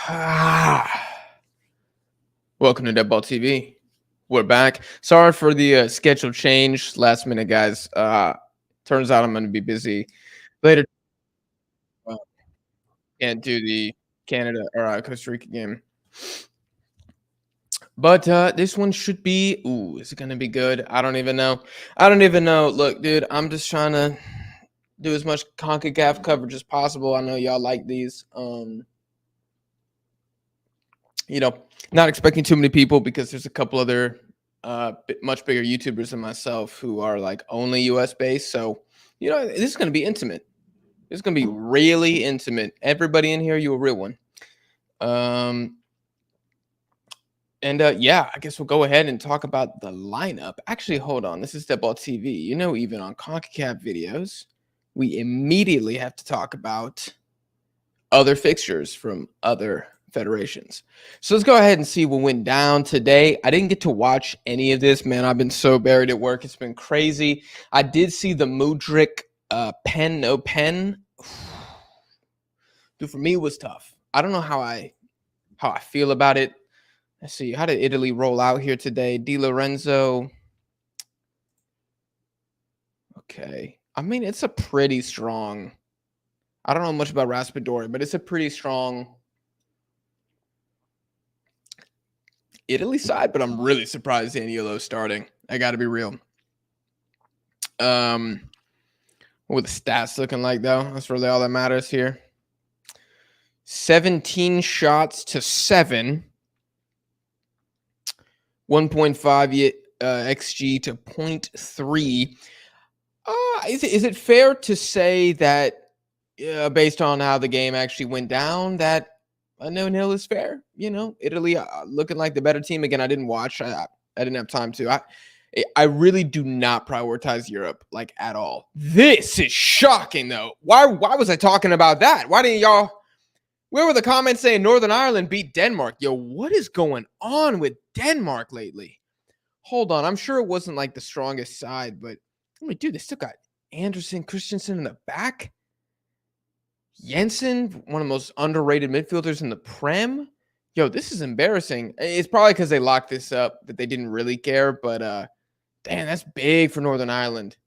Welcome to Deadball TV. We're back. Sorry for the schedule change last minute, guys. Turns out I'm going to be busy later. Uh, can't do the Canada or Costa Rica game, but this one should be. Ooh, is it going to be good? I don't even know. I don't even know. Look, dude, I'm just trying to do as much CONCACAF coverage as possible. I know y'all like these. Not expecting too many people because there's a couple other much bigger YouTubers than myself who are like only US based. So, this is going to be intimate. It's going to be really intimate. Everybody in here, you a real one. Yeah, I guess we'll go ahead and talk about the lineup. Actually, hold on. This is Deadball TV. Even on CONCACAF videos, we immediately have to talk about other fixtures from other federations. So let's go ahead and see what went down today. I didn't get to watch any of this, man. I've been so buried at work. It's been crazy. I did see the Mudryk pen, no pen. Dude, for me, it was tough. I don't know how I feel about it. Let's see. How did Italy roll out here today? Di Lorenzo. Okay. I mean, it's a pretty strong. I don't know much about Raspadori, but it's a pretty strong Italy side, but I'm really surprised Zaniolo's starting. I got to be real. What are the stats looking like, though? That's really all that matters here. 17 shots to 7. 1.5 XG to 0.3. Is it fair to say that, based on how the game actually went down, that a 0-0 is fair? Italy looking like the better team. Again, I didn't watch. I didn't have time to. I really do not prioritize Europe like at all. This is shocking, though. Why was I talking about that? Why didn't y'all? Where were the comments saying Northern Ireland beat Denmark? Yo, what is going on with Denmark lately? Hold on. I'm sure it wasn't like the strongest side, but I mean, dude, they still got Anderson, Christensen in the back. Jensen, one of the most underrated midfielders in the Prem. Yo, this is embarrassing. It's probably because they locked this up that they didn't really care, but damn, that's big for Northern Ireland.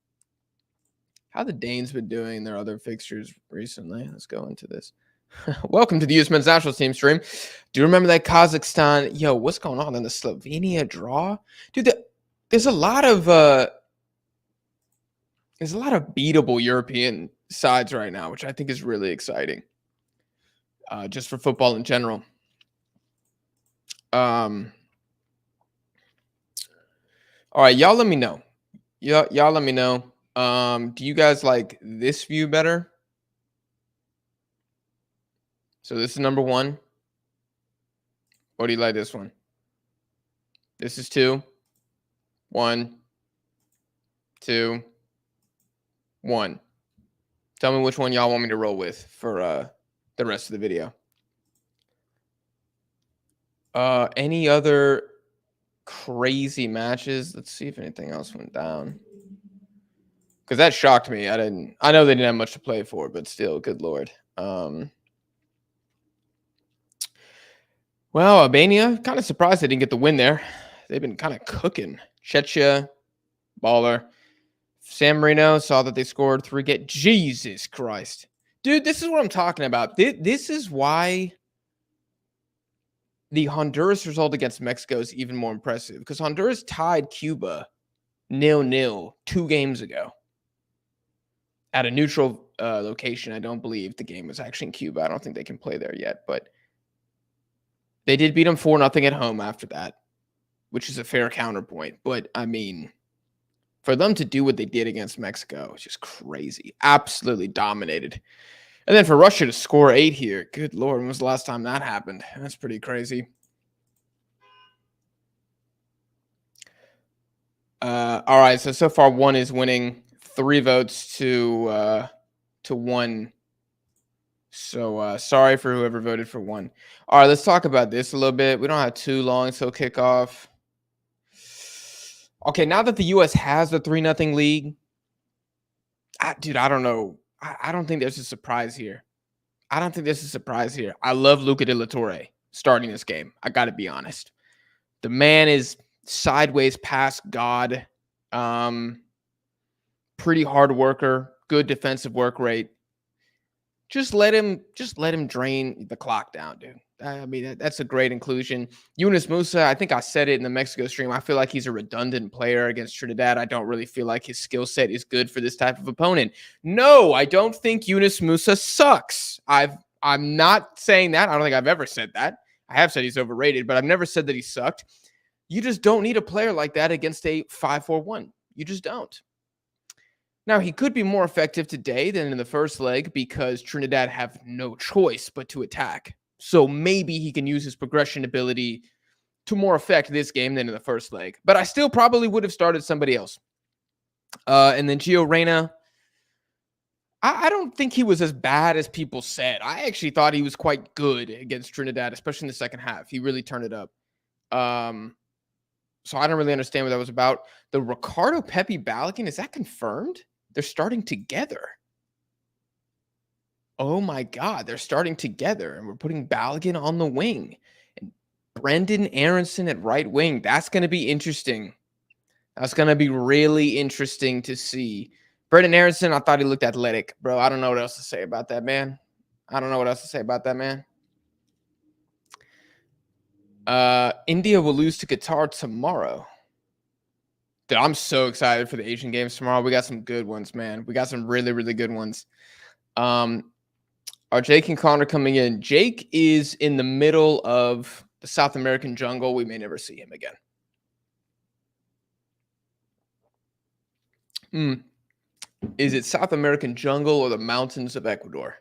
How the Danes been doing their other fixtures recently? Let's go into this. Welcome to the USMNT National Team stream. Do you remember that Kazakhstan? Yo, what's going on in the Slovenia draw? Dude, there's a lot of beatable European sides right now, which I think is really exciting. Just for football in general. All right, y'all let me know. Y'all let me know. Do you guys like this view better? So this is number 1. Or do you like this one? This is 2. 1, 2, 1. Tell me which one y'all want me to roll with for the rest of the video. Any other crazy matches? Let's see if anything else went down. Because that shocked me. I know they didn't have much to play for, but still, good lord. Well, Albania, kind of surprised they didn't get the win there. They've been kind of cooking. Czechia, baller. San Marino saw that they scored 3. Jesus Christ. Dude, this is what I'm talking about. This is why the Honduras result against Mexico is even more impressive. Because Honduras tied Cuba 0-0 2 games ago. At a neutral location. I don't believe the game was actually in Cuba. I don't think they can play there yet. But they did beat them 4-0 at home after that. Which is a fair counterpoint. But, I mean, for them to do what they did against Mexico is just crazy. Absolutely dominated. And then for Russia to score 8 here, good lord, when was the last time that happened? That's pretty crazy. All right, so far 1 is winning. 3 votes to 1. So sorry for whoever voted for 1. All right, let's talk about this a little bit. We don't have too long till kickoff. Okay, now that the U.S. has the 3-0 lead, dude, I don't know. I don't think there's a surprise here. I don't think there's a surprise here. I love Luca De La Torre starting this game. I got to be honest. The man is sideways past God. Pretty hard worker, good defensive work rate. Just let him drain the clock down, dude. I mean, that's a great inclusion. Yunus Musa, I think I said it in the Mexico stream. I feel like he's a redundant player against Trinidad. I don't really feel like his skill set is good for this type of opponent. No, I don't think Yunus Musa sucks. I'm not saying that. I don't think I've ever said that. I have said he's overrated, but I've never said that he sucked. You just don't need a player like that against a 5-4-1. You just don't. Now, he could be more effective today than in the first leg because Trinidad have no choice but to attack. So maybe he can use his progression ability to more effect this game than in the first leg. But I still probably would have started somebody else. And then Gio Reyna, I don't think he was as bad as people said. I actually thought he was quite good against Trinidad, especially in the second half. He really turned it up. So I don't really understand what that was about. The Ricardo Pepe Balogun, is that confirmed? They're starting together. Oh my God, they're starting together, and we're putting Balogun on the wing and Brendan Aronson at right wing. That's going to be interesting. That's going to be really interesting to see. Brendan Aronson, I thought he looked athletic, bro. I don't know what else to say about that, man. India will lose to Qatar tomorrow. Dude, I'm so excited for the Asian games tomorrow. We got some good ones, man. We got some really, really good ones. Are Jake and Connor coming in? Jake is in the middle of the South American jungle. We may never see him again. Is it South American jungle or the mountains of Ecuador?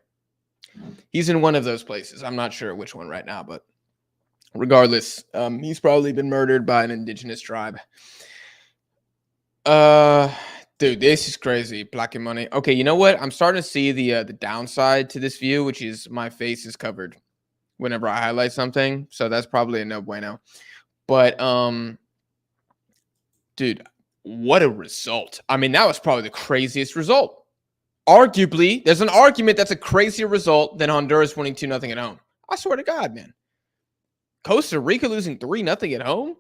He's in one of those places. I'm not sure which one right now, but regardless, he's probably been murdered by an indigenous tribe. Dude, this is crazy. Black money. Okay, you know what? I'm starting to see the downside to this view, which is my face is covered whenever I highlight something. So that's probably a no bueno. But dude, what a result. I mean, that was probably the craziest result. Arguably, there's an argument that's a crazier result than Honduras winning 2-0 at home. I swear to God, man. Costa Rica losing 3-0 at home?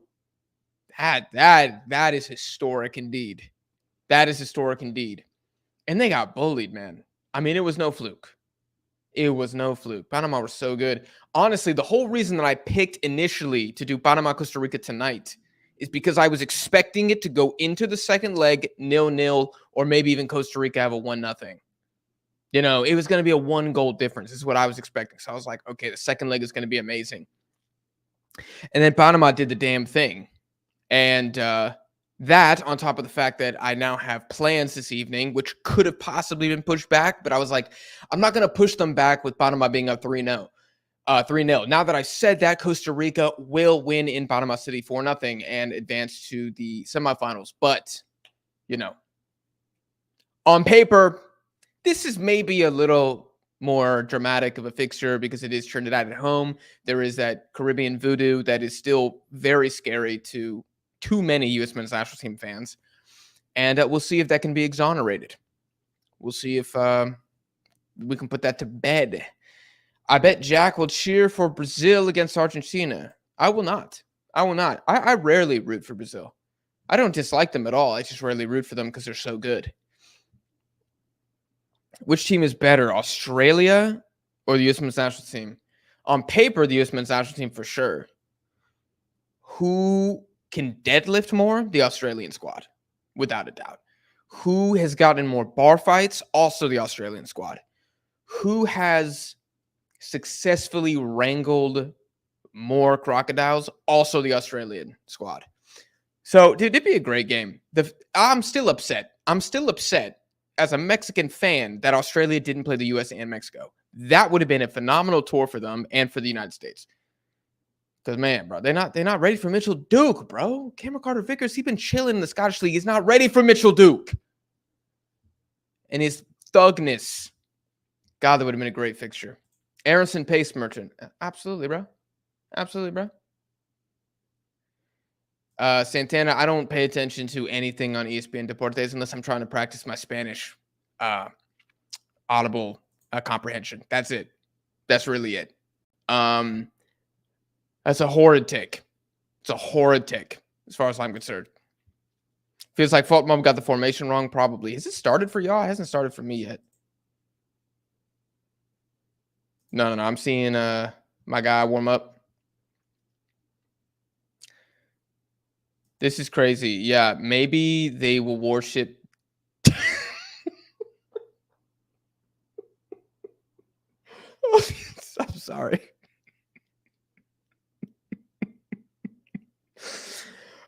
That is historic indeed. That is historic indeed. And they got bullied, man. I mean, it was no fluke. It was no fluke. Panama were so good. Honestly, the whole reason that I picked initially to do Panama-Costa Rica tonight is because I was expecting it to go into the second leg 0-0, or maybe even Costa Rica have a 1-0. You know, it was going to be a 1-goal difference is what I was expecting. So I was like, okay, the second leg is going to be amazing. And then Panama did the damn thing. And that, on top of the fact that I now have plans this evening, which could have possibly been pushed back, but I was like, I'm not going to push them back with Panama being up 3-0. 3-0. Now that I said that, Costa Rica will win in Panama City 4-0 and advance to the semifinals. But, you know, on paper, this is maybe a little more dramatic of a fixture because it is Trinidad at home. There is that Caribbean voodoo that is still very scary to too many U.S. men's national team fans. And we'll see if that can be exonerated. We'll see if we can put that to bed. I bet Jack will cheer for Brazil against Argentina. I will not. I rarely root for Brazil. I don't dislike them at all. I just rarely root for them because they're so good. Which team is better, Australia or the U.S. men's national team? On paper, the U.S. men's national team for sure. Who can deadlift more? The Australian squad, without a doubt. Who has gotten more bar fights? Also the Australian squad. Who has successfully wrangled more crocodiles? Also the Australian squad. So, dude, it'd be a great game. I'm still upset. As a Mexican fan that Australia didn't play the U.S. and Mexico. That would have been a phenomenal tour for them and for the United States. Because, man, bro, they're not ready for Mitchell Duke, bro. Cameron Carter-Vickers, he's been chilling in the Scottish League. He's not ready for Mitchell Duke. And his thugness. God, that would have been a great fixture. Aronson Pace Merchant. Absolutely, bro. Santana, I don't pay attention to anything on ESPN Deportes unless I'm trying to practice my Spanish audible comprehension. That's it. That's really it. That's a horrid take. It's a horrid take, as far as I'm concerned. Feels like Fault Mom got the formation wrong, probably. Has it started for y'all? It hasn't started for me yet. No. I'm seeing my guy warm up. This is crazy. Yeah, maybe they will worship. I'm sorry.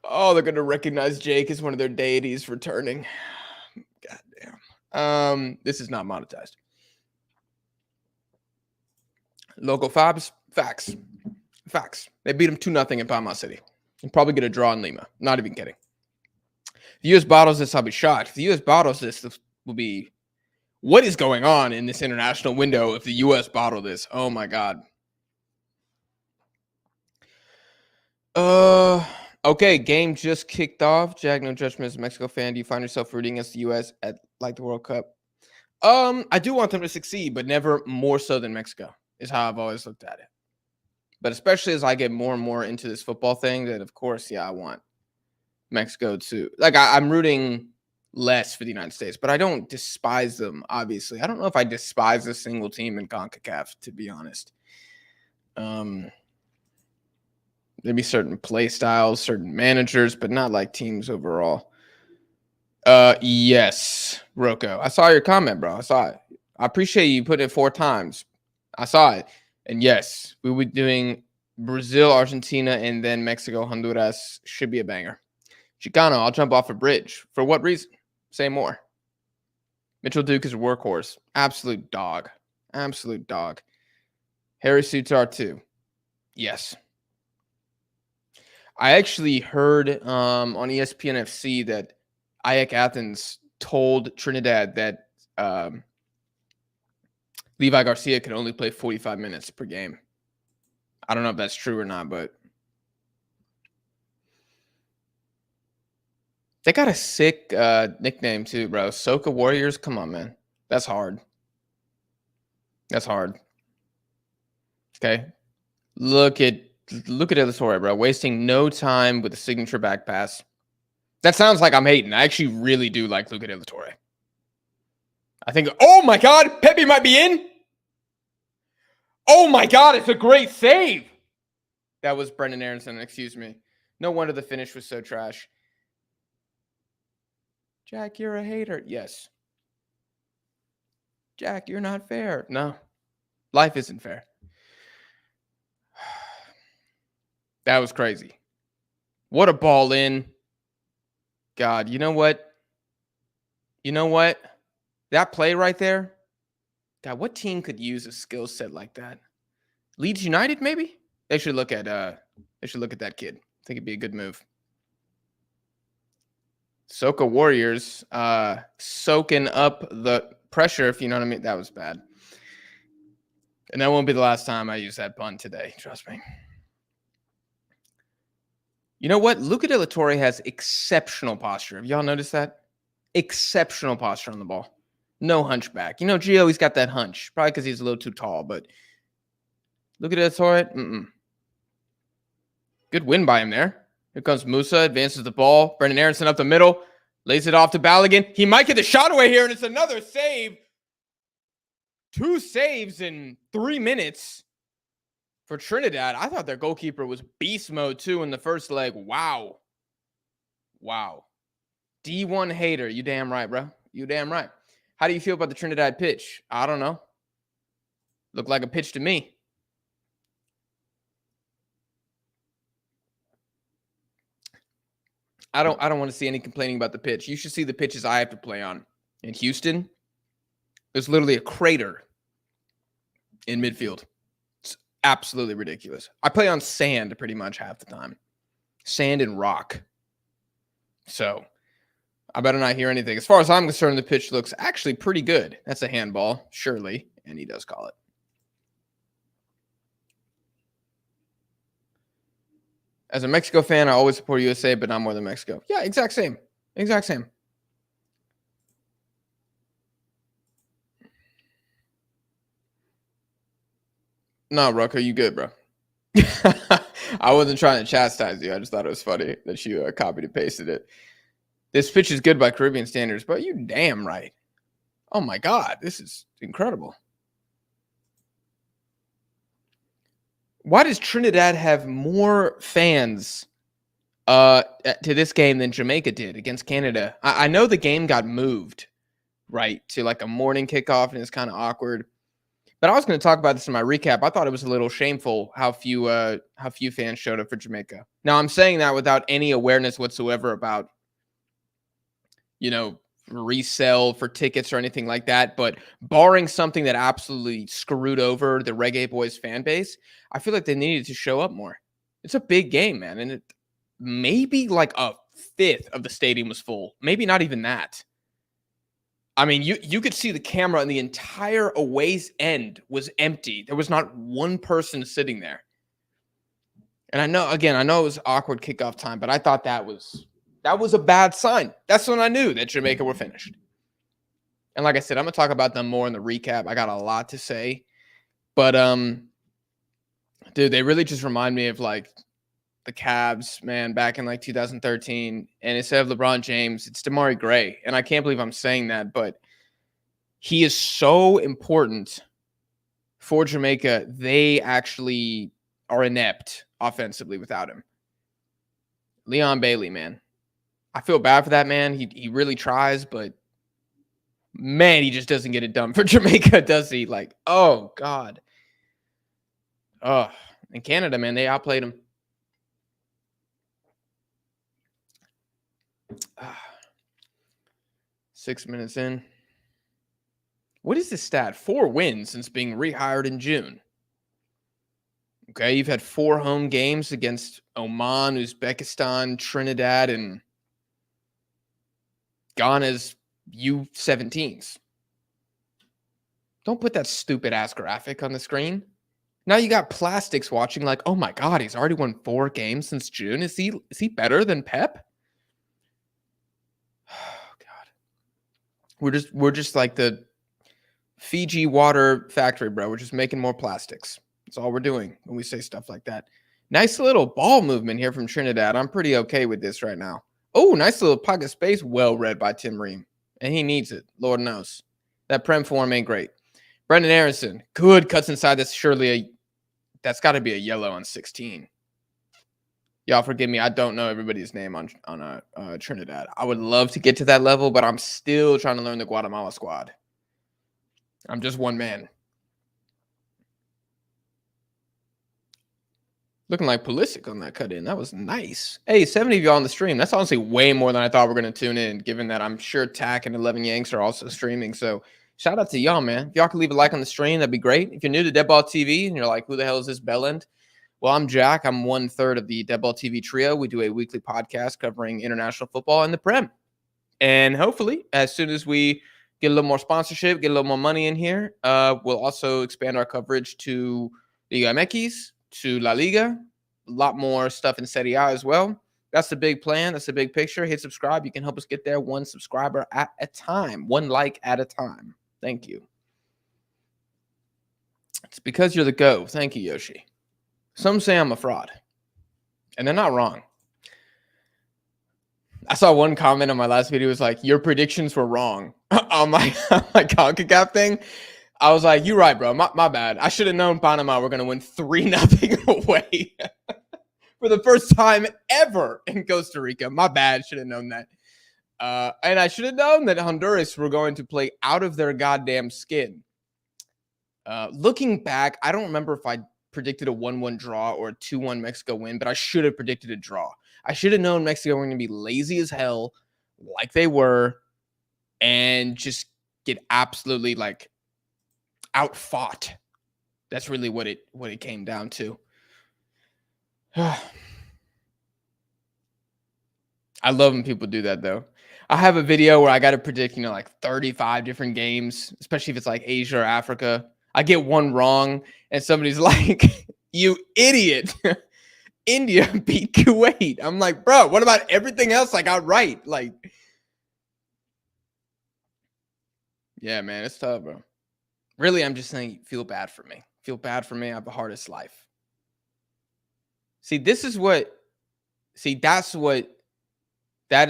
Oh, they're gonna recognize Jake as one of their deities returning. God damn. This is not monetized. Local Fabs, facts. They beat them 2-0 in Panama City. And probably get a draw in Lima. Not even kidding. If the U.S. bottles this, I'll be shocked. If the U.S. bottles this will be... What is going on in this international window if the U.S. bottle this? Oh, my God. Okay, game just kicked off. Jack, no judgment as a Mexico fan. Do you find yourself rooting against the U.S. at, like, the World Cup? I do want them to succeed, but never more so than Mexico, is how I've always looked at it. But especially as I get more and more into this football thing, that of course, yeah, I want Mexico to, like, I'm rooting less for the United States, but I don't despise them, obviously. I don't know if I despise a single team in CONCACAF, to be honest. Maybe certain play styles, certain managers, but not like teams overall. Yes, Rocco. I saw your comment, bro. I saw it. I appreciate you putting it 4 times. I saw it. And yes, we were doing Brazil, Argentina, and then Mexico, Honduras. Should be a banger. Chicano, I'll jump off a bridge. For what reason? Say more. Mitchell Duke is a workhorse. Absolute dog. Absolute dog. Harry Sutar too. Yes. I actually heard on ESPN FC that Ajax Athens told Trinidad that Levi Garcia could only play 45 minutes per game. I don't know if that's true or not, but they got a sick nickname too, bro. Soca Warriors. Come on, man. That's hard. That's hard. Okay. Look at Elatorre, bro. Wasting no time with the signature back pass. That sounds like I'm hating. I actually really do like Luca De La Torre. I think, oh my God, Pepe might be in. Oh my God, it's a great save. That was Brendan Aronson, excuse me. No wonder the finish was so trash. Jack, you're a hater. Yes. Jack, you're not fair. No, life isn't fair. That was crazy. What a ball in. God, you know what? You know what? That play right there. God, what team could use a skill set like that? Leeds United, maybe? They should look at that kid. I think it'd be a good move. Soca Warriors soaking up the pressure, if you know what I mean. That was bad. And that won't be the last time I use that pun today. Trust me. You know what? Luca De La Torre has exceptional posture. Have y'all noticed that? Exceptional posture on the ball. No hunchback. You know, Gio, he's got that hunch. Probably because he's a little too tall, but Luca De La Torre, good win by him there. Here comes Musa, advances the ball. Brendan Aronson up the middle, lays it off to Balogun. He might get the shot away here, and it's another save. 2 saves in 3 minutes for Trinidad. I thought their goalkeeper was beast mode too in the first leg. Wow. D1 hater. You damn right, bro. You damn right. How do you feel about the Trinidad pitch? I don't know. Looked like a pitch to me. I don't want to see any complaining about the pitch. You should see the pitches I have to play on. In Houston, there's literally a crater in midfield. It's absolutely ridiculous. I play on sand pretty much half the time. Sand and rock. So I better not hear anything. As far as I'm concerned, the pitch looks actually pretty good. That's a handball, surely. And he does call it. As a Mexico fan, I always support USA, but not more than Mexico. Yeah, exact same. Exact same. No, Rucker, you good, bro? I wasn't trying to chastise you. I just thought it was funny that you copied and pasted it. This pitch is good by Caribbean standards, but you damn right. Oh my God, this is incredible. Why does Trinidad have more fans to this game than Jamaica did against Canada? I know the game got moved, right, to like a morning kickoff, and it's kind of awkward. But I was going to talk about this in my recap. I thought it was a little shameful how few fans showed up for Jamaica. Now I'm saying that without any awareness whatsoever about, you know, resell for tickets or anything like that. But barring something that absolutely screwed over the Reggae Boys fan base, I feel like they needed to show up more. It's a big game, man, and maybe like a fifth of the stadium was full. Maybe not even that. I mean, you could see the camera and the entire away's end was empty. There was not one person sitting there. And I know it was awkward kickoff time, but I thought that was a bad sign. That's when I knew that Jamaica were finished. And like I said, I'm going to talk about them more in the recap. I got a lot to say. But dude, they really just remind me of like the Cavs, man, back in like 2013. And instead of LeBron James, it's Damari Gray. And I can't believe I'm saying that, but he is so important for Jamaica. They actually are inept offensively without him. Leon Bailey, man. I feel bad for that man. He really tries, but man, he just doesn't get it done for Jamaica, does he? Like, oh, God. Oh, and Canada, man, they outplayed him. 6 minutes in. What is this stat? 4 wins since being rehired in June. Okay, you've had 4 home games against Oman, Uzbekistan, Trinidad, and Ghana's U17s. Don't put that stupid ass graphic on the screen. Now you got plastics watching like, oh my God, he's already won 4 games since June. Is he better than Pep? Oh God. We're just like the Fiji water factory, bro. We're just making more plastics. That's all we're doing when we say stuff like that. Nice little ball movement here from Trinidad. I'm pretty okay with this right now. Oh, nice little pocket space. Well read by Tim Ream. And he needs it. Lord knows. That Prem form ain't great. Brendan Aronson. Good. Cuts inside. That's got to be a yellow on 16. Y'all forgive me. I don't know everybody's name on Trinidad. I would love to get to that level, but I'm still trying to learn the Guatemala squad. I'm just one man. Looking like Pulisic on that cut in. That was nice. Hey, 70 of y'all on the stream. That's honestly way more than I thought we are going to tune in, given that I'm sure Tack and 11 Yanks are also streaming. So shout out to y'all, man. If y'all could leave a like on the stream, that'd be great. If you're new to Dead Ball TV and you're like, who the hell is this bellend? Well, I'm Jack. I'm 1/3 of the Dead Ball TV trio. We do a weekly podcast covering international football and the Prem. And hopefully, as soon as we get a little more sponsorship, get a little more money in here, we'll also expand our coverage to the MX, to La Liga, a lot more stuff in Serie A as well. That's the big plan. That's the big picture. Hit subscribe. You can help us get there 1 subscriber at a time, 1 like at a time. Thank you. It's because you're the GO. Thank you, Yoshi. Some say I'm a fraud, and they're not wrong. I saw one comment on my last video. It was like, your predictions were wrong on my CONCACAF thing. I was like, you're right, bro. My bad. I should have known Panama were going to win 3-0 away for the first time ever in Costa Rica. My bad. Should have known that. And I should have known that Honduras were going to play out of their goddamn skin. Looking back, I don't remember if I predicted a 1-1 draw or a 2-1 Mexico win, but I should have predicted a draw. I should have known Mexico were going to be lazy as hell, like they were, and just get absolutely like outfought. That's really what it came down to. I love when people do that, though. I have a video where I got to predict, like 35 different games, especially if it's like Asia or Africa. I get one wrong, and somebody's like, you idiot. India beat Kuwait. I'm like, bro, what about everything else I got right? Like, yeah, man, it's tough, bro. Really, I'm just saying, feel bad for me. feel bad for me. I have the hardest life. See, this is what. See, that is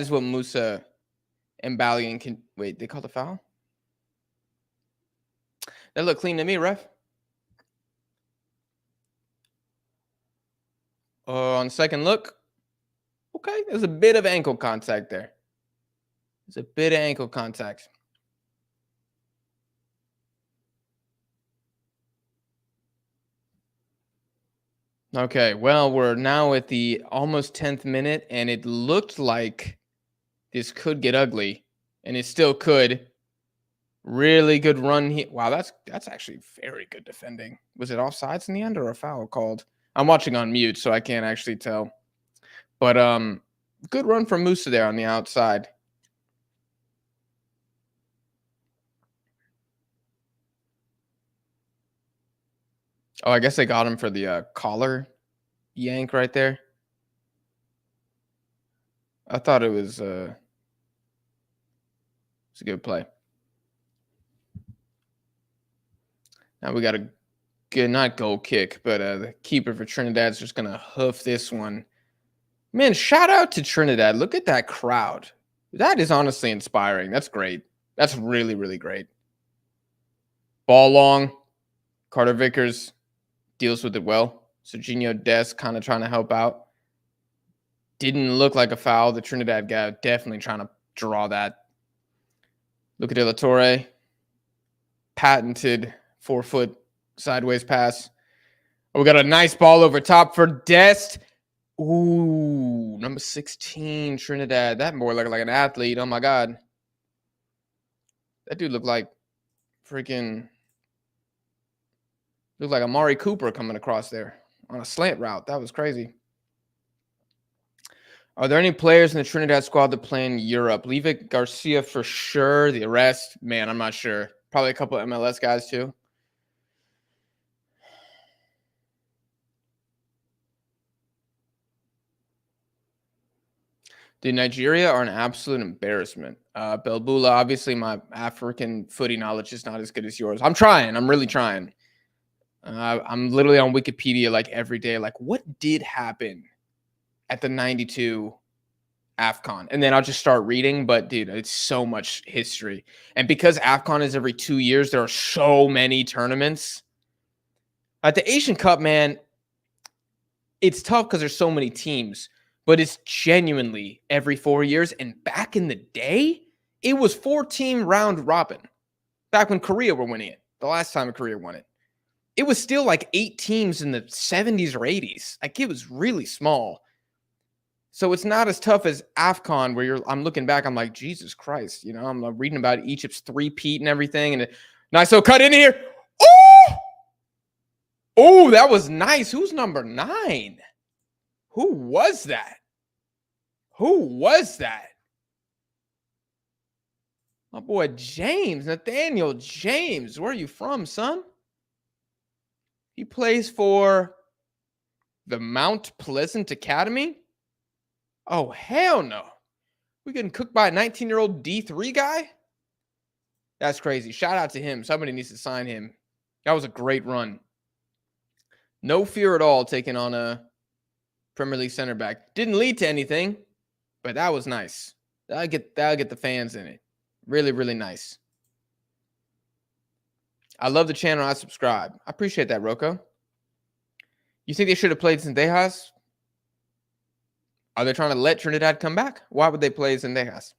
what Musa and Balian can. Wait, they called a foul? That looked clean to me, ref. On second look, okay, there's a bit of ankle contact there. There's a bit of ankle contact. Okay, well, we're now at the almost 10th minute, and it looked like this could get ugly, and it still could. Really good run here. Wow, that's actually very good defending. Was it offsides in the end or a foul called? I'm watching on mute, so I can't actually tell. But good run from Musa there on the outside. Oh, I guess they got him for the collar yank right there. I thought it was a good play. Now we got a good, not goal kick, but the keeper for Trinidad's just going to hoof this one. Man, shout out to Trinidad. Look at that crowd. That is honestly inspiring. That's great. That's really, really great. Ball long. Carter Vickers deals with it well. Serginho Dest kind of trying to help out. Didn't look like a foul. The Trinidad guy definitely trying to draw that. Look at De La Torre. Patented 4-foot sideways pass. Oh, we got a nice ball over top for Dest. Ooh, number 16, Trinidad. That boy looked like an athlete. Oh, my God. That dude looked like freaking... Looked like Amari Cooper coming across there on a slant route. That was crazy. Are there any players in the Trinidad squad that play in Europe? Levick Garcia for sure. The rest, man, I'm not sure. Probably a couple of MLS guys too. Dude, Nigeria are an absolute embarrassment. Belbula, obviously my African footy knowledge is not as good as yours. I'm trying. I'm really trying. I'm literally on Wikipedia like every day. Like, what did happen at the 92 AFCON? And then I'll just start reading. But, dude, it's so much history. And because AFCON is every 2 years, there are so many tournaments. At the Asian Cup, man, it's tough because there's so many teams. But it's genuinely every 4 years. And back in the day, it was 4-team round robin. Back when Korea were winning it. The last time Korea won it. It was still like 8 teams in the 70s or 80s. Like, it was really small. So it's not as tough as AFCON where I'm looking back, I'm like, Jesus Christ. You know, I'm reading about Egypt's three-peat and everything. And nice, so cut in here. Oh! Oh, that was nice. Who's number 9? Who was that? Who was that? My boy James, Nathaniel James. Where are you from, son? He plays for the Mount Pleasant Academy. Oh, hell no. We getting cooked by a 19-year-old D3 guy? That's crazy. Shout out to him. Somebody needs to sign him. That was a great run. No fear at all taking on a Premier League center back. Didn't lead to anything, but that was nice. That'll get the fans in it. Really, really nice. I love the channel. I subscribe. I appreciate that, Rocco. You think they should have played Zendejas? Are they trying to let Trinidad come back? Why would they play Zendejas?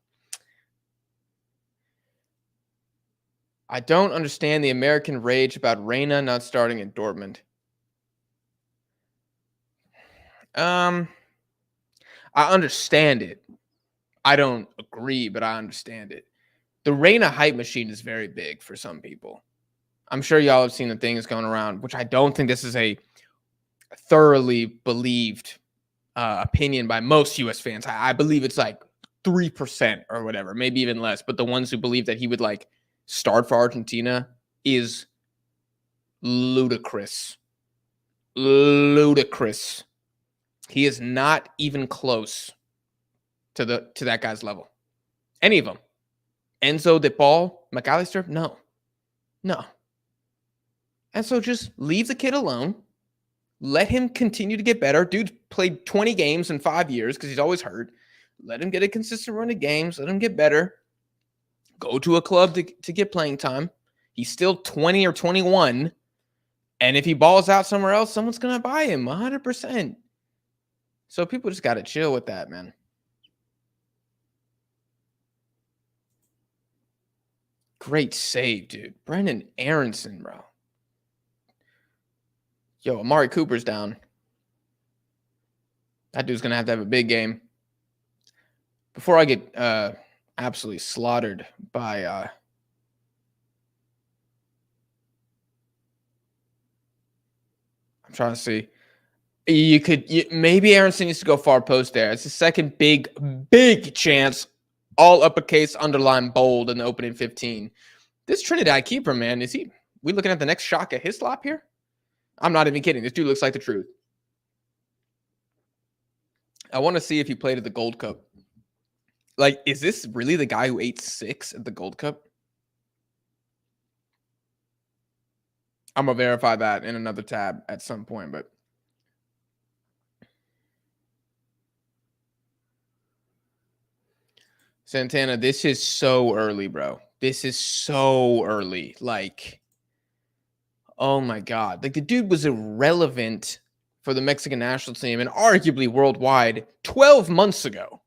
I don't understand the American rage about Reina not starting in Dortmund. I understand it. I don't agree, but I understand it. The Reina hype machine is very big for some people. I'm sure y'all have seen the things going around, which I don't think this is a thoroughly believed opinion by most U.S. fans. I believe it's like 3% or whatever, maybe even less. But the ones who believe that he would like start for Argentina is ludicrous. Ludicrous. He is not even close to that guy's level. Any of them. Enzo, De Paul, McAllister? No. And so just leave the kid alone. Let him continue to get better. Dude's played 20 games in 5 years because he's always hurt. Let him get a consistent run of games. Let him get better. Go to a club to get playing time. He's still 20 or 21. And if he balls out somewhere else, someone's going to buy him 100%. So people just got to chill with that, man. Great save, dude. Brendan Aronson, bro. Yo, Amari Cooper's down. That dude's going to have a big game. Before I get absolutely slaughtered by I'm trying to see. Maybe Aronson needs to go far post there. It's the second big chance. All uppercase, underline, bold in the opening 15. This Trinidad keeper, man, we looking at the next shock at Hislop here? I'm not even kidding. This dude looks like the truth. I want to see if he played at the Gold Cup. Like, is this really the guy who ate 6 at the Gold Cup? I'm going to verify that in another tab at some point, but Santana, this is so early, bro. This is so early. Like, oh my God. Like, the dude was irrelevant for the Mexican national team and arguably worldwide 12 months ago.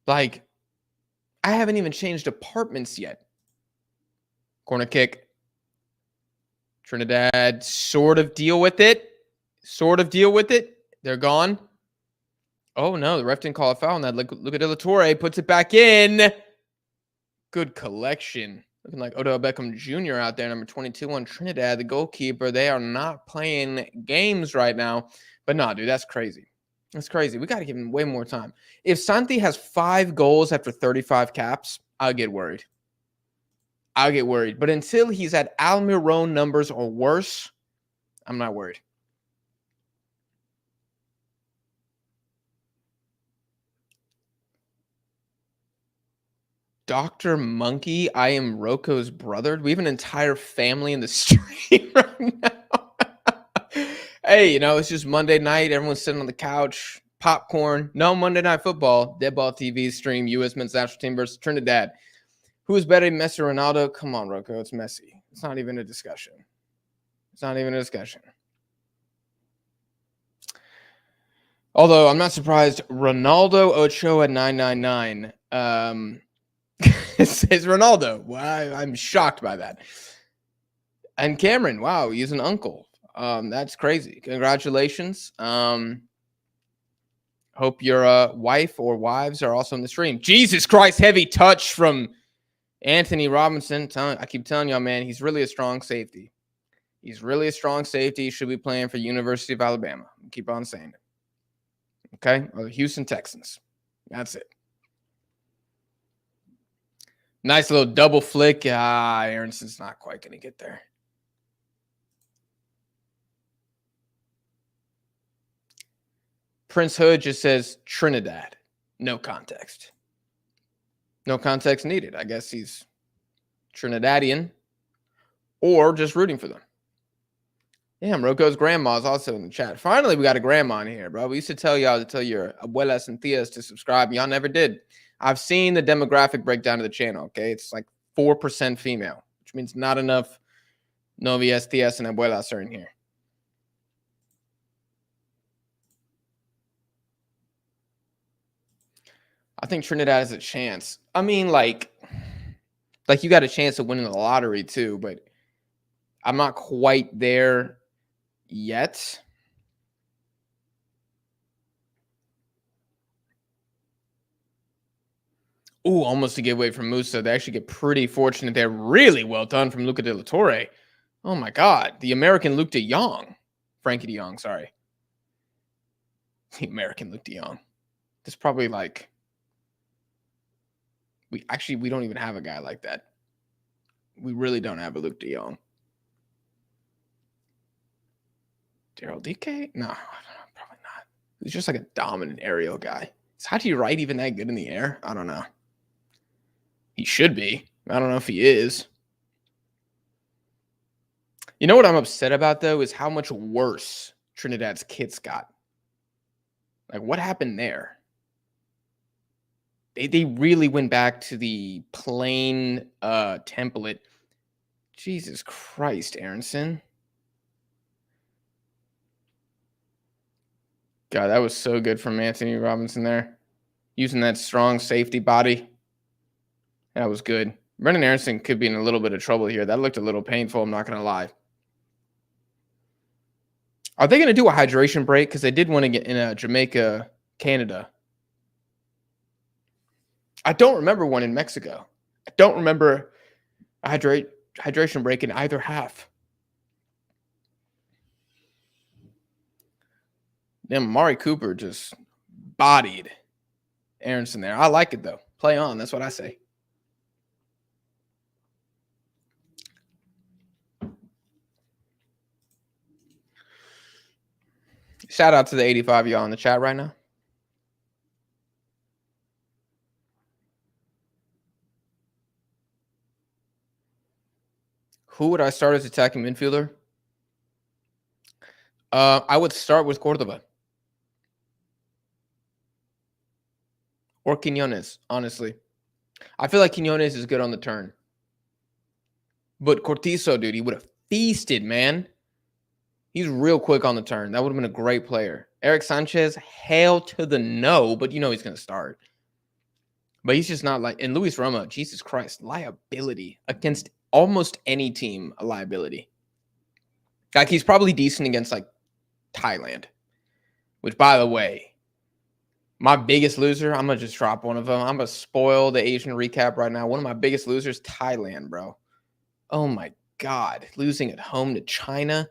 Like, I haven't even changed apartments yet. Corner kick. Trinidad sort of deal with it. They're gone. Oh, no. The ref didn't call a foul on that. Look at De La Torre. Puts it back in. Good collection. Looking like Odell Beckham Jr. out there, number 22 on Trinidad, the goalkeeper. They are not playing games right now. But no, dude, that's crazy. That's crazy. We got to give him way more time. If Santi has 5 goals after 35 caps, I'll get worried. But until he's at Almiron numbers or worse, I'm not worried. Dr. Monkey, I am Rocco's brother. We have an entire family in the stream right now. Hey, it's just Monday night. Everyone's sitting on the couch, popcorn. No Monday Night Football. Deadball TV stream, U.S. men's national team versus Trinidad. Who is better, Messi or Ronaldo? Come on, Rocco. It's Messi. It's not even a discussion. Although I'm not surprised. Ronaldo Ochoa 999. It says Ronaldo. Well, I'm shocked by that. And Cameron, wow, he's an uncle. That's crazy. Congratulations. Hope your wife or wives are also in the stream. Jesus Christ, heavy touch from Anthony Robinson. I keep telling y'all, man, he's really a strong safety. He should be playing for University of Alabama. Keep on saying it. Okay? Or the Houston Texans. That's it. Nice little double flick. Aronson's not quite going to get there. Prince Hood just says Trinidad. No context. No context needed. I guess he's Trinidadian or just rooting for them. Damn, Rocco's grandma is also in the chat. Finally, we got a grandma in here, bro. We used to tell y'all to tell your abuelas and tias to subscribe. Y'all never did. I've seen the demographic breakdown of the channel, okay? It's like 4% female, which means not enough novias, tias, and abuelas are in here. I think Trinidad has a chance. I mean, like you got a chance of winning the lottery too, but I'm not quite there yet. Ooh, almost a giveaway from Musa. They actually get pretty fortunate there. Really well done from Luca De La Torre. Oh my God. The American Luke de Jong. Frankie de Jong, sorry. The American Luke de Jong. There's probably like... We don't even have a guy like that. We really don't have a Luke de Jong. Daryl DK? No, probably not. He's just like a dominant aerial guy. Is Haji Wright even that good in the air? I don't know. He should be. I don't know if he is. You know what I'm upset about, though, is how much worse Trinidad's kits got. Like, what happened there? They really went back to the plain template. Jesus Christ, Aronson. God, that was so good from Anthony Robinson there. Using that strong safety body. That was good. Brendan Aronson could be in a little bit of trouble here. That looked a little painful, I'm not going to lie. Are they going to do a hydration break? Because they did want to get in Jamaica, Canada. I don't remember one in Mexico. I don't remember a hydration break in either half. Then Amari Cooper just bodied Aronson there. I like it, though. Play on. That's what I say. Shout out to the 85 y'all in the chat right now. Who would I start as attacking midfielder? I would start with Cordoba. Or Quinones, honestly. I feel like Quinones is good on the turn. But Cortizo, dude, he would have feasted, man. He's real quick on the turn. That would have been a great player. Eric Sanchez, hell to the no, but you know he's going to start. But he's just not like... And Luis Roma, Jesus Christ, liability. Against almost any team, a liability. Like, he's probably decent against, like, Thailand. Which, by the way, my biggest loser, I'm going to just drop one of them. I'm going to spoil the Asian recap right now. One of my biggest losers, Thailand, bro. Oh, my God. Losing at home to China.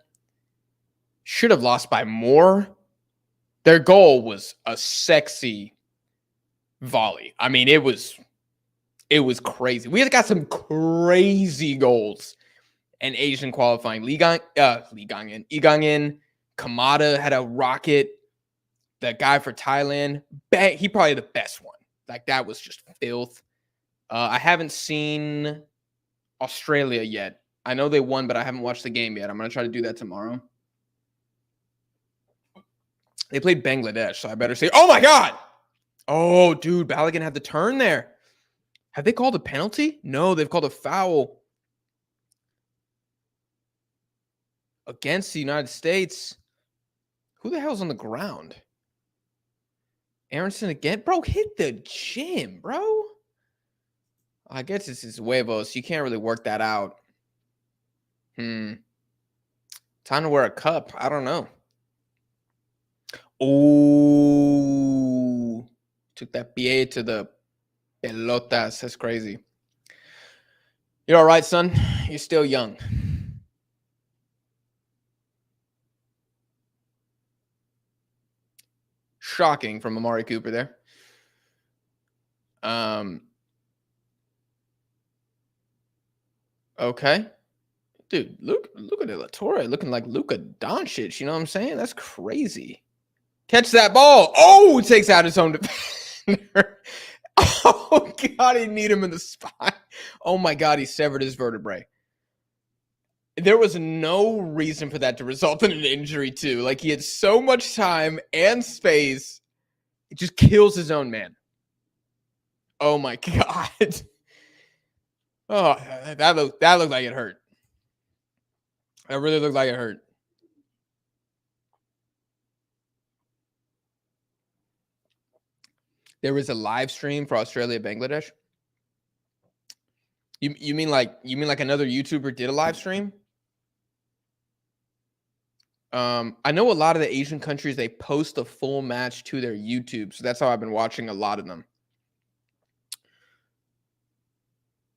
Should have lost by more. Their goal was a sexy volley. I mean, it was crazy. We got some crazy goals in Asian qualifying. Lee Gang-in, Kamada had a rocket. That guy for Thailand, he probably the best one. Like, that was just filth. I haven't seen Australia yet. I know they won, but I haven't watched the game yet. I'm going to try to do that tomorrow. They played Bangladesh, so I better say, oh, my God. Oh, dude, Balogun had the turn there. Have they called a penalty? No, they've called a foul against the United States. Who the hell's on the ground? Aronson again? Bro, hit the gym, bro. I guess this is huevos. You can't really work that out. Time to wear a cup. I don't know. Oh, took that pie to the pelotas. That's crazy. You're all right, son. You're still young. Shocking from Amari Cooper there. Okay. Dude, look at De La Torre looking like Luka Doncic. You know what I'm saying? That's crazy. Catch that ball. Oh, takes out his own defender. Oh, God, he need him in the spine. Oh, my God, he severed his vertebrae. There was no reason for that to result in an injury, too. Like, he had so much time and space. It just kills his own man. Oh, my God. Oh, that looked like it hurt. That really looked like it hurt. There was a live stream for Australia, Bangladesh. You mean like another YouTuber did a live stream? I know a lot of the Asian countries, they post the full match to their YouTube, so that's how I've been watching a lot of them.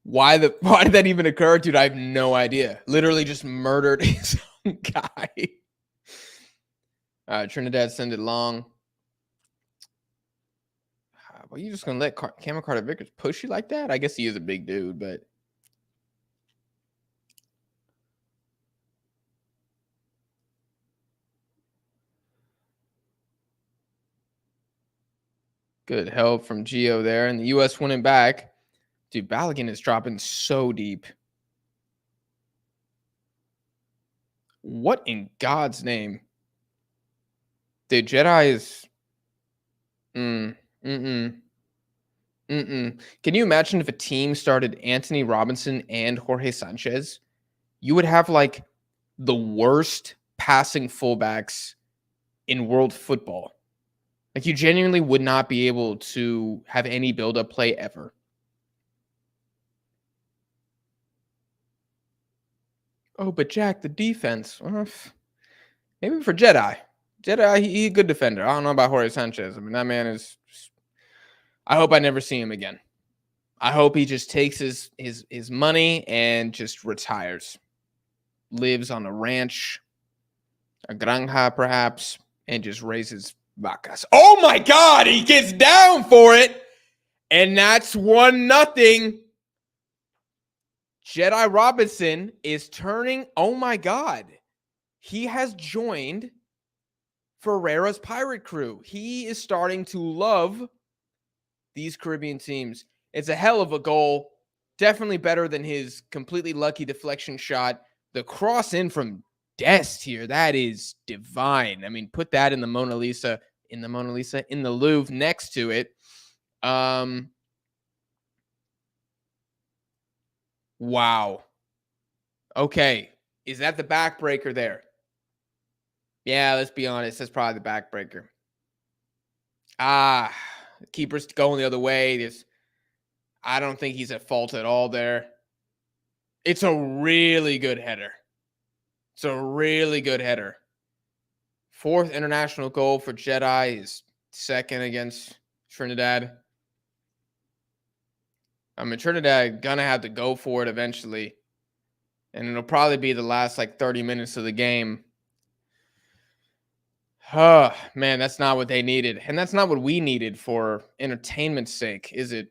Why did that even occur, dude? I have no idea. Literally just murdered his own guy. Trinidad send it long. Well, you just gonna let Cameron Carter-Vickers push you like that? I guess he is a big dude, but good help from Gio there, and the U.S. winning back. Dude, Balogun is dropping so deep. What in God's name? Dude, Jedi is mm, mm-mm, mm-mm. Can you imagine if a team started Anthony Robinson and Jorge Sanchez? You would have like the worst passing fullbacks in world football. Like you genuinely would not be able to have any build-up play ever. Oh, but Jack, the defense. Maybe for Jedi. Jedi, he's a good defender. I don't know about Jorge Sanchez. I mean, that man is. I hope I never see him again. I hope he just takes his money and just retires. Lives on a ranch, a granja perhaps, and just raises vacas. Oh my God, he gets down for it. And that's 1-0. Jedi Robinson is turning. Oh my God. He has joined Ferreira's pirate crew. He is starting to love these Caribbean teams. It's a hell of a goal. Definitely better than his completely lucky deflection shot. The cross in from Dest here, that is divine. I mean, put that in the Mona Lisa, in the Louvre next to it. Wow. Okay. Is that the backbreaker there? Yeah, let's be honest. That's probably the backbreaker. Keeper's going the other way. I don't think he's at fault at all there. It's a really good header. Fourth international goal for Jedi. His second against Trinidad. I mean, Trinidad gonna have to go for it eventually. And it'll probably be the last like 30 minutes of the game. Oh, man, that's not what they needed. And that's not what we needed for entertainment's sake, is it?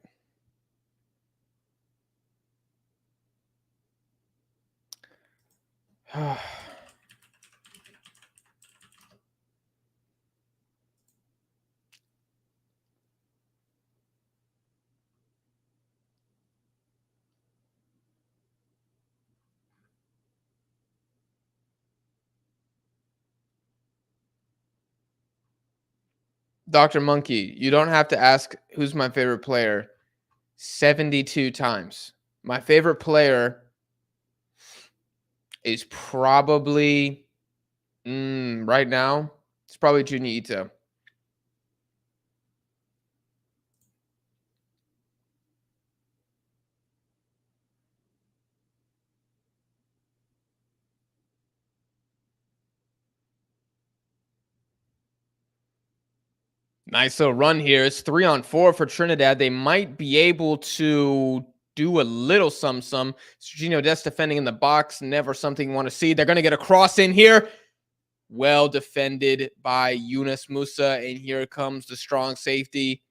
Dr. Monkey, you don't have to ask who's my favorite player 72 times. My favorite player is probably right now, it's probably Junya Ito. Nice little run here. It's 3-on-4 for Trinidad. They might be able to do a little some. Serginho Dest defending in the box. Never something you want to see. They're going to get a cross in here. Well defended by Yunus Musa. And here comes the strong safety,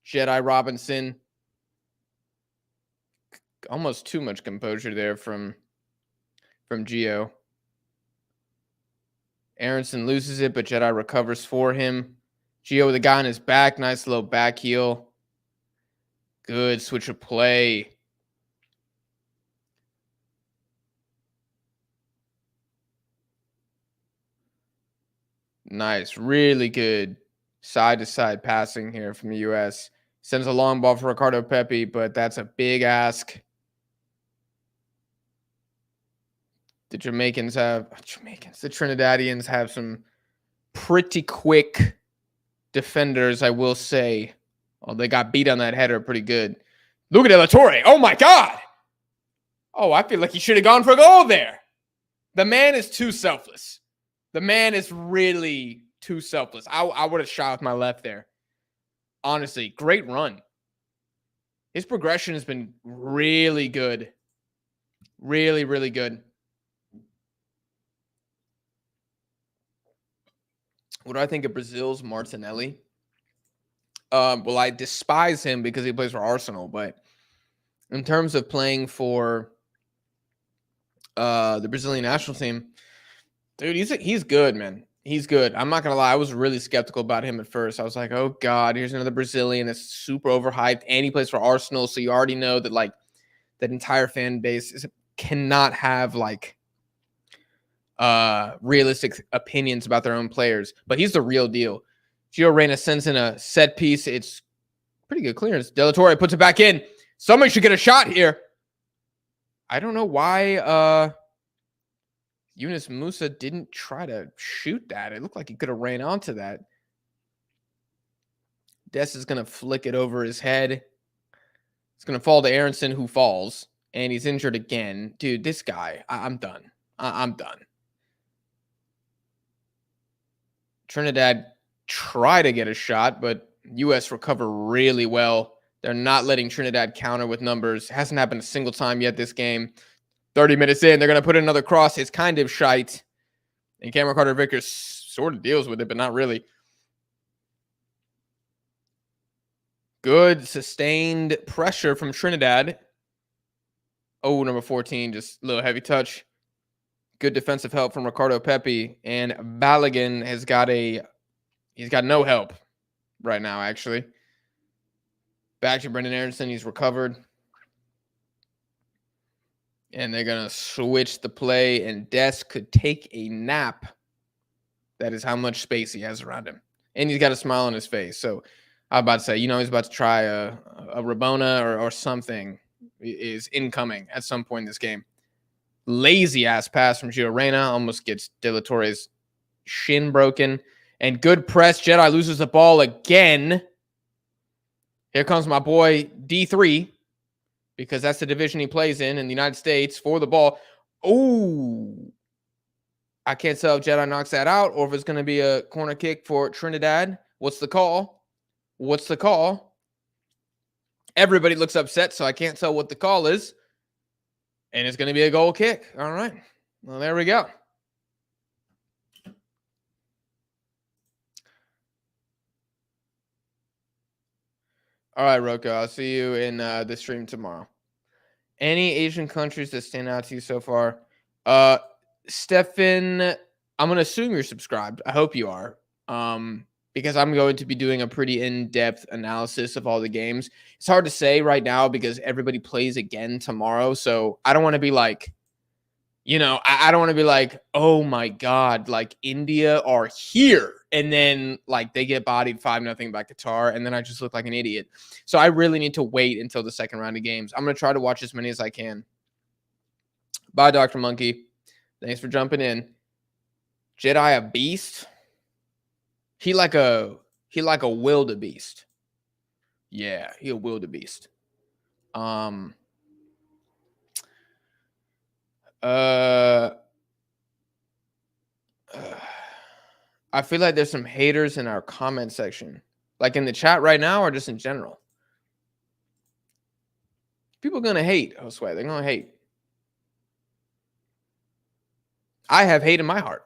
Jedi Robinson. Almost too much composure there from Gio. Aronson loses it, but Jedi recovers for him. Gio with a guy on his back. Nice little back heel. Good switch of play. Nice. Really good side-to-side passing here from the U.S. Sends a long ball for Ricardo Pepi, but that's a big ask. The Trinidadians have some pretty quick defenders, I will say. Oh, they got beat on that header pretty good. Luca de la Torre. Oh, my God. Oh, I feel like he should have gone for a goal there. The man is too selfless. The man is really too selfless. I would have shot with my left there. Honestly, great run. His progression has been really good. Really, really good. What do I think of Brazil's Martinelli? Well, I despise him because he plays for Arsenal, but in terms of playing for the Brazilian national team, dude, he's good, man. He's good. I'm not gonna lie, I was really skeptical about him at first. I was like, oh God, here's another Brazilian that's super overhyped, and he plays for Arsenal, so you already know that like that entire fan base cannot have like realistic opinions about their own players, but he's the real deal. Gio Reyna sends in a set piece. It's pretty good clearance. De La Torre puts it back in. Somebody should get a shot here. I don't know why Yunus Musa didn't try to shoot that. It looked like he could have ran onto that. Dest is going to flick it over his head. It's going to fall to Aronson, who falls, and he's injured again. Dude, this guy, I'm done. I'm done. Trinidad try to get a shot, but U.S. recover really well. They're not letting Trinidad counter with numbers. Hasn't happened a single time yet this game. 30 minutes in, they're going to put in another cross. It's kind of shite. And Cameron Carter-Vickers sort of deals with it, but not really. Good sustained pressure from Trinidad. Oh, number 14, just a little heavy touch. Good defensive help from Ricardo Pepi. And Balogun has got he's got no help right now, actually. Back to Brendan Aronson. He's recovered. And they're going to switch the play, and Dest could take a nap. That is how much space he has around him. And he's got a smile on his face. So I'm about to say, he's about to try a Rabona or something is incoming at some point in this game. Lazy-ass pass from Gio Reyna. Almost gets De La Torre's shin broken. And good press. Jedi loses the ball again. Here comes my boy D3, because that's the division he plays in the United States, for the ball. Oh, I can't tell if Jedi knocks that out or if it's going to be a corner kick for Trinidad. What's the call? What's the call? Everybody looks upset, so I can't tell what the call is. And it's going to be a goal kick. All right. Well, there we go. All right, Rocco. I'll see you in the stream tomorrow. Any Asian countries that stand out to you so far? Stefan, I'm going to assume you're subscribed. I hope you are. Because I'm going to be doing a pretty in-depth analysis of all the games. It's hard to say right now because everybody plays again tomorrow. So I don't want to be like, I don't want to be like, oh my God, like India are here. And then like they get bodied 5-0 by Qatar. And then I just look like an idiot. So I really need to wait until the second round of games. I'm going to try to watch as many as I can. Bye, Dr. Monkey. Thanks for jumping in. Jedi a beast. He like a wildebeest. Yeah, he a wildebeest. I feel like there's some haters in our comment section, like in the chat right now, or just in general. People are gonna hate, Josue. They're gonna hate. I have hate in my heart.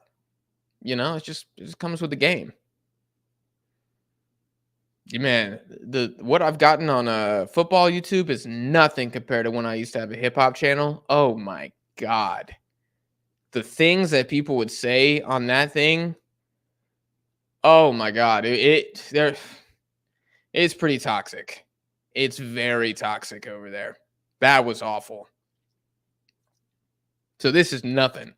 It just comes with the game. Man, what I've gotten on football YouTube is nothing compared to when I used to have a hip hop channel. Oh my God. The things that people would say on that thing. Oh my God. It's pretty toxic. It's very toxic over there. That was awful. So this is nothing.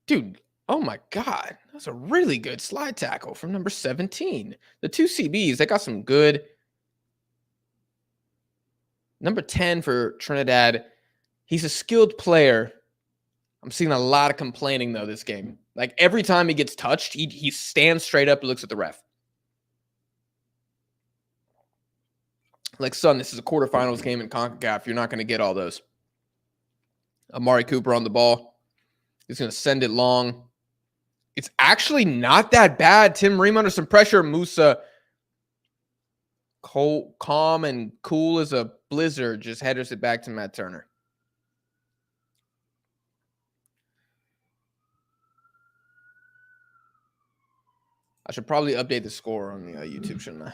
Dude, oh my God. That's a really good slide tackle from number 17. The two CBs, they got some good. Number 10 for Trinidad. He's a skilled player. I'm seeing a lot of complaining, though, this game. Like, every time he gets touched, he stands straight up and looks at the ref. Like, son, this is a quarterfinals game in CONCACAF. You're not going to get all those. Amari Cooper on the ball. He's going to send it long. It's actually not that bad. Tim Ream under some pressure. Musa, calm and cool as a blizzard, just headers it back to Matt Turner. I should probably update the score on the YouTube, shouldn't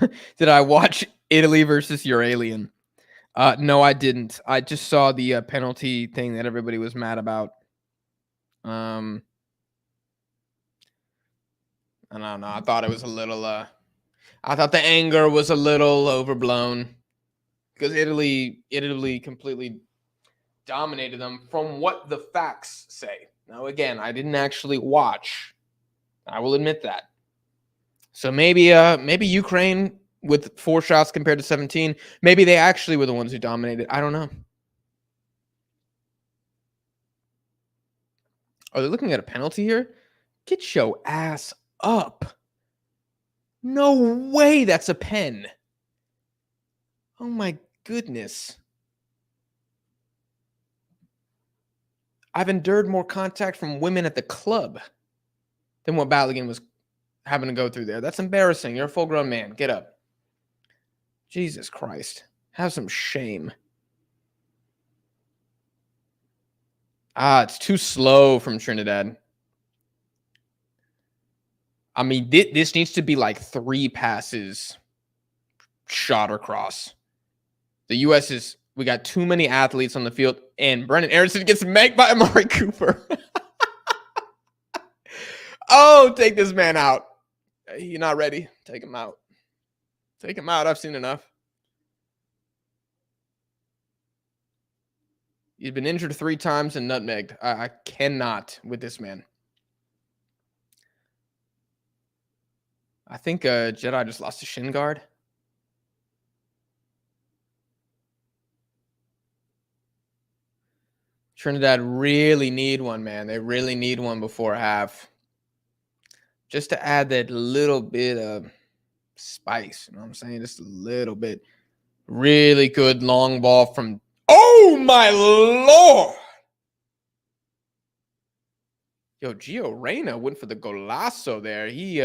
I? Did I watch Italy versus your alien? No, I didn't. I just saw the penalty thing that everybody was mad about. I don't know. I thought it was a little. I thought the anger was a little overblown. because Italy completely dominated them from what the facts say. Now, again, I didn't actually watch. I will admit that. So maybe Ukraine with 4 shots compared to 17. Maybe they actually were the ones who dominated. I don't know. Are they looking at a penalty here? Get your ass up. No way that's a pen. Oh my goodness. I've endured more contact from women at the club than what Balogun was having to go through there. That's embarrassing. You're a full grown man. Get up. Jesus Christ. Have some shame. It's too slow from Trinidad. I mean, this needs to be like 3 passes shot or cross. The U.S. we got too many athletes on the field, and Brennan Aronson gets megged by Amari Cooper. Oh, take this man out. You're not ready. Take him out. Take him out. I've seen enough. He's been injured 3 times and nutmegged. I cannot with this man. I think Jedi just lost a shin guard. Trinidad really need one, man. They really need one before half. Just to add that little bit of spice. You know what I'm saying? Just a little bit. Really good long ball from... Oh, my Lord! Yo, Gio Reyna went for the golazo there. He...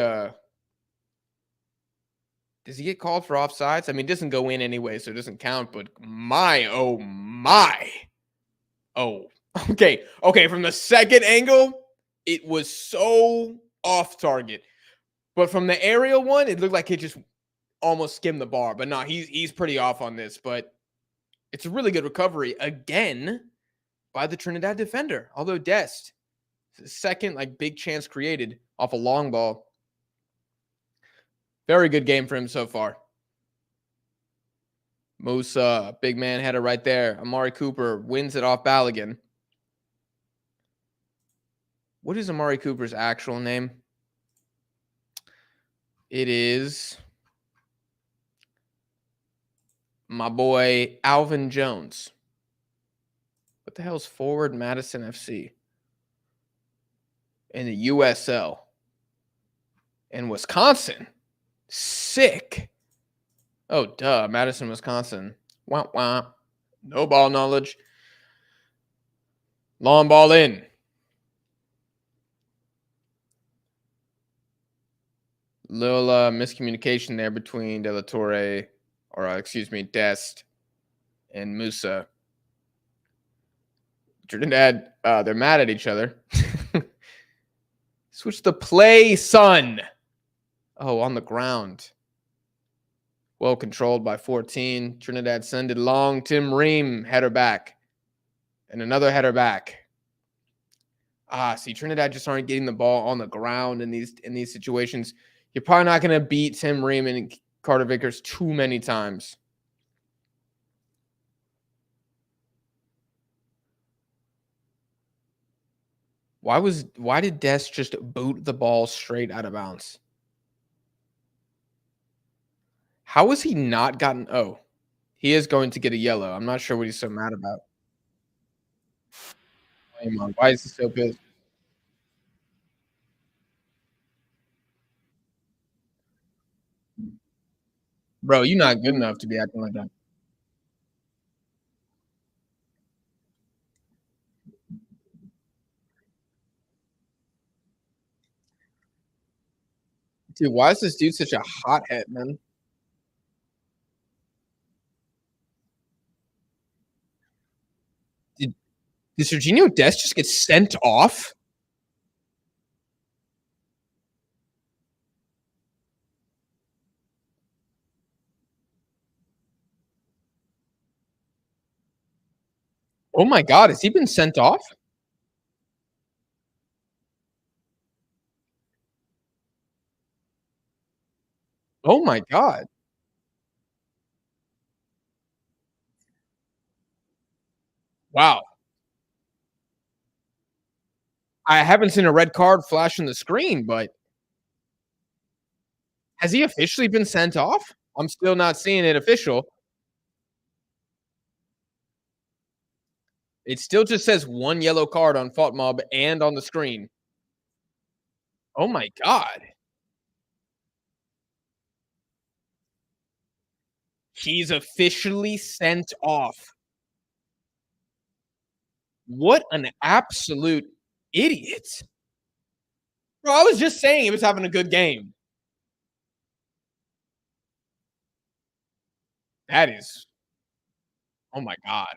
Does he get called for offsides? I mean, it doesn't go in anyway, so it doesn't count. But my, oh, my. Oh, okay. Okay, from the second angle, it was so off target. But from the aerial one, it looked like it just almost skimmed the bar. But no, he's pretty off on this. But it's a really good recovery again by the Trinidad defender. Although Dest, second like big chance created off a long ball. Very good game for him so far. Musa, big man header right there. Amari Cooper wins it off Balogun. What is Amari Cooper's actual name? It is my boy Alvin Jones. What the hell is Forward Madison FC? In the USL. In Wisconsin. Sick. Oh, duh. Madison, Wisconsin. Wah, wah. No ball knowledge. Long ball in. Little miscommunication there between De La Torre, or excuse me, Dest and Musa. Trinidad, they're mad at each other. Switch the play, son. Oh, on the ground. Well controlled by 14. Trinidad send it long. Tim Ream, header back. And another header back. See, Trinidad just aren't getting the ball on the ground in these situations. You're probably not going to beat Tim Ream and Carter Vickers too many times. Why did Dest just boot the ball straight out of bounds? How has he not gotten... Oh, he is going to get a yellow. I'm not sure what he's so mad about. Why is he so pissed? Bro, you're not good enough to be acting like that. Dude, why is this dude such a hothead, man? Did, did Serginho Dest just get sent off? Oh my God, has he been sent off? Oh my God. Wow. I haven't seen a red card flash on the screen, but has he officially been sent off? I'm still not seeing it official. It still just says 1 yellow card on Fault Mob and on the screen. Oh my god. He's officially sent off. What an absolute idiot. Bro, I was just saying he was having a good game. That is, oh my god.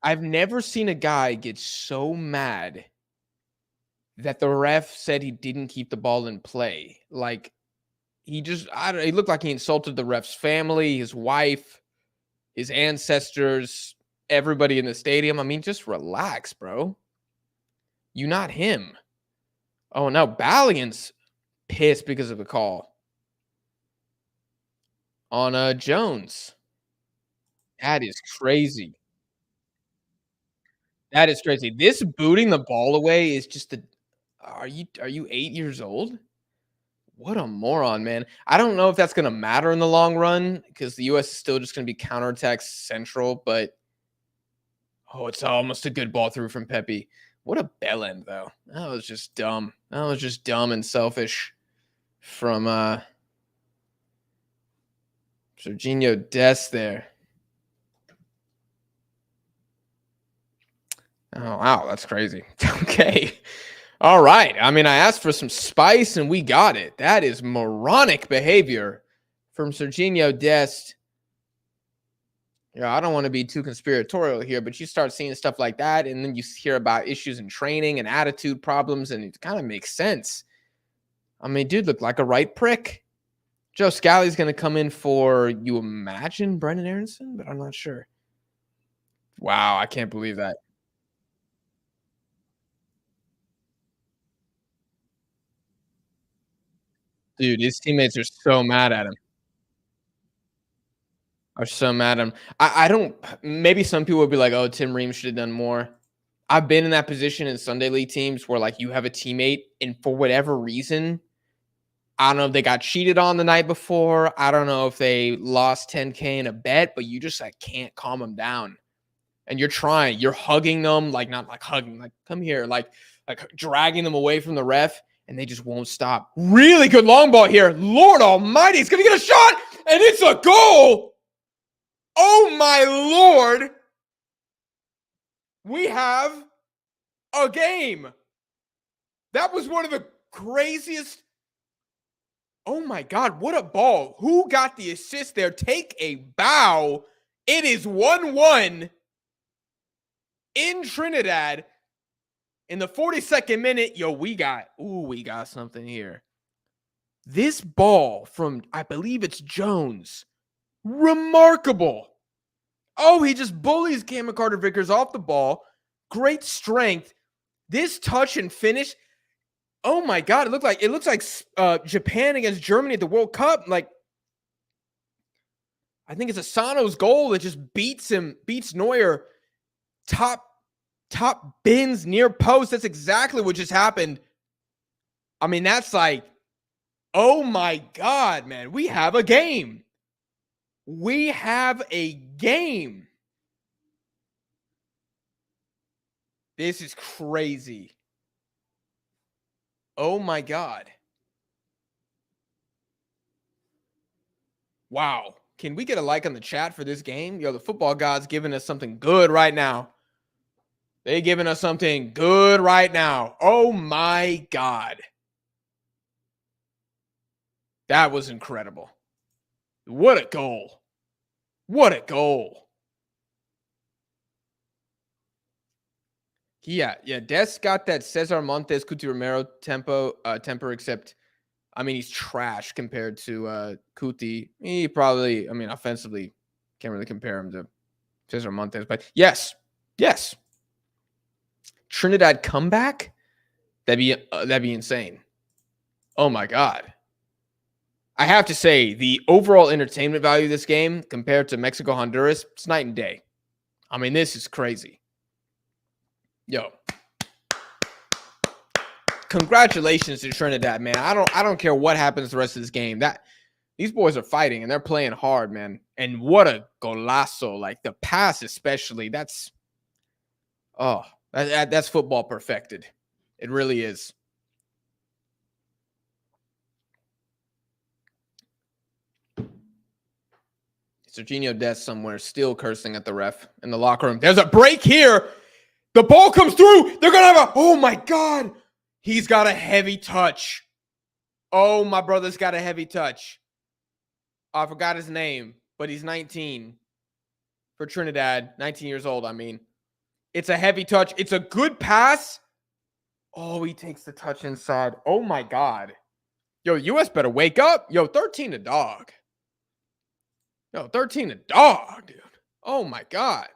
I've never seen a guy get so mad that the ref said he didn't keep the ball in play. Like, he just, I don't, he looked like he insulted the ref's family, his wife, his ancestors, everybody in the stadium. I mean, just relax, bro. You not him. Oh no, Balian's pissed because of the call on Jones. That is crazy. That is crazy. This booting the ball away is just the. Are you 8 years old? What a moron, man. I don't know if that's gonna matter in the long run because the US is still just gonna be counterattack central, but oh, it's almost a good ball through from Pepe. What a bell end though. That was just dumb. That was just dumb and selfish from Serginho Dest there. Oh wow, that's crazy. Okay. All right. I mean, I asked for some spice and we got it. That is moronic behavior from Serginho Dest. Yeah, I don't want to be too conspiratorial here, but you start seeing stuff like that, and then you hear about issues in training and attitude problems, and it kind of makes sense. I mean, dude looked like a right prick. Joe Scally's going to come in for, you imagine, Brendan Aronson, but I'm not sure. Wow, I can't believe that. Dude, his teammates are so mad at him. Are so mad at him. I don't. Maybe some people would be like, "Oh, Tim Ream should have done more." I've been in that position in Sunday league teams where like you have a teammate, and for whatever reason, I don't know if they got cheated on the night before. I don't know if they lost 10K in a bet, but you just like can't calm them down. And you're trying, you're hugging them, like not like hugging, like come here, like dragging them away from the ref, and they just won't stop. Really good long ball here. Lord Almighty, he's gonna get a shot, and it's a goal. Oh my Lord. We have a game. That was one of the craziest. Oh my God, what a ball. Who got the assist there? Take a bow. It is 1-1 in Trinidad in the 42nd minute. Yo, we got something here. This ball from, I believe it's Jones. Remarkable. Oh, he just bullies Cameron Carter Vickers off the ball. Great strength. This touch and finish. Oh my God! It looks like Japan against Germany at the World Cup. Like, I think it's Asano's goal that just beats Neuer. Top bins near post. That's exactly what just happened. I mean, that's like, oh my God, man! We have a game. We have a game. This is crazy. Oh my God. Wow. Can we get a like on the chat for this game? Yo, the football gods giving us something good right now. They giving us something good right now. Oh my God. That was incredible. What a goal. What a goal. Yeah. Dest got that Cesar Montes, Cuti Romero temper, except I mean, he's trash compared to Cuti. He probably, I mean, offensively, can't really compare him to Cesar Montes. But yes. Trinidad comeback? That'd be insane. Oh my God. I have to say, the overall entertainment value of this game compared to Mexico, Honduras, it's night and day. I mean, this is crazy. Yo. Congratulations to Trinidad, man. I don't care what happens the rest of this game. These boys are fighting and they're playing hard, man. And what a golazo. Like the pass especially. That's football perfected. It really is. Serginho Dest somewhere still cursing at the ref in the locker room. There's a break here. The ball comes through. They're going to have oh my God. He's got a heavy touch. Oh, my brother's got a heavy touch. I forgot his name, but he's 19 for Trinidad. 19 years old, I mean. It's a heavy touch. It's a good pass. Oh, he takes the touch inside. Oh, my God. Yo, U.S. better wake up. Yo, 13 a dog. Yo, 13 a dog, dude. Oh, my God.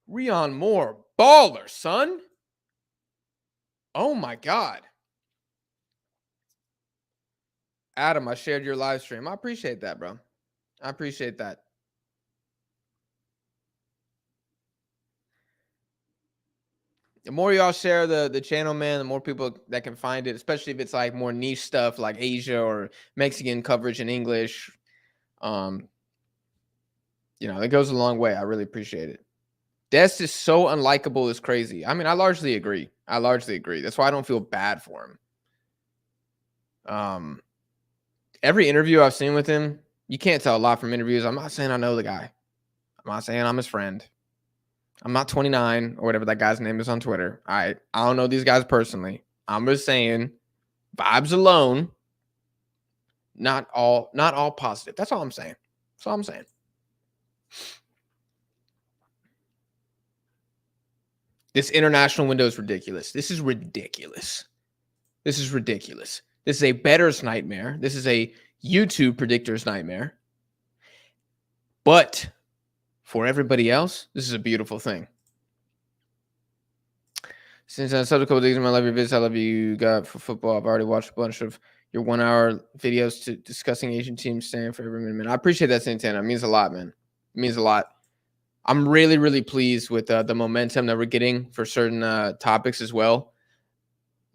Rion Moore, baller, son. Oh, my God. Adam, I shared your live stream. I appreciate that, bro. I appreciate that. The more y'all share the channel, man, the more people that can find it, especially if it's like more niche stuff like Asia or Mexican coverage in English. It goes a long way. I really appreciate it. Dest is so unlikable, it's crazy. I mean, I largely agree. That's why I don't feel bad for him. Every interview I've seen with him, you can't tell a lot from interviews. I'm not saying I know the guy. I'm not saying I'm his friend. I'm not 29 or whatever that guy's name is on Twitter. I don't know these guys personally. I'm just saying vibes alone, not all positive. That's all I'm saying. This international window is ridiculous. This is ridiculous. This is a bettor's nightmare. This is a YouTube predictor's nightmare. But for everybody else, this is a beautiful thing. Since I said a couple of days, I love your vids. I love you got for football. I've already watched a bunch of your 1 hour videos discussing Asian teams standing for every minute. I appreciate that, Santana. It means a lot, man. It means a lot. I'm really, really pleased with the momentum that we're getting for certain topics as well.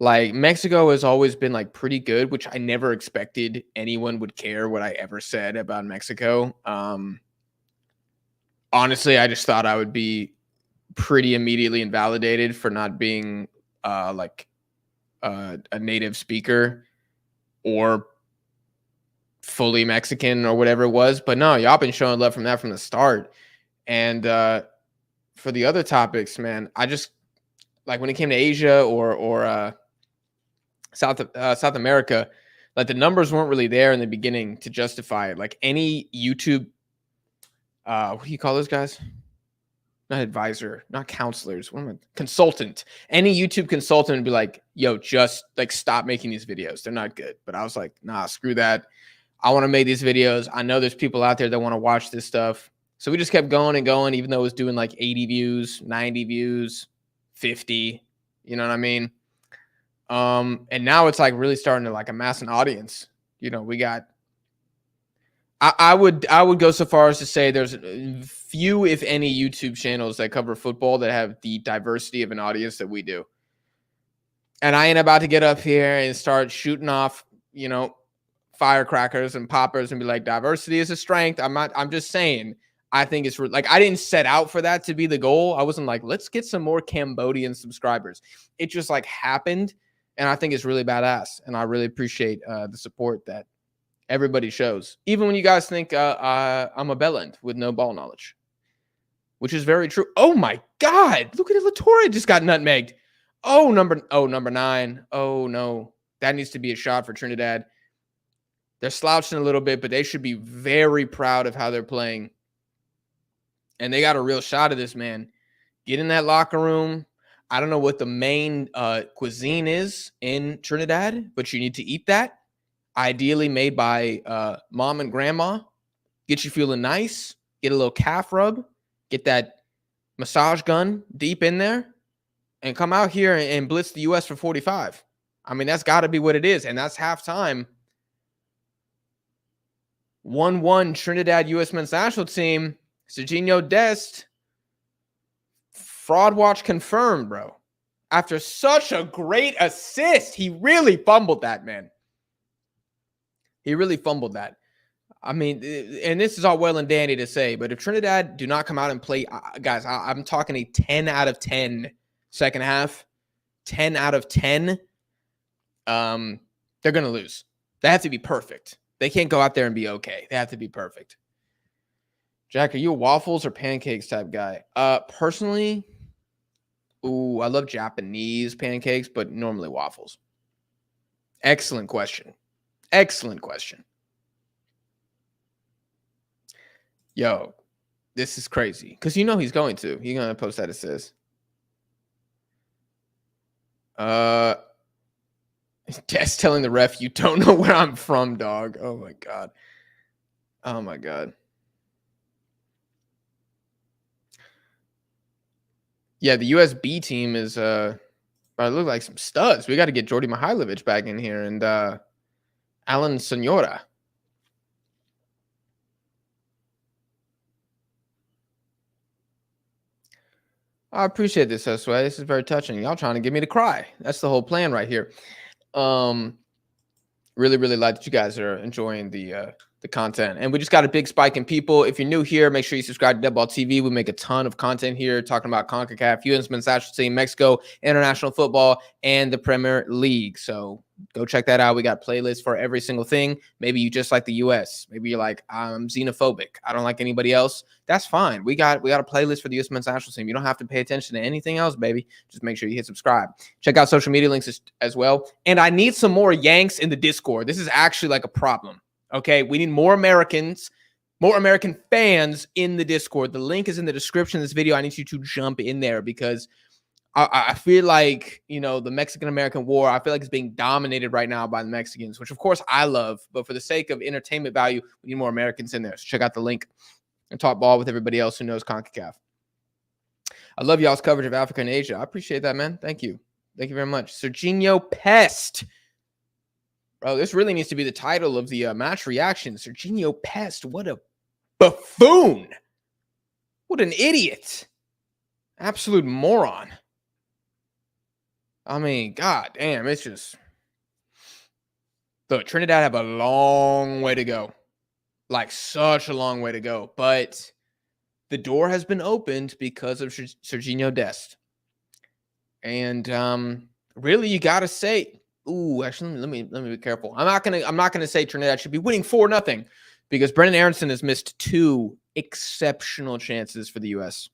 Like Mexico has always been like pretty good, which I never expected anyone would care what I ever said about Mexico. Honestly, I just thought I would be pretty immediately invalidated for not being a native speaker or fully Mexican or whatever it was. But no, y'all been showing love from the start. And for the other topics, man, I just like when it came to Asia or South America, like the numbers weren't really there in the beginning to justify it. Like any YouTube, what do you call those guys? Not advisor, not counselors. What am I? Consultant. Any YouTube consultant would be like, yo, just like stop making these videos. They're not good. But I was like, nah, screw that. I want to make these videos. I know there's people out there that want to watch this stuff. So we just kept going and going, even though it was doing like 80 views, 90 views, 50. You know what I mean? And now it's like really starting to like amass an audience. You know, we got I would go so far as to say there's few, if any, YouTube channels that cover football that have the diversity of an audience that we do. And I ain't about to get up here and start shooting off, firecrackers and poppers and be like, diversity is a strength. I'm just saying, I think it's like, I didn't set out for that to be the goal. I wasn't like, let's get some more Cambodian subscribers. It just like happened. And I think it's really badass. And I really appreciate the support that everybody shows, even when you guys think I'm a bellend with no ball knowledge, which is very true. Oh my God, look at it. Latoria just got nutmegged. Oh, number 9. Oh no, that needs to be a shot for Trinidad. They're slouching a little bit, but they should be very proud of how they're playing. And they got a real shot of this, man. Get in that locker room. I don't know what the main cuisine is in Trinidad, but you need to eat that. Ideally made by mom and grandma. Get you feeling nice. Get a little calf rub. Get that massage gun deep in there. And come out here and blitz the U.S. for 45. I mean, that's got to be what it is. And that's halftime. 1-1 Trinidad U.S. men's national team. Serginho Dest. Fraud watch confirmed, bro. After such a great assist, he really fumbled that, man. He really fumbled that. I mean, and this is all well and dandy to say, but if Trinidad do not come out and play, guys, I'm talking a 10 out of 10 second half, 10 out of 10, they're going to lose. They have to be perfect. They can't go out there and be okay. They have to be perfect. Jack, are you a waffles or pancakes type guy? Personally, I love Japanese pancakes, but normally waffles. Excellent question. Excellent question. Yo, this is crazy. Because you know he's going to. He's going to post that assist. Just telling the ref, you don't know where I'm from, dog. Oh, my God. Oh, my God. Yeah, the USB team is, look like some studs. We got to get Jordi Mihailovic back in here and Alan Senora. I appreciate this, Josue. This is very touching. Y'all trying to get me to cry. That's the whole plan right here. Really, really like that you guys are enjoying the content. And we just got a big spike in people. If you're new here, make sure you subscribe to Deadball TV. We make a ton of content here talking about CONCACAF, U.S. men's national team, Mexico, international football, and the Premier League. So go check that out. We got playlists for every single thing. Maybe you just like the U.S. Maybe you're like, I'm xenophobic. I don't like anybody else. That's fine. We got a playlist for the U.S. men's national team. You don't have to pay attention to anything else, baby. Just make sure you hit subscribe. Check out social media links as well. And I need some more Yanks in the Discord. This is actually like a problem. Okay, we need more American fans in the Discord. The link is in the description of this video. I need you to jump in there because I feel like, the Mexican-American war, I feel like it's being dominated right now by the Mexicans, which of course I love. But for the sake of entertainment value, we need more Americans in there. So check out the link and talk ball with everybody else who knows CONCACAF. I love y'all's coverage of Africa and Asia. I appreciate that, man. Thank you. Thank you very much. Serginho Pest. Bro, this really needs to be the title of the match reaction. Serginho Pest, what a buffoon. What an idiot. Absolute moron. I mean, god damn, it's just... Look, Trinidad have a long way to go. Like, such a long way to go. But the door has been opened because of Serginho Dest. And really, you got to say... actually, let me be careful. I'm not gonna say Trinidad should be winning 4-0 because Brendan Aronson has missed 2 exceptional chances for the U.S.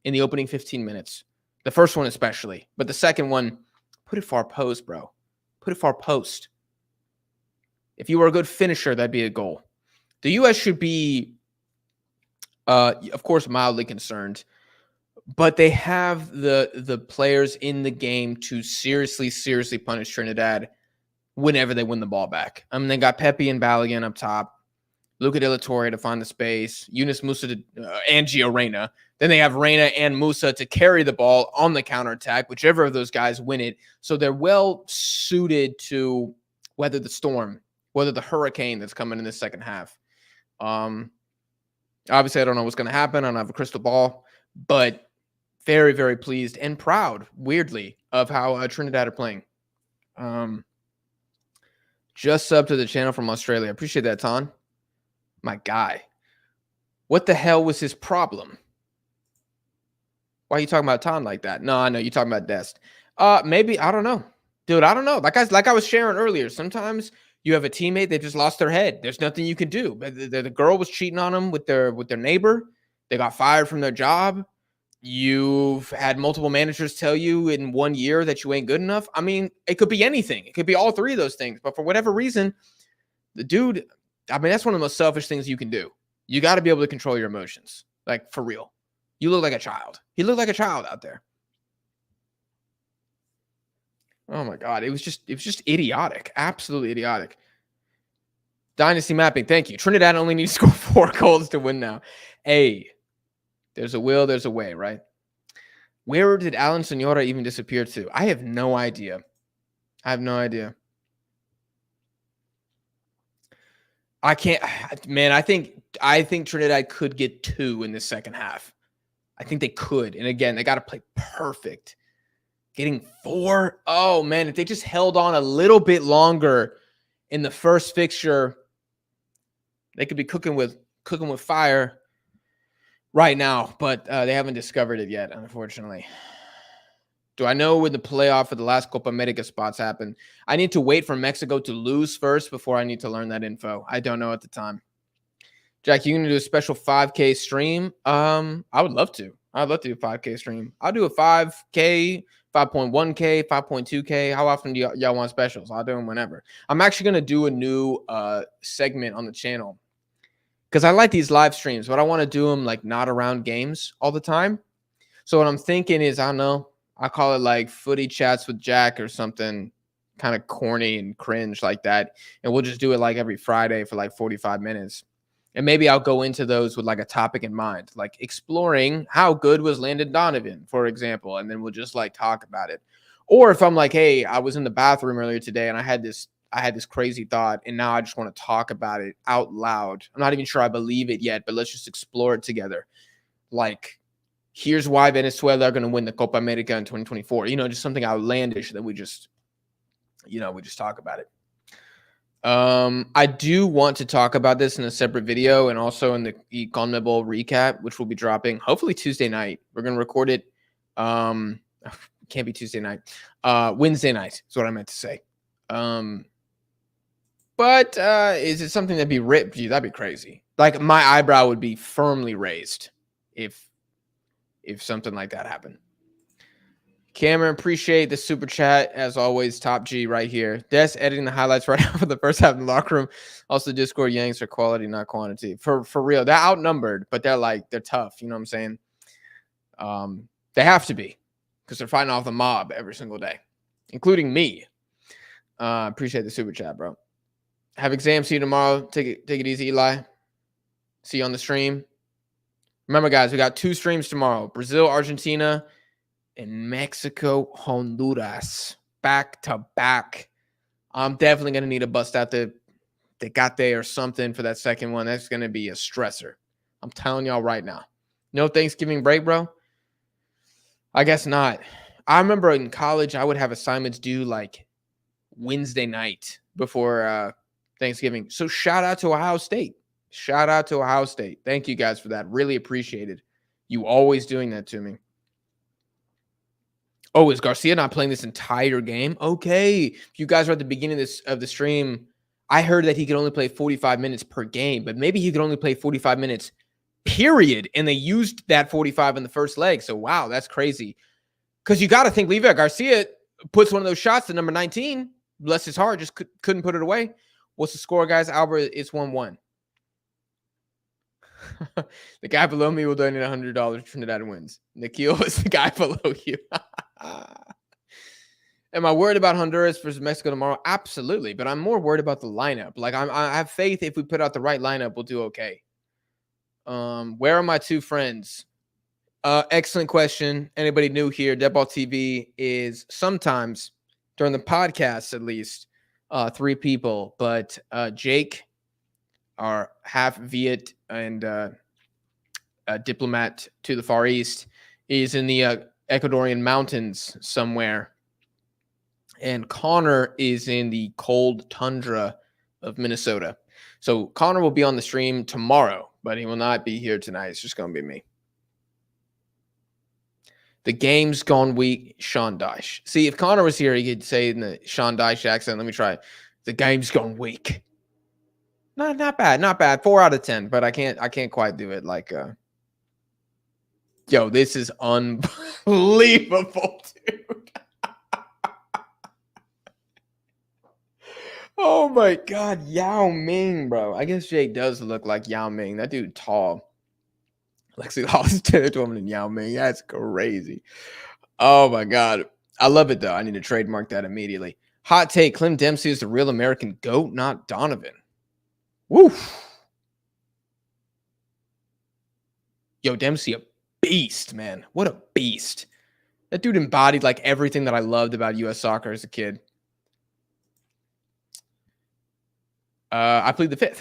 in the opening 15 minutes. The first one especially, but the second one, put it far post, bro. Put it far post. If you were a good finisher, that'd be a goal. The U.S. should be, of course, mildly concerned. But they have the players in the game to seriously punish Trinidad whenever they win the ball back. I mean, they got Pepe and Balogun up top, Luca De La Torre to find the space, Yunus Musa and Gio Reyna. Then they have Reyna and Musa to carry the ball on the counterattack, whichever of those guys win it. So they're well suited to weather the storm, weather the hurricane that's coming in the second half. Obviously, I don't know what's going to happen. I don't have a crystal ball, but very, very pleased and proud, weirdly, of how Trinidad are playing. Just sub to the channel from Australia. Appreciate that, Ton. My guy. What the hell was his problem? Why are you talking about Ton like that? No, I know you're talking about Dest. Maybe, I don't know. Dude, I don't know. Like I was sharing earlier, sometimes you have a teammate that just lost their head. There's nothing you can do. The girl was cheating on them with their neighbor. They got fired from their job. You've had multiple managers tell you in 1 year that you ain't good enough. I mean, it could be anything. It could be all 3 of those things. But for whatever reason, the dude, I mean, that's one of the most selfish things you can do. You got to be able to control your emotions. Like, for real. You look like a child. He looked like a child out there. Oh, my God. It was just idiotic. Absolutely idiotic. Dynasty mapping. Thank you. Trinidad only needs to score 4 goals to win now. Hey. There's a will, there's a way, right? Where did Alan Senora even disappear to? I have no idea. I have no idea. I can't, man. I think Trinidad could get 2 in the second half. I think they could. And again, they got to play perfect. Getting 4. Oh man, if they just held on a little bit longer in the first fixture, they could be cooking with fire right now. But they haven't discovered it yet, unfortunately. Do I know when the playoff for the last Copa America spots happen? I need to wait for Mexico to lose first before I need to learn that info. I don't know at the time. Jack, you gonna do a special 5K stream? I would love to. I'd love to do a 5K stream. I'll do a 5K, 5.1K, 5.2K. How often do y'all want specials? I'll do them whenever. I'm actually gonna do a new segment on the channel because I like these live streams, but I want to do them like not around games all the time. So what I'm thinking is, I don't know, I call it like footy chats with Jack or something kind of corny and cringe like that. And we'll just do it like every Friday for like 45 minutes. And maybe I'll go into those with like a topic in mind, like exploring how good was Landon Donovan, for example. And then we'll just like talk about it. Or if I'm like, hey, I was in the bathroom earlier today and I had this crazy thought and now I just want to talk about it out loud. I'm not even sure I believe it yet, but let's just explore it together. Like, here's why Venezuela are going to win the Copa America in 2024. You know, just something outlandish that we just talk about it. I do want to talk about this in a separate video and also in the CONMEBOL recap, which will be dropping hopefully Tuesday night. We're going to record it. Can't be Tuesday night. Wednesday night is what I meant to say. But is it something that'd be ripped? Gee, that'd be crazy. Like my eyebrow would be firmly raised if something like that happened. Cameron, appreciate the super chat. As always, top G right here. Dest editing the highlights right now for the first half in the locker room. Also, Discord Yanks are quality, not quantity. For real. They're outnumbered, but they're tough. You know what I'm saying? They have to be because they're fighting off the mob every single day, including me. Appreciate the super chat, bro. Have exams. See you tomorrow. Take it easy, Eli. See you on the stream. Remember, guys, we got 2 streams tomorrow. Brazil, Argentina, and Mexico, Honduras. Back to back. I'm definitely going to need to bust out the Tecate or something for that second one. That's going to be a stressor. I'm telling y'all right now. No Thanksgiving break, bro? I guess not. I remember in college, I would have assignments due like Wednesday night before Thanksgiving. So shout out to Ohio State. Shout out to Ohio State. Thank you guys for that. Really appreciated you always doing that to me. Oh, is Garcia not playing this entire game? Okay. If you guys are at the beginning of the stream, I heard that he could only play 45 minutes per game, but maybe he could only play 45 minutes, period. And they used that 45 in the first leg. So, wow, that's crazy. Because you got to think Levi Garcia puts one of those shots to number 19. Bless his heart, just couldn't put it away. What's the score, guys? Albert, it's 1-1. The guy below me will donate $100. Trinidad wins. Nikhil is the guy below you. Am I worried about Honduras versus Mexico tomorrow? Absolutely, but I'm more worried about the lineup. Like I have faith if we put out the right lineup, we'll do okay. Where are my 2 friends? Excellent question. Anybody new here? Deadball TV is sometimes during the podcast, at least, 3 people, but Jake, our half Viet and a diplomat to the Far East, is in the Ecuadorian mountains somewhere. And Connor is in the cold tundra of Minnesota. So Connor will be on the stream tomorrow, but he will not be here tonight. It's just going to be me. The game's gone weak, Sean Dyche. See, if Connor was here, he could say in the Sean Dyche accent. Let me try it. The game's gone weak. Not bad, not bad. 4 out of 10, but I can't quite do it like yo, this is unbelievable, dude. Oh my God, Yao Ming, bro. I guess Jake does look like Yao Ming. That dude tall. Lexi Hall's tennis woman in Yao Ming. That's crazy. Oh my God. I love it though. I need to trademark that immediately. Hot take, Clem Dempsey is the real American GOAT, not Donovan. Woof. Yo, Dempsey, a beast, man. What a beast. That dude embodied like everything that I loved about U.S. soccer as a kid. I plead the 5th.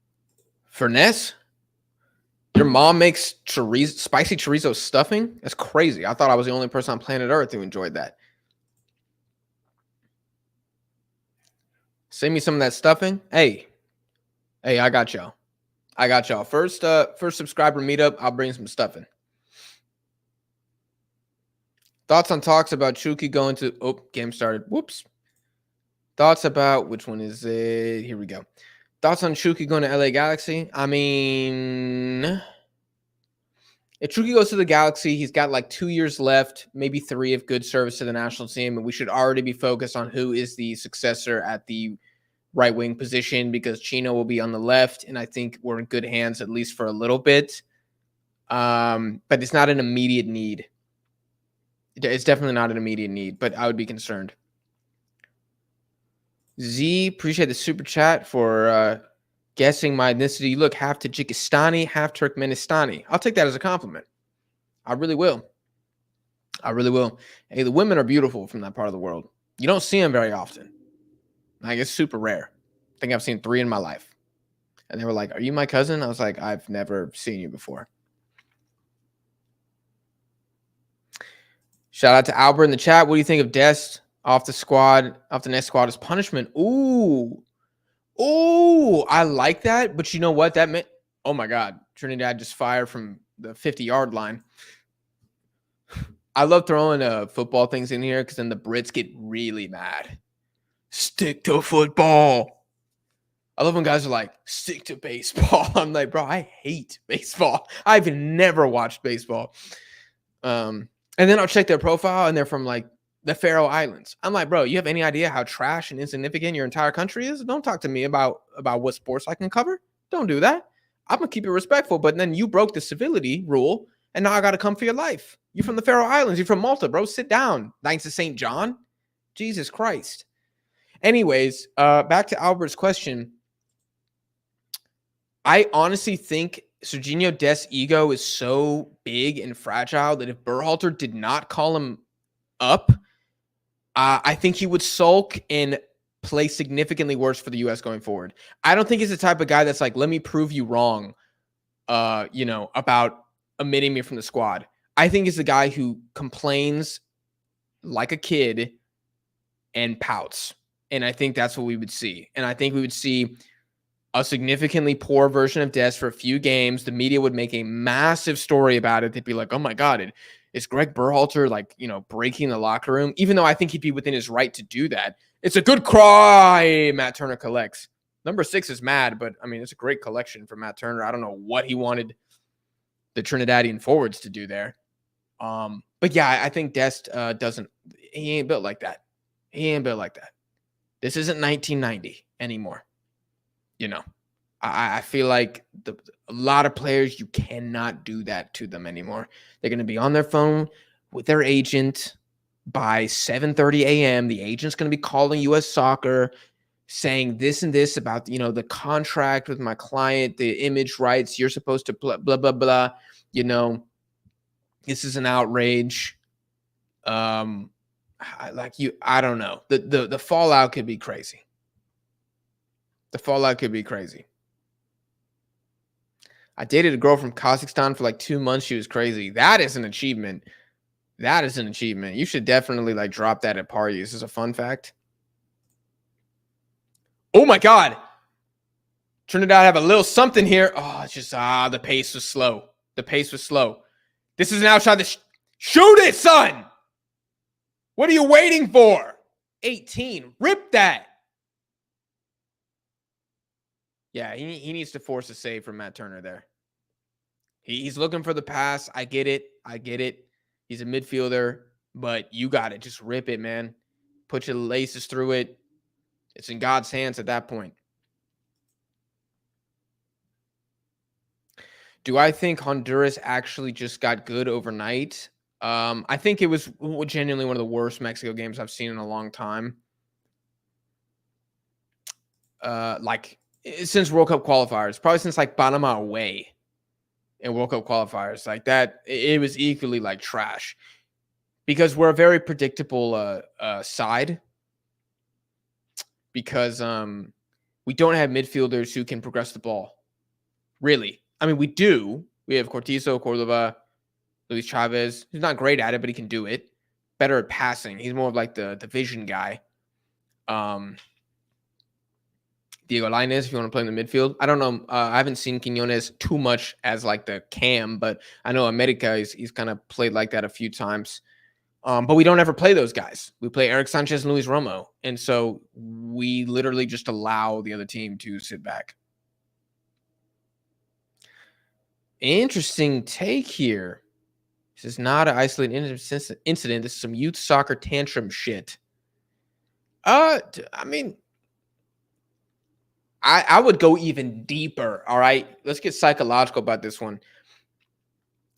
Furness? Your mom makes spicy chorizo stuffing? That's crazy. I thought I was the only person on planet Earth who enjoyed that. Send me some of that stuffing. Hey, I got y'all. First subscriber meetup, I'll bring some stuffing. Thoughts on talks about Chucky going to... Oh, game started. Whoops. Thoughts about... Which one is it? Here we go. Thoughts on Chucky going to LA Galaxy? I mean... If Chucky goes to the Galaxy, he's got like 2 years left, maybe 3 of good service to the national team, and we should already be focused on who is the successor at the right wing position because Chino will be on the left, and I think we're in good hands at least for a little bit. But it's not an immediate need. It's definitely not an immediate need, but I would be concerned. Z, appreciate the super chat for guessing my ethnicity. You look half Tajikistani, half Turkmenistani. I'll take that as a compliment. I really will. Hey, the women are beautiful from that part of the world. You don't see them very often. Like, it's super rare. I think I've seen 3 in my life. And they were like, "Are you my cousin?" I was like, "I've never seen you before." Shout out to Albert in the chat. What do you think of Dest off the next squad as punishment? Ooh, I like that. But you know what? That meant, oh my God, Trinidad just fired from the 50-yard line. I love throwing football things in here because then the Brits get really mad. Stick to football. I love when guys are like, stick to baseball. I'm like, bro, I hate baseball. I've never watched baseball. And then I'll check their profile and they're from like the Faroe Islands. I'm like, bro, you have any idea how trash and insignificant your entire country is? Don't talk to me about what sports I can cover. Don't do that. I'm going to keep it respectful. But then you broke the civility rule and now I got to come for your life. You're from the Faroe Islands. You're from Malta, bro. Sit down. Thanks to St. John. Jesus Christ. Anyways, back to Albert's question. I honestly think Serginho Dest's ego is so big and fragile that if Berhalter did not call him up, I think he would sulk and play significantly worse for the U.S. going forward. I don't think he's the type of guy that's like, let me prove you wrong, about omitting me from the squad. I think he's the guy who complains like a kid and pouts. And I think that's what we would see. And I think we would see a significantly poor version of Dest for a few games. The media would make a massive story about it. They'd be like, oh my God, is Greg Berhalter like, breaking the locker room? Even though I think he'd be within his right to do that. It's a good cry, Matt Turner collects. Number 6 is mad, but I mean, it's a great collection for Matt Turner. I don't know what he wanted the Trinidadian forwards to do there. But yeah, I think Dest he ain't built like that. This isn't 1990 anymore. I feel like a lot of players, you cannot do that to them anymore. They're going to be on their phone with their agent by 7:30 a.m. The agent's going to be calling U.S. Soccer, saying this and this about, the contract with my client, the image rights, you're supposed to blah, blah, blah, blah. This is an outrage. I don't know. The fallout could be crazy. I dated a girl from Kazakhstan for like 2 months. She was crazy. That is an achievement. You should definitely drop that at parties. This is a fun fact. Oh my God. Trinidad have a little something here. Oh, it's just, the pace was slow. This is an outshot. Shoot it, son. What are you waiting for? 18. Rip that. Yeah, he needs to force a save from Matt Turner there. He's looking for the pass. I get it. He's a midfielder, but you got it. Just rip it, man. Put your laces through it. It's in God's hands at that point. Do I think Honduras actually just got good overnight? I think it was genuinely one of the worst Mexico games I've seen in a long time. Since World Cup qualifiers, probably since Panama away in World Cup qualifiers, like that, it was equally trash because we're a very predictable side because we don't have midfielders who can progress the ball. really. I mean, we do. We have Cortizo, Cordova, Luis Chavez. He's not great at it, but he can do it. Better at passing. He's more of like the vision guy. Diego Lainez, if you want to play in the midfield. I don't know. I haven't seen Quinones too much as like the cam, but I know America, he's kind of played like that a few times. But we don't ever play those guys. We play Eric Sanchez and Luis Romo. And so we literally just allow the other team to sit back. Interesting take here. This is not an isolated incident. This is some youth soccer tantrum shit. I mean, I would go even deeper. All right. Let's get psychological about this one.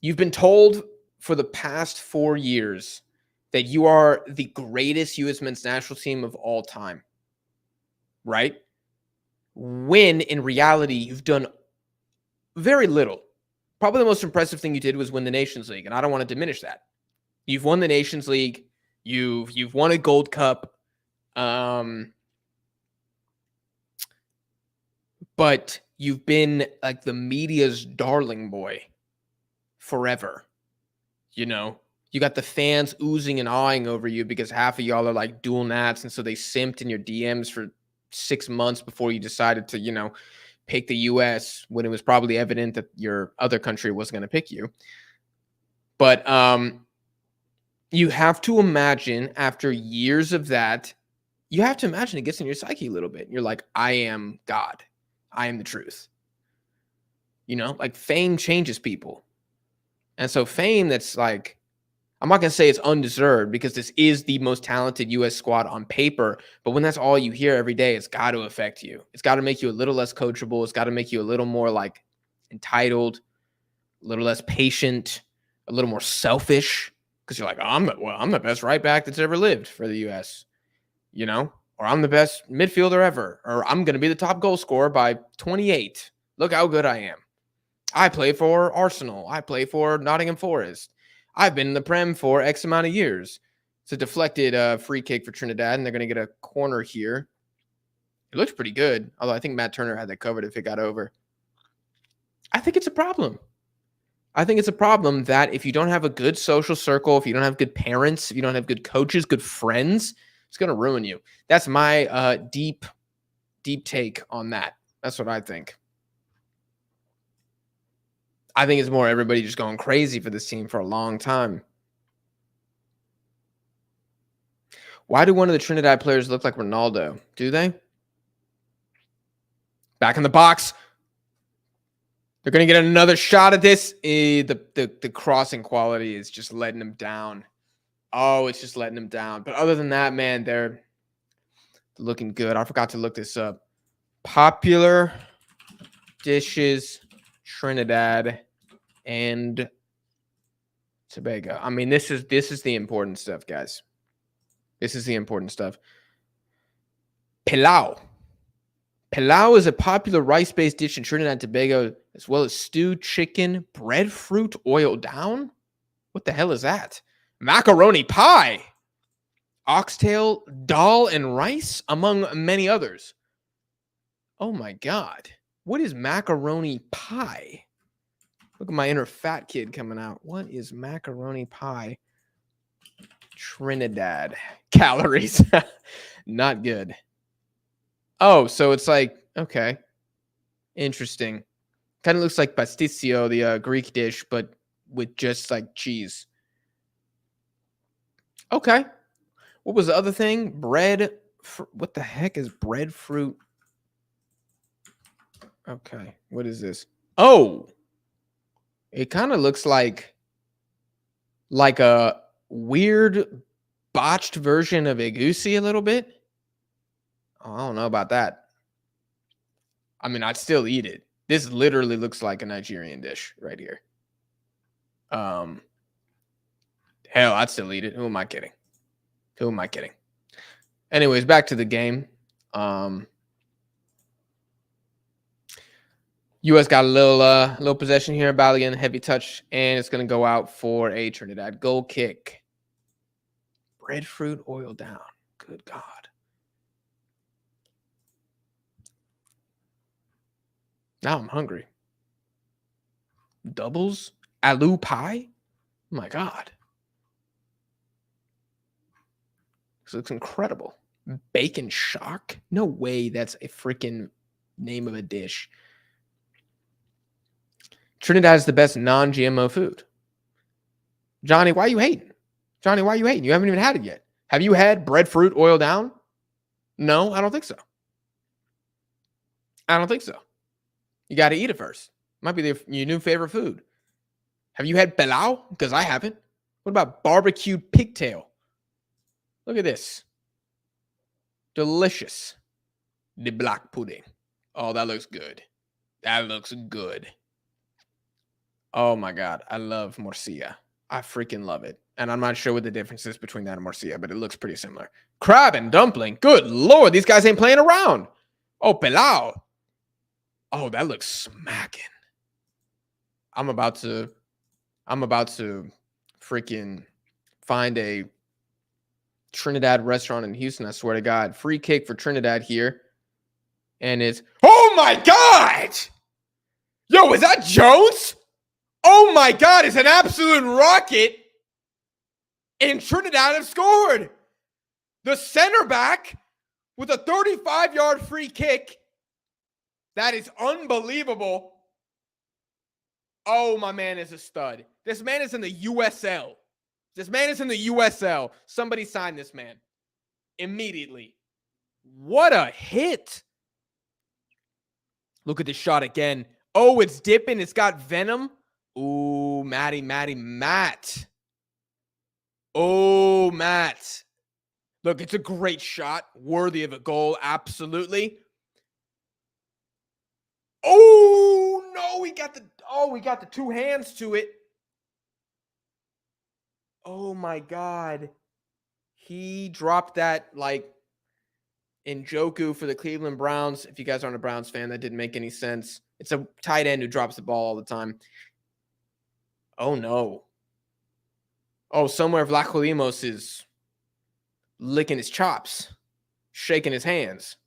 You've been told for the past 4 years that you are the greatest U.S. men's national team of all time. Right? When in reality, you've done very little. Probably the most impressive thing you did was win the Nations League, and I don't want to diminish that. You've won the Nations League. You've won a Gold Cup. But you've been like the media's darling boy forever. You know, you got the fans oozing and awing over you because half of y'all are like dual nats, and so they simped in your DMs for 6 months before you decided to, pick the US when it was probably evident that your other country wasn't going to pick you. But you have to imagine after years of that, you have to imagine it gets in your psyche a little bit. You're like, I am God. I am the truth. Like fame changes people. And so fame that's like, I'm not going to say it's undeserved because this is the most talented U.S. squad on paper. But when that's all you hear every day, it's got to affect you. It's got to make you a little less coachable. It's got to make you a little more like entitled, a little less patient, a little more selfish. Because you're like, I'm the best right back that's ever lived for the U.S., or I'm the best midfielder ever, or I'm going to be the top goal scorer by 28. Look how good I am. I play for Arsenal. I play for Nottingham Forest. I've been in the Prem for X amount of years. It's a deflected free kick for Trinidad, and they're going to get a corner here. It looks pretty good, although I think Matt Turner had that covered if it got over. I think it's a problem. I think it's a problem that if you don't have a good social circle, if you don't have good parents, if you don't have good coaches, good friends, it's going to ruin you. That's my deep take on that. That's what I think. I think it's more everybody just going crazy for this team for a long time. Why do one of the Trinidad players look like Ronaldo? Do they? Back in the box. They're going to get another shot at this. The crossing quality is just letting them down. Oh, it's just letting them down. But other than that, man, they're looking good. I forgot to look this up. Popular dishes, Trinidad and Tobago. I mean, this is the important stuff, guys. This is the important stuff. Pilau. Pilau is a popular rice-based dish in Trinidad and Tobago, as well as stewed chicken, breadfruit oiled down. What the hell is that? Macaroni pie, oxtail, dal, and rice, among many others. Oh my God. What is macaroni pie? Look at my inner fat kid coming out. What is macaroni pie? Trinidad. Calories. Not good. Oh, so it's like, okay. Interesting. Kind of looks like pasticcio, the Greek dish, but with just like cheese. Okay. What was the other thing? Bread. What the heck is breadfruit? Okay. What is this? Oh. It kind of looks like a weird botched version of egusi a little bit. Oh, I don't know about that. I mean, I'd still eat it. This literally looks like a Nigerian dish right here. Hell, I'd still eat it. Who am I kidding? Anyways, back to the game. U.S. got a little possession here. Balogun, heavy touch, and it's going to go out for a Trinidad goal kick. Breadfruit oil down. Good God. Now I'm hungry. doubles, aloo pie. Oh my God. This looks incredible. Bacon shock? No way that's a freaking name of a dish. Trinidad is the best non-GMO food. Johnny, why are you hating? Johnny, why are you hating? You haven't even had it yet. Have you had breadfruit oil down? No, I don't think so. I don't think so. You got to eat it first. Might be your new favorite food. Have you had pilau? Because I haven't. What about barbecued pigtail? Look at this. Delicious. The black pudding. Oh, that looks good. That looks good. Oh my God. I love morcilla. I freaking love it. And I'm not sure what the difference is between that and morcilla, but it looks pretty similar. Crab and dumpling. Good Lord. These guys ain't playing around. Oh, pilau. Oh, that looks smacking. I'm about to freaking find a Trinidad restaurant in Houston. I swear to God. Free kick for Trinidad here. And it's, oh my God! Yo, is that Jones? Oh my God, it's an absolute rocket. And Trinidad have scored. The center back with a 35-yard free kick. That is unbelievable. Oh, my man is a stud. This man is in the USL. This man is in the USL. Somebody sign this man immediately. What a hit. Look at this shot again. Oh, it's dipping. It's got venom. Ooh, Matt. Oh, Matt. Look, it's a great shot. Worthy of a goal. Absolutely. Oh, no. We got the two hands to it. Oh, my God. He dropped that like Njoku for the Cleveland Browns. If you guys aren't a Browns fan, that didn't make any sense. It's a tight end who drops the ball all the time. Oh, no. Oh, somewhere Vlachodimos is licking his chops, shaking his hands,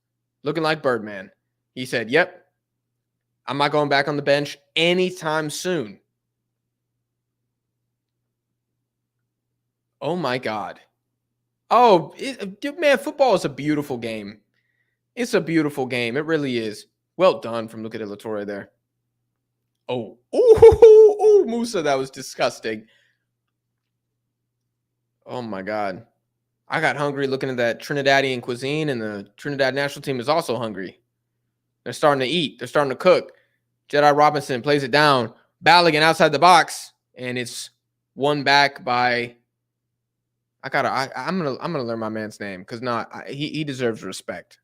looking like Birdman. He said, yep, I'm not going back on the bench anytime soon. Oh, my God. Oh, man, football is a beautiful game. It's a beautiful game. It really is. Well done from Luca de la Torre there. Oh, Musa, that was disgusting. Oh, my God. I got hungry looking at that Trinidadian cuisine, and the Trinidad national team is also hungry. They're starting to eat. They're starting to cook. Jedi Robinson plays it down. Balogun outside the box, and it's won back by. I'm gonna learn my man's name because he deserves respect.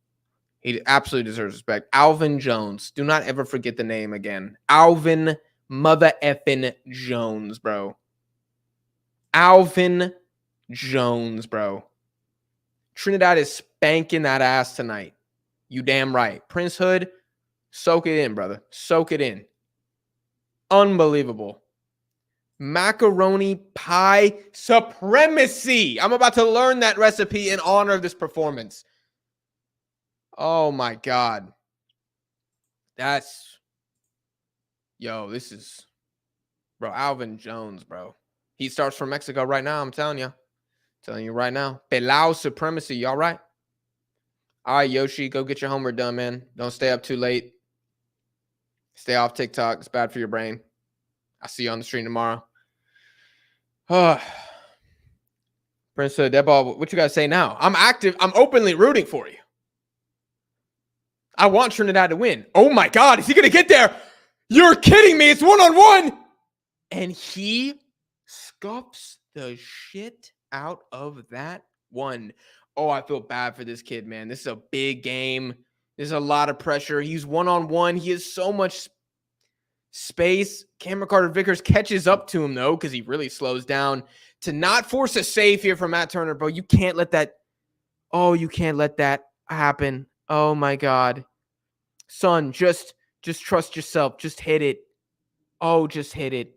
He absolutely deserves respect. Alvin Jones. Do not ever forget the name again. Alvin mother effing Jones, bro. Alvin Jones, bro. Trinidad is spanking that ass tonight. You damn right. Prince Hood, soak it in, brother. Soak it in. Unbelievable. Macaroni pie supremacy. I'm about to learn that recipe in honor of this performance. Oh, my God. This is, bro, Alvin Jones, bro. He starts from Mexico right now, I'm telling you. Telling you right now. Pilau supremacy, y'all right? All right, Yoshi, go get your homework done, man. Don't stay up too late. Stay off TikTok. It's bad for your brain. I'll see you on the stream tomorrow. Prince of that ball, what you guys say now? I'm active. I'm openly rooting for you. I want Trinidad to win. Oh, my God. Is he going to get there? You're kidding me. It's one-on-one. And he scuffs the shit out of that one. Oh, I feel bad for this kid, man. This is a big game. There's a lot of pressure. He's one-on-one. He has so much space. Cameron Carter-Vickers catches up to him, though, because he really slows down. To not force a save here from Matt Turner, bro, you can't let that – you can't let that happen. Oh, my God. Son, just trust yourself. Just hit it. Oh, just hit it.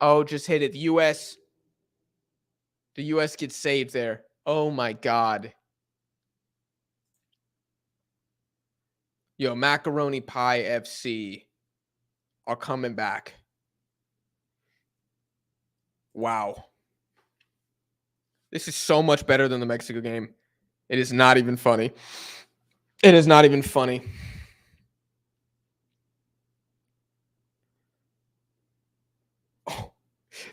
Oh, just hit it. The U.S. gets saved there. Oh, my God. Yo, Macaroni Pie FC are coming back. Wow. This is so much better than the Mexico game. It is not even funny. It is not even funny. Oh,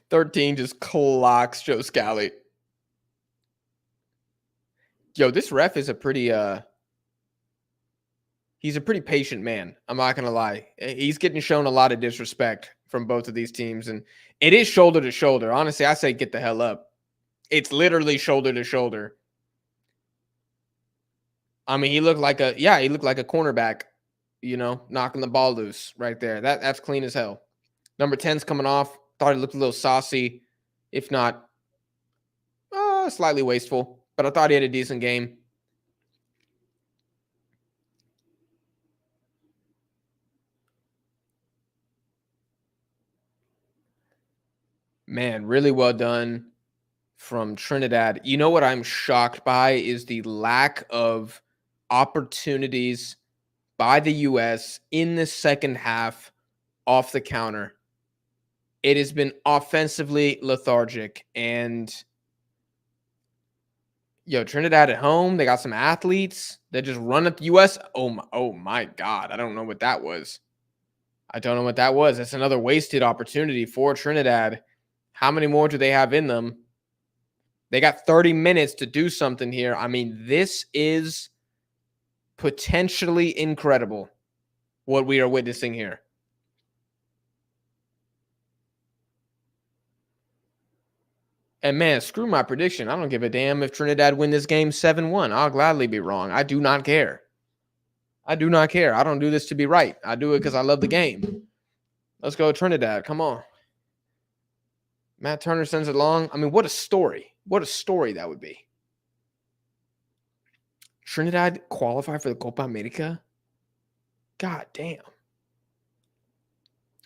13 just clocks Joe Scally. Yo, this ref is a pretty he's a pretty patient man. I'm not gonna lie. He's getting shown a lot of disrespect from both of these teams, and it is shoulder to shoulder. Honestly, I say get the hell up. It's literally shoulder to shoulder. I mean, he looked like he looked like a cornerback, knocking the ball loose right there. That's clean as hell. Number 10's coming off. Thought he looked a little saucy, if not slightly wasteful, but I thought he had a decent game. Man, really well done from Trinidad. You know what I'm shocked by is the lack of opportunities by the US in the second half off the counter. It has been offensively lethargic. And Trinidad at home, they got some athletes that just run at the US. Oh my God. I don't know what that was. That's another wasted opportunity for Trinidad. How many more do they have in them? They got 30 minutes to do something here. I mean, this is potentially incredible what we are witnessing here. And man, screw my prediction. I don't give a damn if Trinidad win this game 7-1. I'll gladly be wrong. I do not care. I don't do this to be right. I do it because I love the game. Let's go Trinidad. Come on. Matt Turner sends it long. I mean, what a story. What a story that would be. Trinidad qualify for the Copa America? God damn.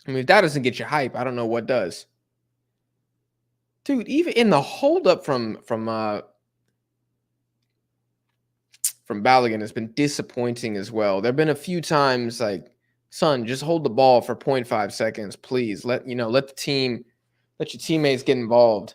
I mean, if that doesn't get you hype, I don't know what does. Dude, even in the holdup from Balogun has been disappointing as well. There have been a few times like, son, just hold the ball for 0.5 seconds, please. Let your teammates get involved.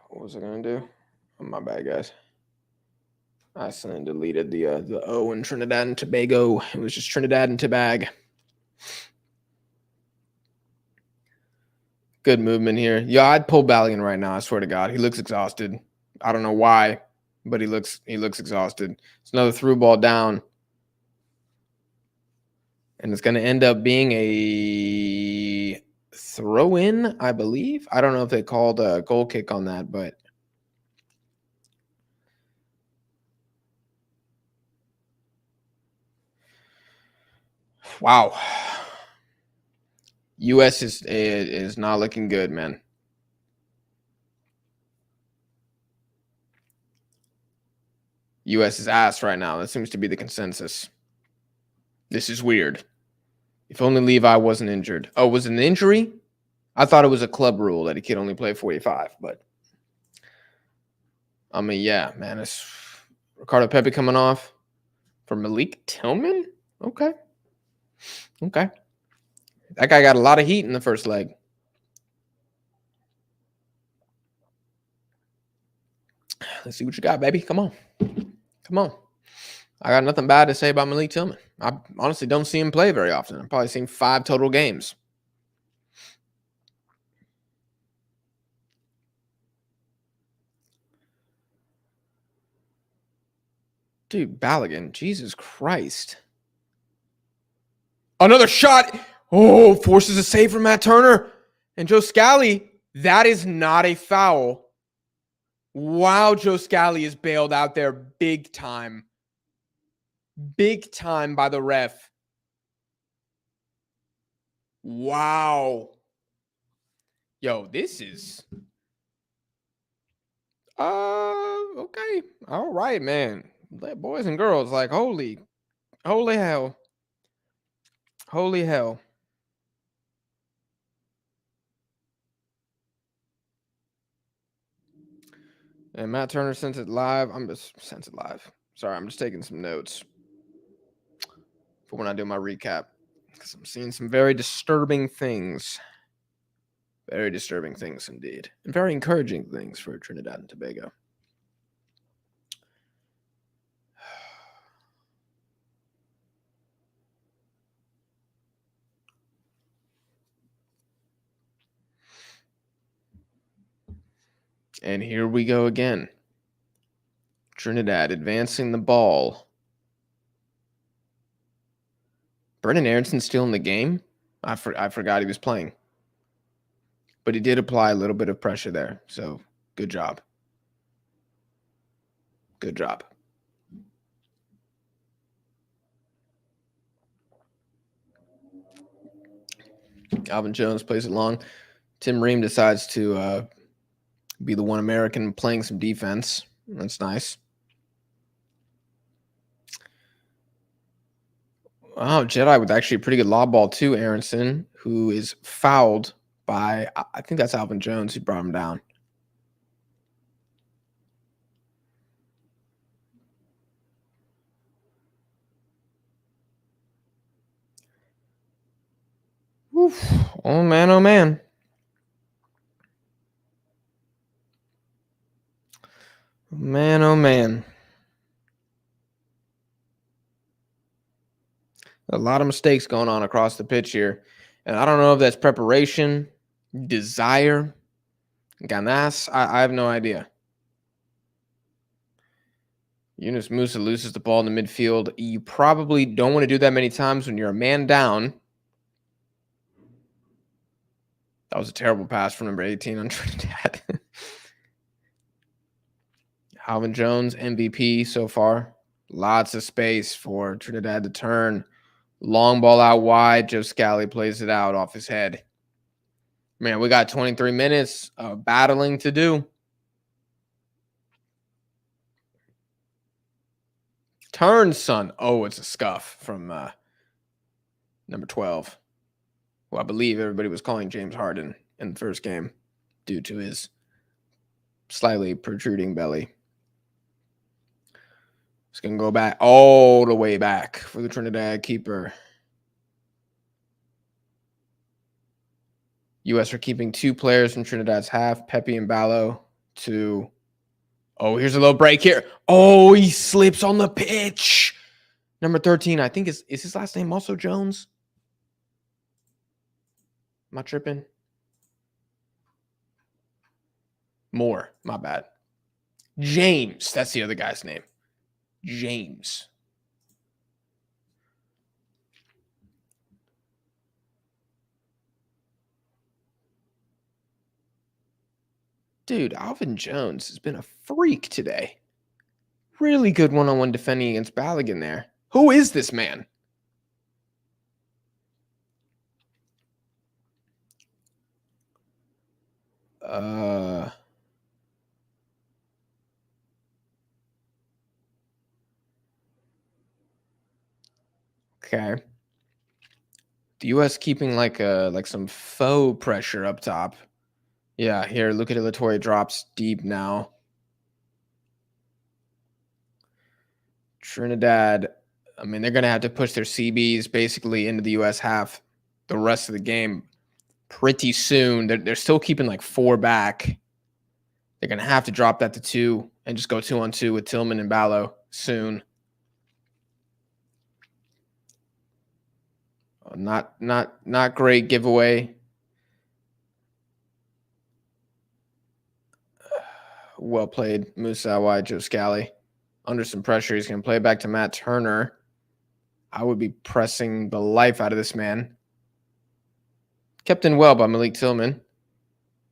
What was I gonna do? Oh, my bad, guys. I accidentally deleted the O in Trinidad and Tobago. It was just Trinidad and Tobago. Good movement here. Yeah, I'd pull Balogun right now. I swear to God, he looks exhausted. I don't know why, but he looks exhausted. It's another through ball down, and it's going to end up being a throw in, I believe. I don't know if they called a goal kick on that, but wow. US is not looking good, man. US is ass right now. That seems to be the consensus. This is weird. If only Levi wasn't injured. Oh, was it an injury? I thought it was a club rule that he could only play 45, but I mean, yeah, man. It's Ricardo Pepe coming off for Malik Tillman. Okay. That guy got a lot of heat in the first leg. Let's see what you got, baby. Come on. I got nothing bad to say about Malik Tillman. I honestly don't see him play very often. I've probably seen 5 total games. Dude, Balogun, Jesus Christ. Another shot. Oh, forces a save from Matt Turner. And Joe Scally, that is not a foul. Wow, Joe Scally is bailed out there big time. Big time by the ref. Wow. Yo, this is okay. All right, man. Boys and girls, like holy hell. Holy hell. And Matt Turner sent it live. I'm just sent it live. Sorry, I'm just taking some notes for when I do my recap because I'm seeing some very disturbing things. Very disturbing things indeed. And very encouraging things for Trinidad and Tobago. And here we go again. Trinidad advancing the ball. Brendan Aronson still in the game? I forgot he was playing. But he did apply a little bit of pressure there. So good job. Good job. Alvin Jones plays it long. Tim Ream decides to be the one American playing some defense. That's nice. Oh, Jedi with actually a pretty good lob ball too, Aronson, who is fouled by, I think that's Alvin Jones who brought him down. Oof. Oh, man, oh, man. Man, oh, man. A lot of mistakes going on across the pitch here. And I don't know if that's preparation, desire, ganas. I have no idea. Yunus Musa loses the ball in the midfield. You probably don't want to do that many times when you're a man down. That was a terrible pass from number 18 on Trinidad. Alvin Jones, MVP so far. Lots of space for Trinidad to turn. Long ball out wide. Joe Scally plays it out off his head. Man, we got 23 minutes of battling to do. Turn, son. Oh, it's a scuff from number 12. Who I believe everybody was calling James Harden in the first game due to his slightly protruding belly. It's going to go back all the way back for the Trinidad keeper. U.S. are keeping 2 players from Trinidad's half, Pepe and Ballo, to... Oh, here's a little break here. Oh, he slips on the pitch. Number 13, I think is his last name also Jones? Am I tripping? Moore, my bad. James, that's the other guy's name. James. Dude, Alvin Jones has been a freak today. Really good one-on-one defending against Balogun there. Who is this man? Okay. The U.S. keeping like some faux pressure up top. Yeah, here, look at it. Latoya drops deep now. Trinidad, I mean, they're going to have to push their CBs basically into the U.S. half the rest of the game pretty soon. They're still keeping like 4 back. They're going to have to drop that to 2 and just go 2-on-2 with Tillman and Ballo soon. Not great giveaway. Well played, Musa wide, Joe Scally. Under some pressure, he's going to play back to Matt Turner. I would be pressing the life out of this man. Kept in well by Malik Tillman.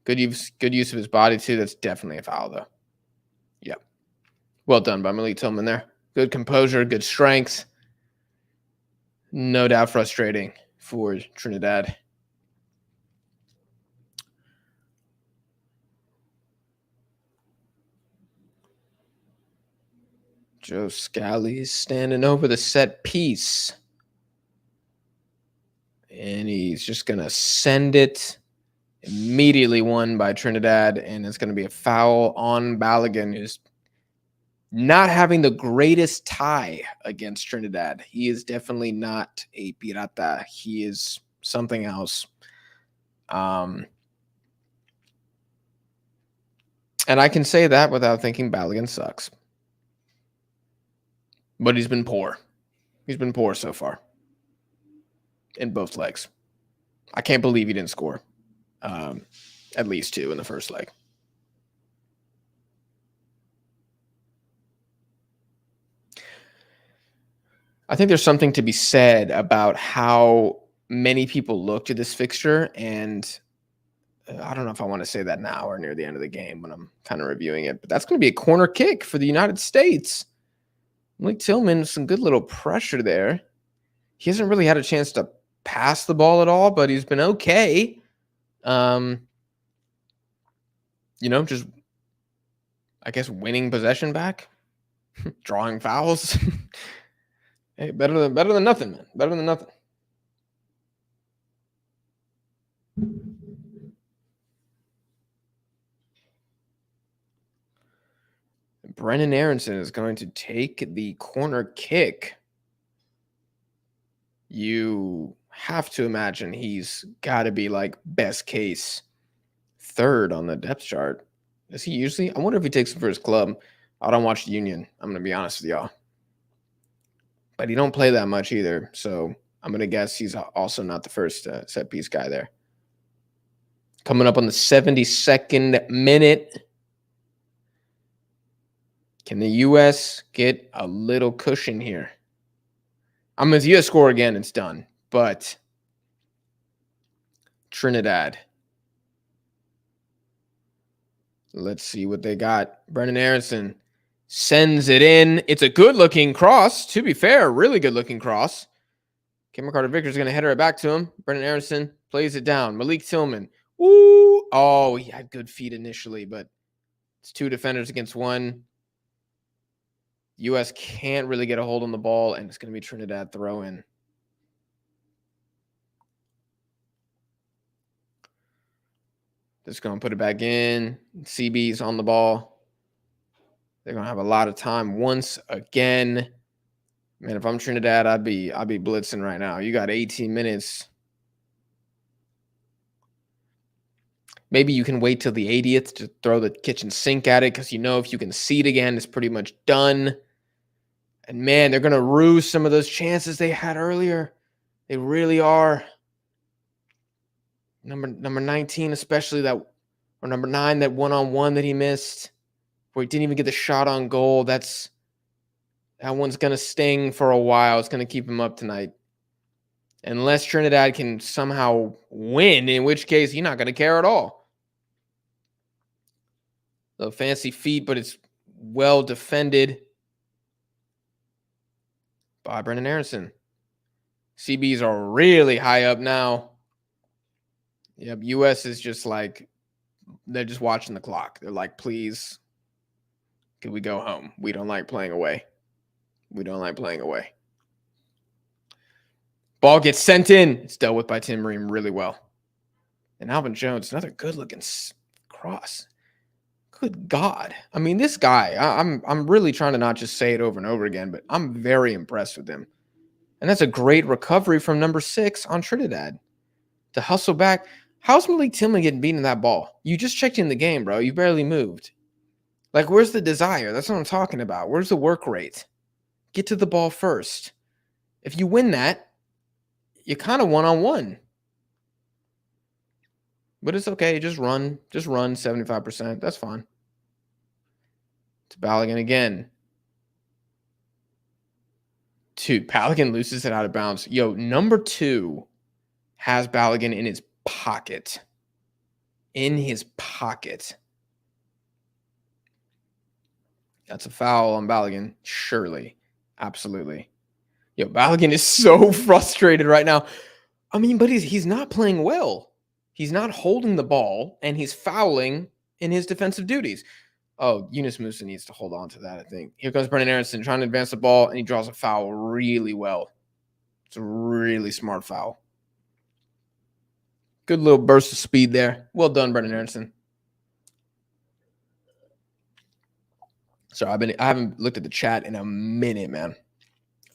Good use of his body, too. That's definitely a foul, though. Yep. Well done by Malik Tillman there. Good composure, good strength. No doubt frustrating for Trinidad. Joe Scally's standing over the set piece. And he's just going to send it Immediately won by Trinidad, and it's going to be a foul on Balogun, who's not having the greatest tie against Trinidad. He is definitely not a pirata. He is something else. And I can say that without thinking Balogun sucks. But he's been poor. He's been poor so far in both legs. I can't believe he didn't score at least 2 in the first leg. I think there's something to be said about how many people looked at this fixture, and I don't know if I want to say that now or near the end of the game when I'm kind of reviewing it, but that's going to be a corner kick for the United States. Malik Tillman, some good little pressure there. He hasn't really had a chance to pass the ball at all, but he's been okay. Just, I guess, winning possession back, drawing fouls. Hey, better than nothing, man. Better than nothing. Brennan Aronson is going to take the corner kick. You have to imagine he's got to be like best case 3rd on the depth chart. Is he usually? I wonder if he takes him for his club. I don't watch the Union. I'm going to be honest with y'all. But he don't play that much either. So I'm going to guess he's also not the first set piece guy there. Coming up on the 72nd minute. Can the U.S. get a little cushion here? I mean, if the U.S. score again, it's done. But Trinidad. Let's see what they got. Brennan Aronson sends it in. It's a good-looking cross. To be fair, really good-looking cross. Cameron Carter-Vickers is going to header it back to him. Brennan Aronson plays it down. Malik Tillman. Ooh. Oh, he had good feet initially, but it's 2 defenders against 1. U.S. can't really get a hold on the ball, and it's going to be Trinidad throw-in. Just going to put it back in. CB's on the ball. They're going to have a lot of time once again. Man, if I'm Trinidad, I'd be blitzing right now. You got 18 minutes. Maybe you can wait till the 80th to throw the kitchen sink at it because you know if you can see it again, it's pretty much done. And, man, they're going to ruse some of those chances they had earlier. They really are. Number 19, especially that, or number 9, that one-on-one that he missed, where he didn't even get the shot on goal. That one's going to sting for a while. It's going to keep him up tonight. Unless Trinidad can somehow win, in which case he's not going to care at all. The fancy feet, but it's well defended by Brennan Aronson. CBs are really high up now. Yep, U.S. is just like, they're just watching the clock. They're like, please, can we go home? We don't like playing away. We don't like playing away. Ball gets sent in. It's dealt with by Tim Ream really well. And Alvin Jones, another good-looking cross. Good God. I mean, this guy, I'm really trying to not just say it over and over again, but I'm very impressed with him. And that's a great recovery from number 6 on Trinidad. To hustle back. How's Malik Tillman getting beaten in that ball? You just checked in the game, bro. You barely moved. Like, where's the desire? That's what I'm talking about. Where's the work rate? Get to the ball first. If you win that, you're kind of one-on-one. But it's okay. Just run 75%. That's fine. To Balogun again. Dude, Balogun loses it out of bounds. Yo, number 2 has Balogun in his pocket. In his pocket. That's a foul on Balogun. Surely. Absolutely. Yo, Balogun is so frustrated right now. I mean, but he's not playing well. He's not holding the ball, and he's fouling in his defensive duties. Oh, Yunus Musa needs to hold on to that, I think. Here comes Brennan Aronson trying to advance the ball, and he draws a foul really well. It's a really smart foul. Good little burst of speed there. Well done, Brendan Anderson. Sorry, I haven't looked at the chat in a minute, man.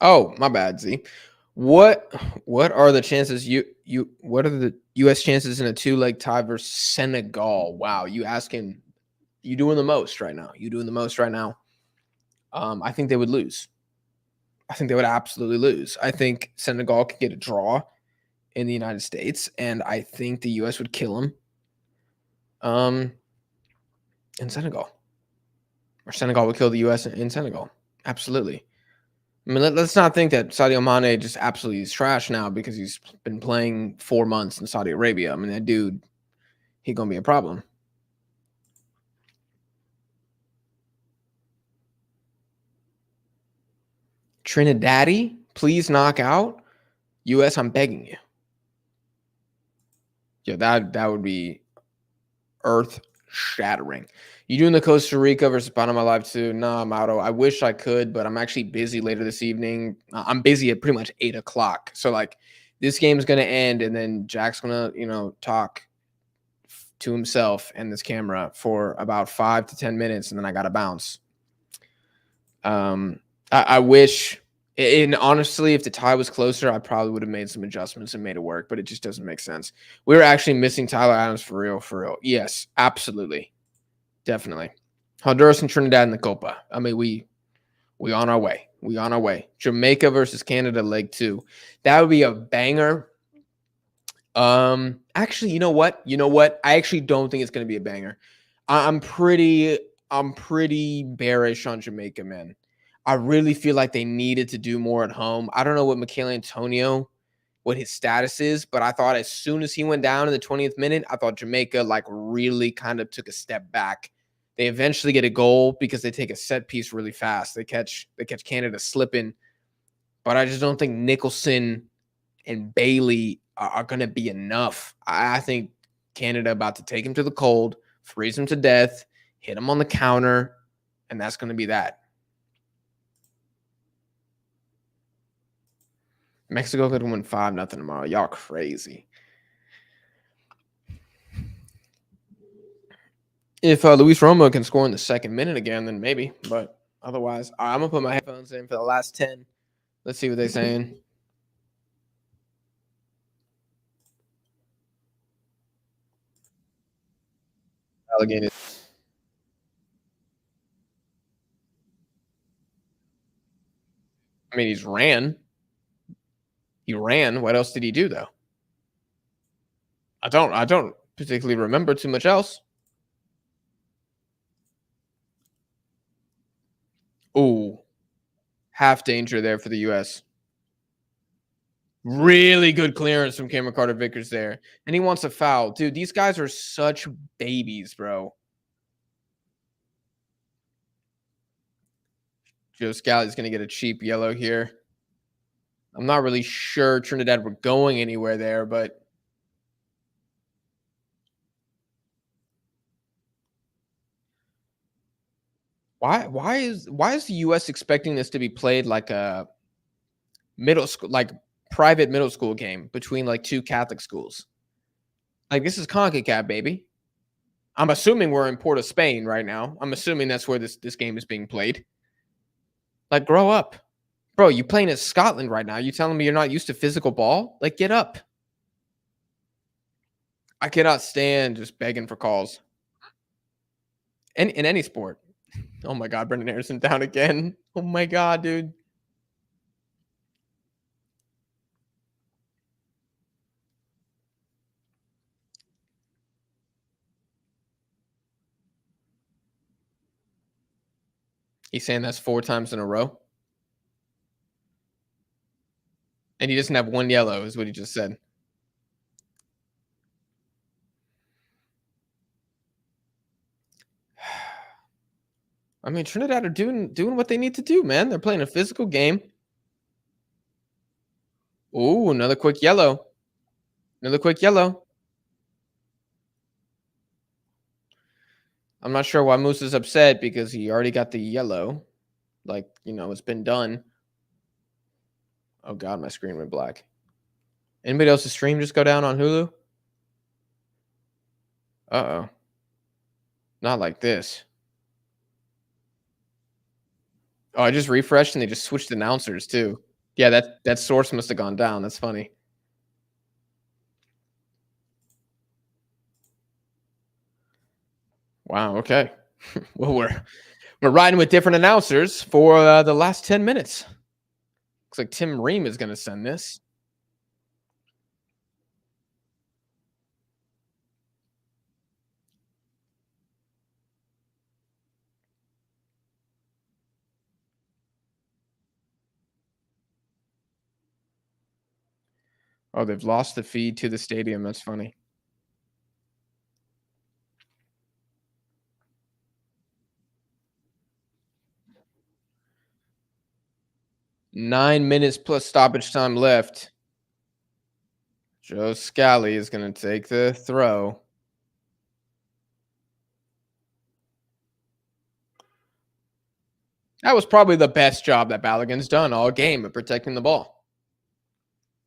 Oh, my bad, Z. What are the chances what are the US chances in a two-leg tie versus Senegal? Wow, you doing the most right now. You doing the most right now. I think they would lose. I think they would absolutely lose. I think Senegal could get a draw in the United States, and I think the US would kill them. In Senegal. Or Senegal would kill the US in Senegal. Absolutely. I mean, let's not think that Sadio Mane just absolutely is trash now because he's been playing 4 months in Saudi Arabia. I mean, that dude, he gonna be a problem. Trinidad, please knock out. US, I'm begging you. Yeah, that would be earth shattering. You doing the Costa Rica versus Panama live too? No, Mauro. I wish I could, but I'm actually busy later this evening. I'm busy at pretty much 8 o'clock. So like this game's gonna end, and then Jack's gonna, talk to himself and this camera for about 5 to 10 minutes, and then I gotta bounce. I wish, and honestly, if the tie was closer, I probably would have made some adjustments and made it work, but it just doesn't make sense. We were actually missing Tyler Adams for real, for real. Yes, absolutely. Definitely. Honduras and Trinidad in the Copa. I mean, we on our way. We on our way. Jamaica versus Canada, leg 2. That would be a banger. Actually, you know what? I actually don't think it's going to be a banger. I'm pretty bearish on Jamaica, man. I really feel like they needed to do more at home. I don't know what Michail Antonio, what his status is, but I thought as soon as he went down in the 20th minute, I thought Jamaica like really kind of took a step back. They eventually get a goal because they take a set piece really fast. They catch Canada slipping, but I just don't think Nicholson and Bailey are going to be enough. I think Canada about to take him to the cold, freeze him to death, hit him on the counter, and that's going to be that. Mexico could win 5-0 tomorrow. Y'all crazy. If Luis Romo can score in the second minute again, then maybe. But otherwise, I'm going to put my headphones in for the last 10. Let's see what they're saying. Alligator. I mean, he ran. What else did he do, though? I don't particularly remember too much else. Ooh. Half danger there for the U.S. Really good clearance from Cameron Carter-Vickers there. And he wants a foul. Dude, these guys are such babies, bro. Joe Scally's going to get a cheap yellow here. I'm not really sure Trinidad were going anywhere there, but why is the US expecting this to be played like a middle school, like private middle school game between like two Catholic schools? Like this is CONCACAF, baby. I'm assuming we're in Port of Spain right now. I'm assuming that's where this game is being played. Like grow up. Bro, you playing in Scotland right now. You telling me you're not used to physical ball? Like get up. I cannot stand just begging for calls. In any sport. Oh my God, Brendan Harrison down again. Oh my God, dude. He's saying that's 4 times in a row. And he doesn't have 1 yellow, is what he just said. I mean, Trinidad are doing what they need to do, man. They're playing a physical game. Ooh, another quick yellow. Another quick yellow. I'm not sure why Moose is upset because he already got the yellow. Like, it's been done. Oh God, my screen went black. Anybody else's stream just go down on Hulu? Uh-oh. Not like this. Oh, I just refreshed and they just switched announcers too. Yeah, that source must have gone down. That's funny. Wow, okay. Well, we're riding with different announcers for the last 10 minutes. Looks like Tim Ream is going to send this. Oh, they've lost the feed to the stadium. That's funny. 9 minutes plus stoppage time left. Joe Scally is going to take the throw. That was probably the best job that Balogun's done all game of protecting the ball.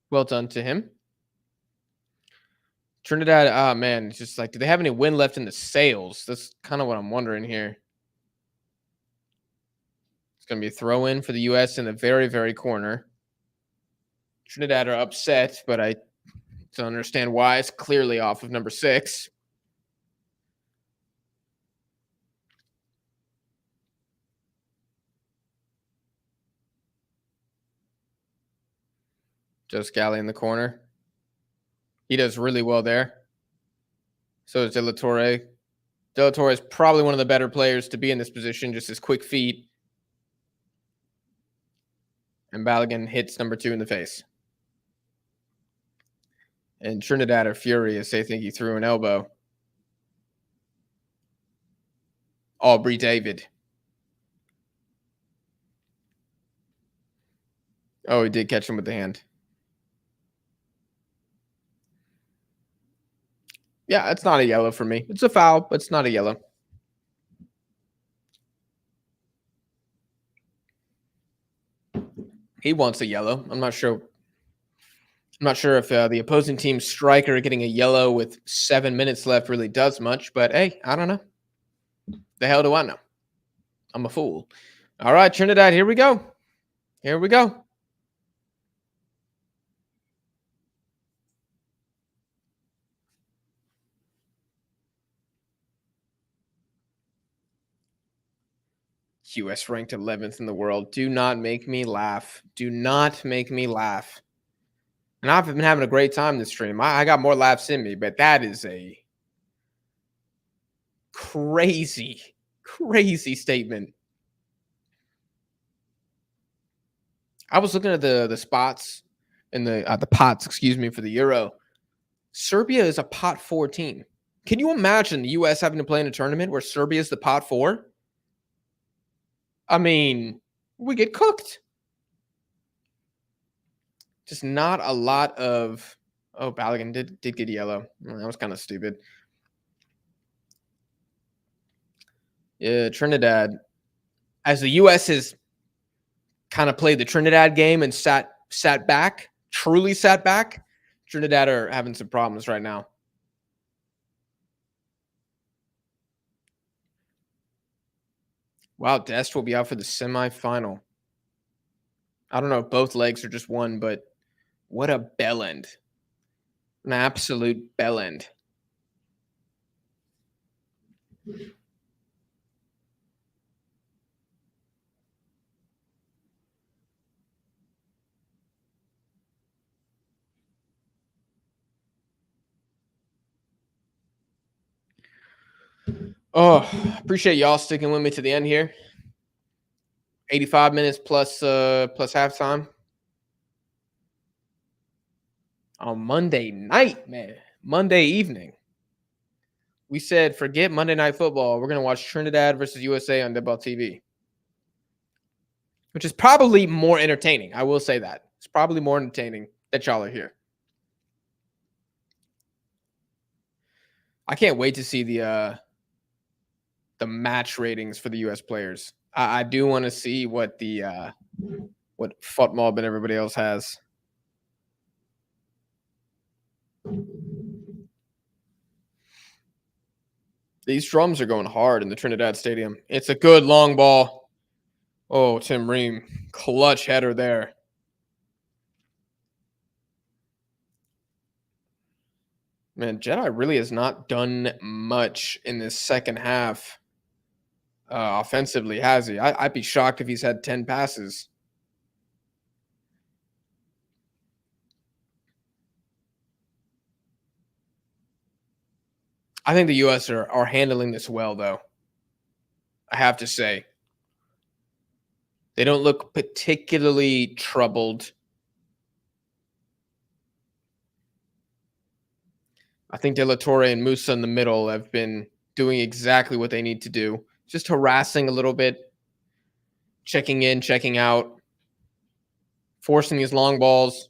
Well done to him. Trinidad, ah man, it's just like, do they have any wind left in the sails? That's kind of what I'm wondering here. It's going to be a throw in for the U.S. in the very, very corner. Trinidad are upset, but I don't understand why. It's clearly off of number 6. Joe Scally in the corner. He does really well there. So is De La Torre. De La Torre is probably one of the better players to be in this position, just his quick feet. And Balogun hits number 2 in the face. And Trinidad are furious. They think he threw an elbow. Aubrey David. Oh, he did catch him with the hand. Yeah, it's not a yellow for me. It's a foul, but it's not a yellow. He wants a yellow. I'm not sure. I'm not sure if the opposing team's striker getting a yellow with 7 minutes left really does much, but hey, I don't know. The hell do I know? I'm a fool. All right, Trinidad, here we go. Here we go. US ranked 11th in the world. Do not make me laugh. Do not make me laugh. And I've been having a great time this stream. I got more laughs in me, but that is a crazy, crazy statement. I was looking at the spots in the pots, excuse me, for the Euro. Serbia is a pot 4 team. Can you imagine the US having to play in a tournament where Serbia is the pot 4? I mean, we get cooked. Just not a lot of. Oh, Balogun did get yellow. That was kind of stupid. Yeah, Trinidad. As the US has kind of played the Trinidad game and sat back, truly sat back, Trinidad are having some problems right now. Wow, Dest will be out for the semifinal. I don't know if both legs or just one, but what a bell end. An absolute bell end. Oh, appreciate y'all sticking with me to the end here. 85 minutes plus halftime. On Monday night, man. Monday evening. We said forget Monday Night Football. We're going to watch Trinidad versus USA on Deadball TV. Which is probably more entertaining. I will say that. It's probably more entertaining that y'all are here. I can't wait to see the match ratings for the US players. I do want to see what what FOTMOB and everybody else has. These drums are going hard in the Trinidad Stadium. It's a good long ball. Oh, Tim Ream, clutch header there. Man, Jedi really has not done much in this second half offensively, has he? I'd be shocked if he's had 10 passes. I think the U.S. are handling this well, though. I have to say. They don't look particularly troubled. I think De La Torre and Musa in the middle have been doing exactly what they need to do. Just harassing a little bit, checking in, checking out, forcing these long balls.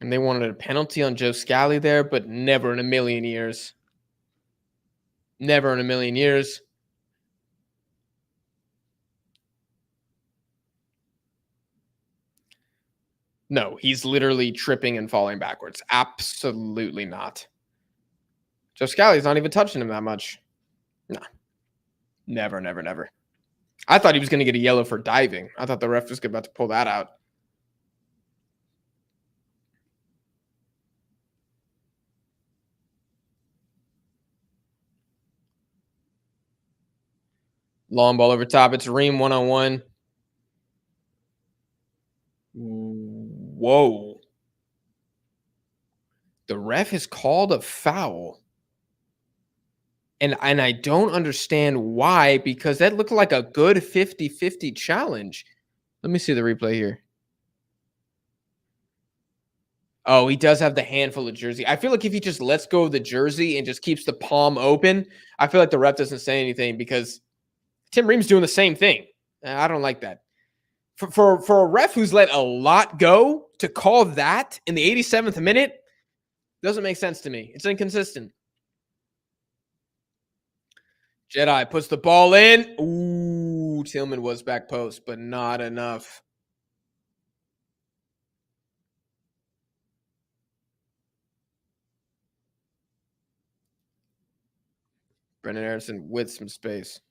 And they wanted a penalty on Joe Scally there, but never in a million years. Never in a million years. No, he's literally tripping and falling backwards. Absolutely not. Joe Scally's not even touching him that much. No. Never, never, never. I thought he was going to get a yellow for diving. I thought the ref was about to pull that out. Long ball over top. It's Ream one-on-one. Whoa. The ref has called a foul. And I don't understand why, because that looked like a good 50-50 challenge. Let me see the replay here. Oh, he does have the handful of jersey. I feel like if he just lets go of the jersey and just keeps the palm open, I feel like the ref doesn't say anything because Tim Ream's doing the same thing. I don't like that. For a ref who's let a lot go to call that in the 87th minute doesn't make sense to me. It's inconsistent. Jedi puts the ball in. Ooh, Tillman was back post, but not enough. Brendan Aronson with some space.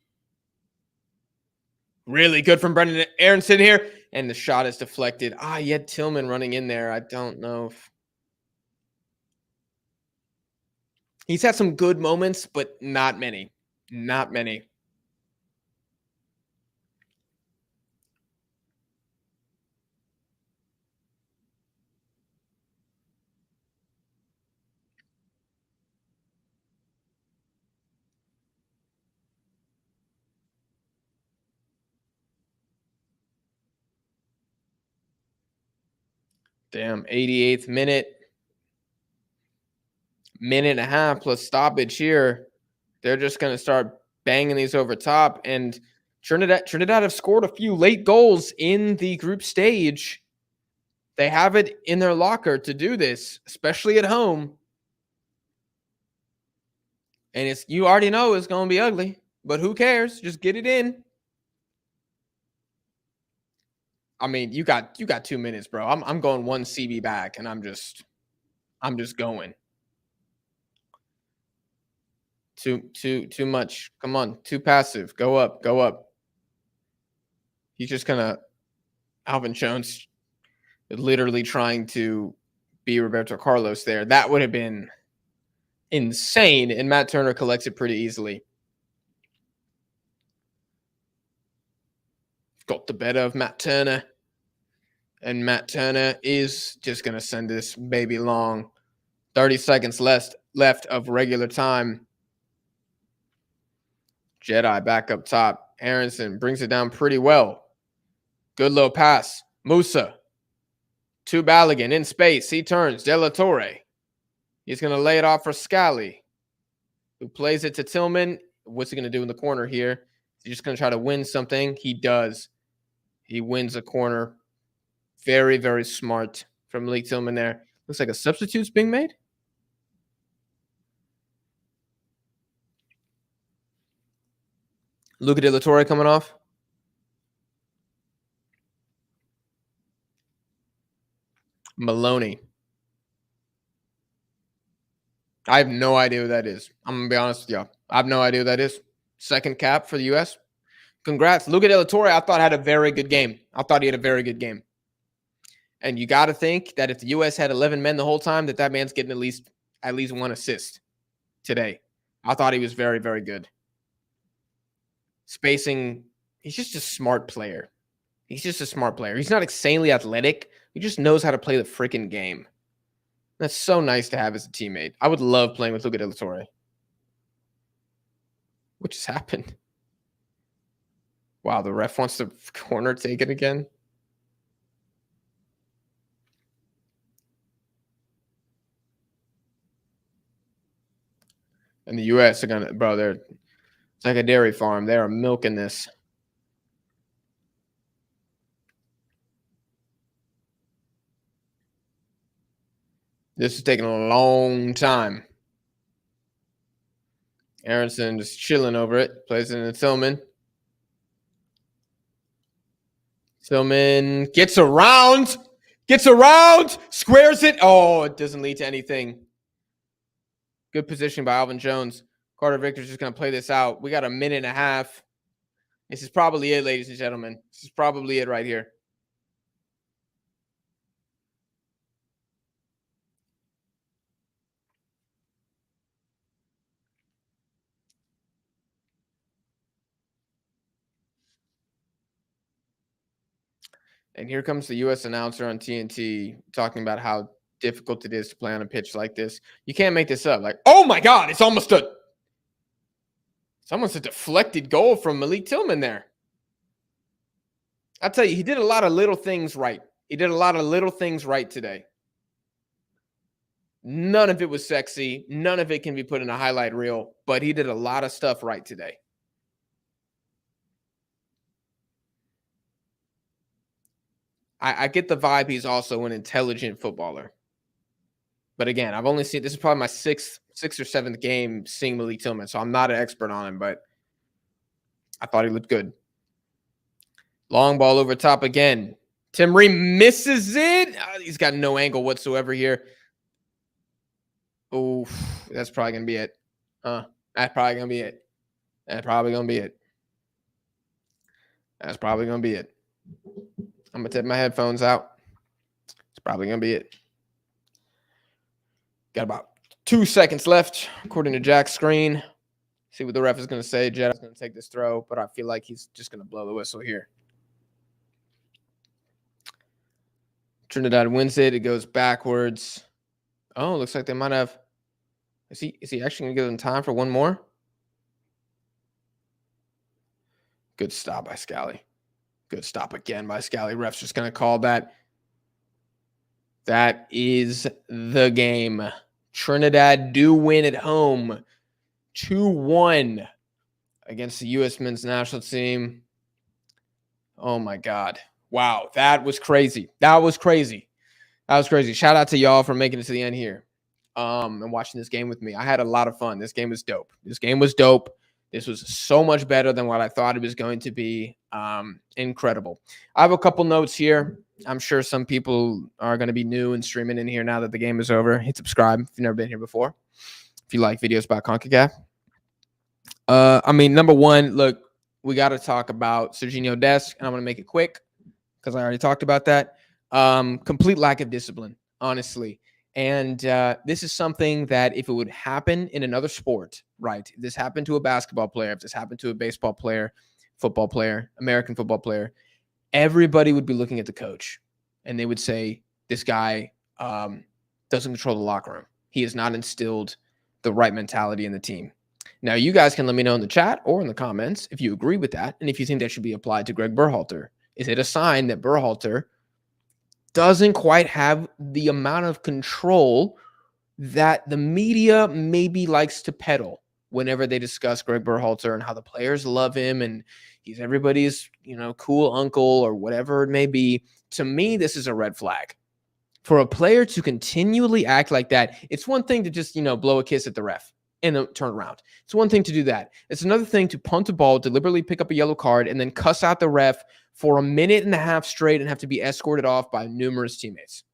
Really good from Brendan Aronson here. And the shot is deflected. You had Tillman running in there. I don't know if he's had some good moments, but not many. Not many. Damn, 88th minute. Minute and a half plus stoppage here. They're just going to start banging these over top. And Trinidad have scored a few late goals in the group stage. They have it in their locker to do this, especially at home. And you already know it's going to be ugly, but who cares? Just get it in. I mean, you got 2 minutes, bro. I'm going one CB back, and I'm just going. Too much. Come on, too passive. Go up, go up. He's just gonna Alvin Jones literally trying to be Roberto Carlos there. That would have been insane, and Matt Turner collects it pretty easily. Got the better of Matt Turner. And Matt Turner is just going to send this baby long. 30 seconds left of regular time. Jedi back up top. Aronson brings it down pretty well. Good little pass. Musa to Balogun in space. He turns. De La Torre. He's going to lay it off for Scally, who plays it to Tillman. What's he going to do in the corner here? He's just going to try to win something. He does. He wins a corner. Very, very smart from Malik Tillman there. Looks like a substitute's being made. Luca De La Torre coming off. Maloney. I have no idea who that is. I'm gonna be honest with you. I have no idea who that is. Second cap for the U.S. Congrats, Luca De La Torre. I thought had a very good game. I thought he had a very good game. And you got to think that if the U.S. had 11 men the whole time, that man's getting at least one assist today. I thought he was very, very good. Spacing. He's just a smart player. He's just a smart player. He's not insanely athletic. He just knows how to play the freaking game. That's so nice to have as a teammate. I would love playing with Luca De La Torre. What just happened? Wow, the ref wants the corner taken again. And the U.S. are gonna, bro. It's like a dairy farm. They are milking this. This is taking a long time. Aronson just chilling over it. Plays it into Tillman. Tillman gets around, squares it. Oh, it doesn't lead to anything. Good position by Alvin Jones. Carter Victor's just going to play this out. We got a minute and a half. This is probably it, ladies and gentlemen. This is probably it right here. And here comes the U.S. announcer on TNT talking about how difficult it is to play on a pitch like this. You can't make this up. Like, oh my God, it's almost a deflected goal from Malik Tillman there. I'll tell you, he did a lot of little things right. He did a lot of little things right today. None of it was sexy. None of it can be put in a highlight reel, but he did a lot of stuff right today. I get the vibe he's also an intelligent footballer. But again, I've only seen, this is probably my sixth or seventh game seeing Malik Tillman, so I'm not an expert on him, but I thought he looked good. Long ball over top again. Tim Ream misses it. He's got no angle whatsoever here. Oh, that's probably going to be it. That's probably going to be it. That's probably going to be it. That's probably going to be it. I'm going to take my headphones out. It's probably going to be it. Got about 2 seconds left, according to Jack's screen. See what the ref is going to say. Jedd's going to take this throw, but I feel like he's just going to blow the whistle here. Trinidad wins it. It goes backwards. Oh, looks like they might have. Is he actually going to give them time for one more? Good stop by Scally. Good stop again by Scally. Ref's just going to call that. That is the game. Trinidad do win at home. 2-1 against the U.S. men's national team. Oh, my God. Wow, that was crazy. That was crazy. Shout out to y'all for making it to the end here and watching this game with me. I had a lot of fun. This game was dope. This was so much better than what I thought it was going to be. Incredible. I have a couple notes here. I'm sure some people are going to be new and streaming in here now that the game is over. Hit subscribe if you've never been here before. If you like videos about CONCACAF. Number one, look, we got to talk about Serginho Dest, and I'm going to make it quick because I already talked about that. Complete lack of discipline, honestly. And this is something that if it would happen in another sport, right? If this happened to a basketball player, if this happened to a baseball player, football player, American football player, everybody would be looking at the coach and they would say, this guy doesn't control the locker room. He has not instilled the right mentality in the team. Now, you guys can let me know in the chat or in the comments if you agree with that and if you think that should be applied to Greg Berhalter. Is it a sign that Berhalter doesn't quite have the amount of control that the media maybe likes to peddle whenever they discuss Greg Berhalter and how the players love him and he's everybody's, cool uncle or whatever it may be? To me, this is a red flag. For a player to continually act like that, it's one thing to just, blow a kiss at the ref and then turn around. It's one thing to do that. It's another thing to punt a ball, deliberately pick up a yellow card, and then cuss out the ref for a minute and a half straight and have to be escorted off by numerous teammates.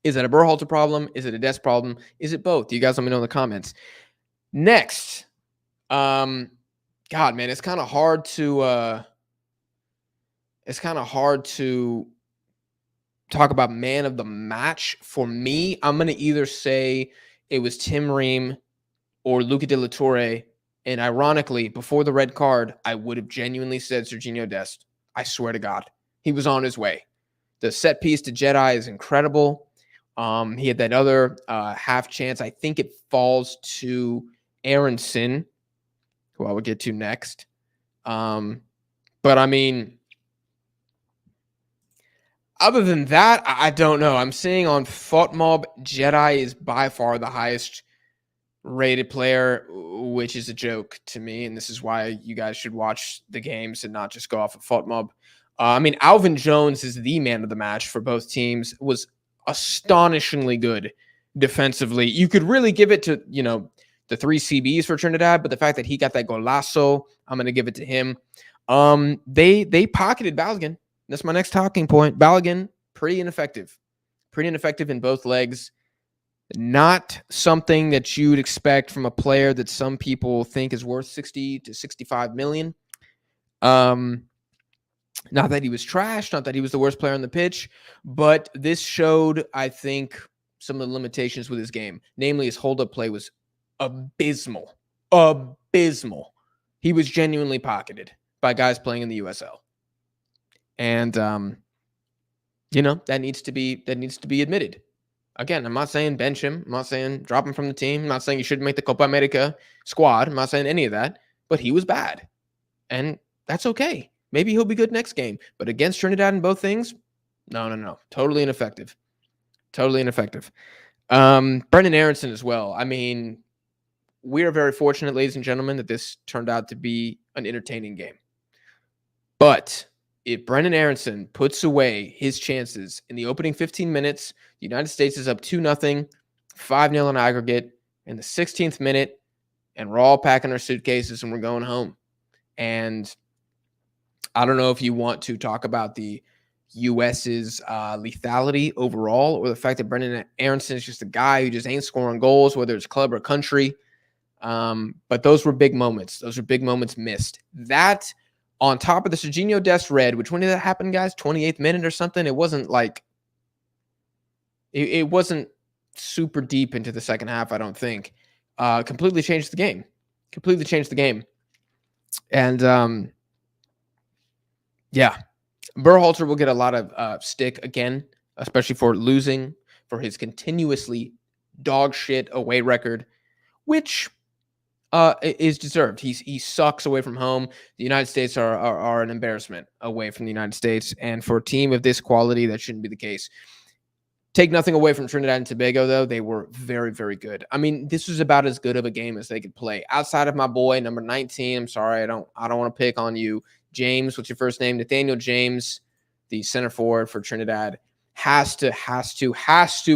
Is it a Berhalter problem? Is it a Dest problem? Is it both? You guys let me know in the comments. Next, God, man, it's kind of hard to talk about man of the match. For me, I'm gonna either say it was Tim Ream or Luca De La Torre. And ironically, before the red card, I would have genuinely said Serginho Dest. I swear to God, he was on his way. The set piece to Jedi is incredible. He had that other half chance. I think it falls to Aronson, who I will get to next. But I mean, other than that, I don't know. I'm seeing on FOTMob, Jedi is by far the highest rated player, which is a joke to me. And this is why you guys should watch the games and not just go off of FOTMob. I mean, Alvin Jones is the man of the match for both teams. Was astonishingly good defensively. You could really give it to, the 3 CBs for Trinidad, but the fact that he got that golazo, I'm going to give it to him. They pocketed Balogun. That's my next talking point. Balogun, pretty ineffective in both legs. Not something that you'd expect from a player that some people think is worth 60 to 65 million. Not that he was trash, not that he was the worst player on the pitch, but this showed, I think, some of the limitations with his game. Namely, his hold-up play was abysmal. He was genuinely pocketed by guys playing in the USL. And, that needs to be admitted. Again, I'm not saying bench him. I'm not saying drop him from the team. I'm not saying you shouldn't make the Copa America squad. I'm not saying any of that. But he was bad. And that's okay. Maybe he'll be good next game. But against Trinidad in both things, no. Totally ineffective. Brendan Aronson as well. I mean, we are very fortunate, ladies and gentlemen, that this turned out to be an entertaining game. But if Brendan Aronson puts away his chances in the opening 15 minutes, the United States is up 2-0, 5-0 on aggregate in the 16th minute, and we're all packing our suitcases and we're going home. And I don't know if you want to talk about the U.S.'s lethality overall, or the fact that Brendan Aronson is just a guy who just ain't scoring goals, whether it's club or country. But those were big moments. Those were big moments missed. That, on top of the Serginho Dest red, which when did that happen, guys? 28th minute or something? It wasn't like it wasn't super deep into the second half, I don't think. Completely changed the game. And yeah, Berhalter will get a lot of stick again, especially for losing, for his continuously dog shit away record, which is deserved. He sucks away from home. The United States are an embarrassment away from the United States, and for a team of this quality, that shouldn't be the case. Take nothing away from Trinidad and Tobago, though. They were very, very good. I mean, this was about as good of a game as they could play. Outside of my boy, number 19, I'm sorry, I don't want to pick on you. James, what's your first name? Nathaniel James, the center forward for Trinidad, has to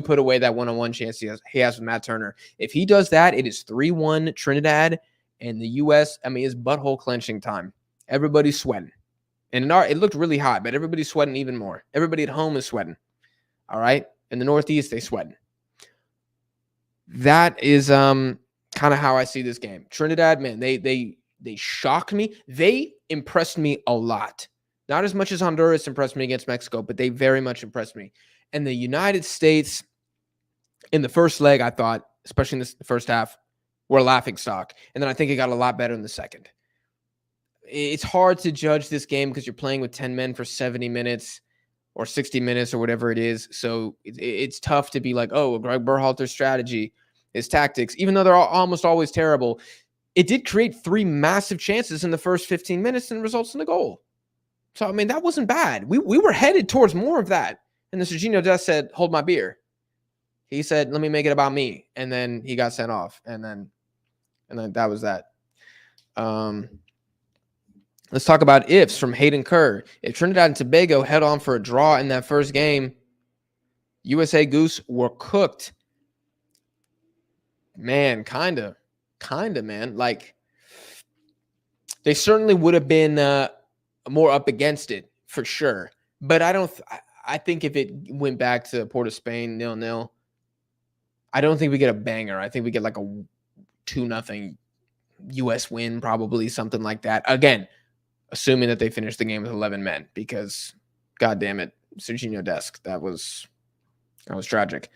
put away that one-on-one chance he has with Matt Turner. If he does that, it is 3-1 Trinidad, and the U.S., I mean, it's butthole clenching time. Everybody's sweating. And it looked really hot, but everybody's sweating even more. Everybody at home is sweating. All right? In the Northeast, they sweating. That is kind of how I see this game. Trinidad, man, they shocked me. They impressed me a lot. Not as much as Honduras impressed me against Mexico, but they very much impressed me. And the United States, in the first leg, I thought, especially in the first half, were a laughingstock. And then I think it got a lot better in the second. It's hard to judge this game because you're playing with 10 men for 70 minutes or 60 minutes or whatever it is. So it's tough to be like, oh, Greg Berhalter's strategy, his tactics, even though they're almost always terrible. It did create 3 massive chances in the first 15 minutes and results in a goal. So, I mean, that wasn't bad. We were headed towards more of that. And the Serginho Dest said, hold my beer. He said, let me make it about me. And then he got sent off. And then that was that. Let's talk about ifs from Hayden Kerr. If Trinidad and Tobago head on for a draw in that first game, USA Goose were cooked. Man, kind of, man. Like, they certainly would have been more up against it for sure. But I I think if it went back to Port of Spain 0-0, I don't think we get a banger. I think we get like a 2-0 US win, probably something like that. Again, assuming that they finish the game with 11 men, because God damn it, Serginho Dest, that was tragic.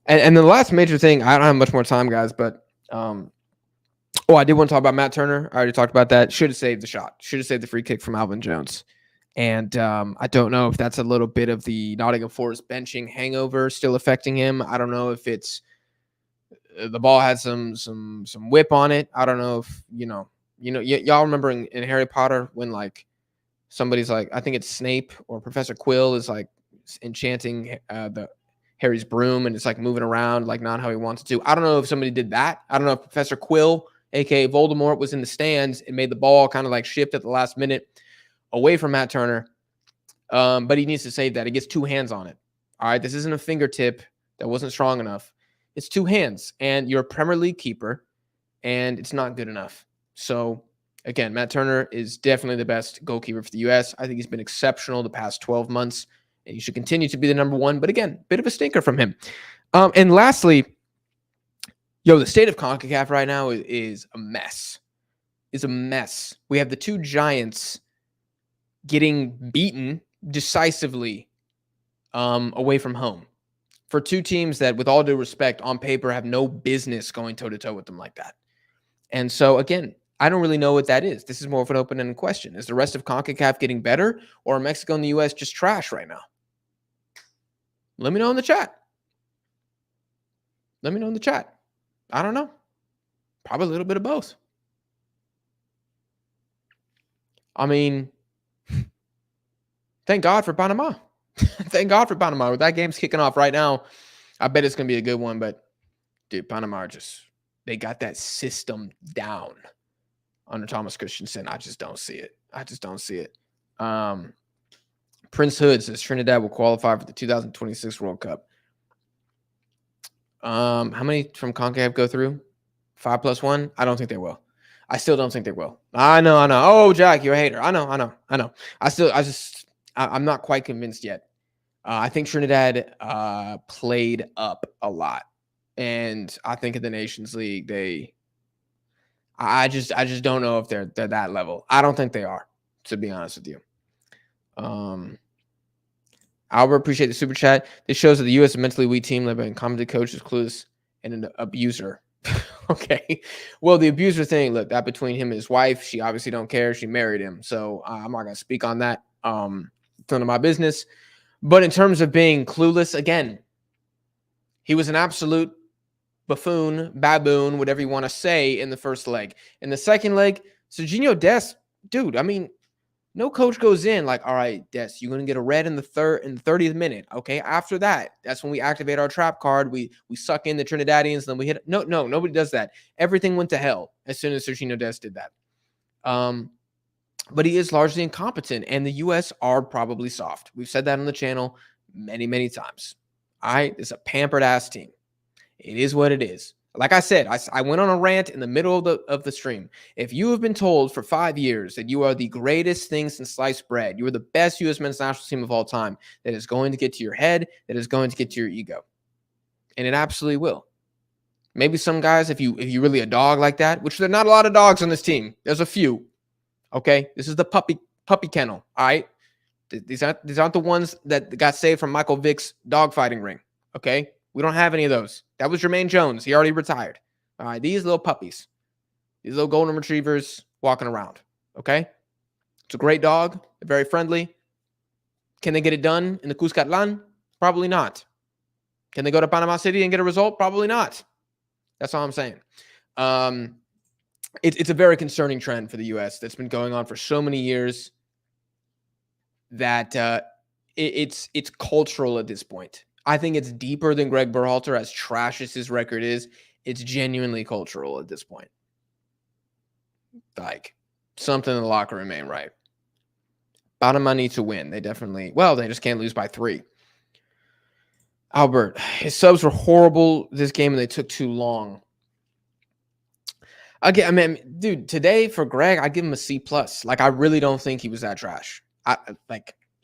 And the last major thing, I don't have much more time, guys, but I did want to talk about Matt Turner. I already talked about that. Should have saved the shot. Should have saved the free kick from Alvin Jones. And I don't know if that's a little bit of the Nottingham Forest benching hangover still affecting him. I don't know if it's the ball had some whip on it. I don't know if y'all remember in Harry Potter when like somebody's like, I think it's Snape or Professor Quill is like enchanting the Harry's broom and it's like moving around like not how he wants it to. I don't know if somebody did that. I don't know if Professor Quill, aka Voldemort, was in the stands and made the ball kind of like shift at the last minute away from Matt Turner. But he needs to save that. He gets two hands on it. All right. This isn't a fingertip that wasn't strong enough. It's two hands, and you're a Premier League keeper, and it's not good enough. So, again, Matt Turner is definitely the best goalkeeper for the U.S. I think he's been exceptional the past 12 months, and he should continue to be the number one. But again, bit of a stinker from him. And lastly, the state of CONCACAF right now is a mess. It's a mess. We have the two giants getting beaten decisively away from home for two teams that, with all due respect, on paper have no business going toe-to-toe with them like that. And so, again, I don't really know what that is. This is more of an open-ended question. Is the rest of CONCACAF getting better, or are Mexico and the U.S. just trash right now? Let me know in the chat. Let me know in the chat. I don't know. Probably a little bit of both. I mean, thank God for Panama. Thank God for Panama. That game's kicking off right now. I bet it's going to be a good one. But, dude, Panama they got that system down under Thomas Christensen. I just don't see it. Prince Hood says Trinidad will qualify for the 2026 World Cup. How many from CONCACAF go through? 5+1? I don't think they will. I still don't think they will. I know. Oh, Jack, you're a hater. I know. I'm not quite convinced yet. I think Trinidad played up a lot, and I think in the Nations League I just don't know if they're that level. I don't think they are, to be honest with you. Albert, appreciate the super chat. This shows that the U.S. is a mentally weak team led by an incompetent coach who's clueless and an abuser. Okay. Well, the abuser thing, look, that between him and his wife, she obviously don't care. She married him. So I'm not going to speak on that. It's none of my business. But in terms of being clueless, again, he was an absolute buffoon, baboon, whatever you want to say in the first leg. In the second leg, Serginho Dest, dude, I mean, no coach goes in like, all right, Dest, you're going to get a red in the 30th minute. Okay. After that, that's when we activate our trap card. We suck in the Trinidadians, and then we hit. No, nobody does that. Everything went to hell as soon as Serginho Dest did that. But he is largely incompetent, and the U.S. are probably soft. We've said that on the channel many, many times. All right, it's a pampered-ass team. It is what it is. Like I said, I went on a rant in the middle of the stream. If you have been told for 5 years that you are the greatest thing since sliced bread, you are the best U.S. men's national team of all time, that is going to get to your head, that is going to get to your ego. And it absolutely will. Maybe some guys, if you really a dog like that, which there are not a lot of dogs on this team. There's a few. Okay, this is the puppy kennel. All right, these aren't the ones that got saved from Michael Vick's dogfighting ring. Okay, we don't have any of those. That was Jermaine Jones. He already retired. All right, these little puppies, these little golden retrievers walking around. Okay, it's a great dog. They're very friendly. Can they get it done in the Cuscatlan? Probably not. Can they go to Panama City and get a result? Probably not. That's all I'm saying. It's a very concerning trend for the U.S. that's been going on for so many years that it's cultural at this point. I think it's deeper than Greg Berhalter, as trash as his record is. It's genuinely cultural at this point. Like, something in the locker room ain't right. Panama needs to win. They just can't lose by 3. Albert, his subs were horrible this game, and they took too long. Again, I mean, dude, today for Greg, I give him a C+. Like, I really don't think he was that trash.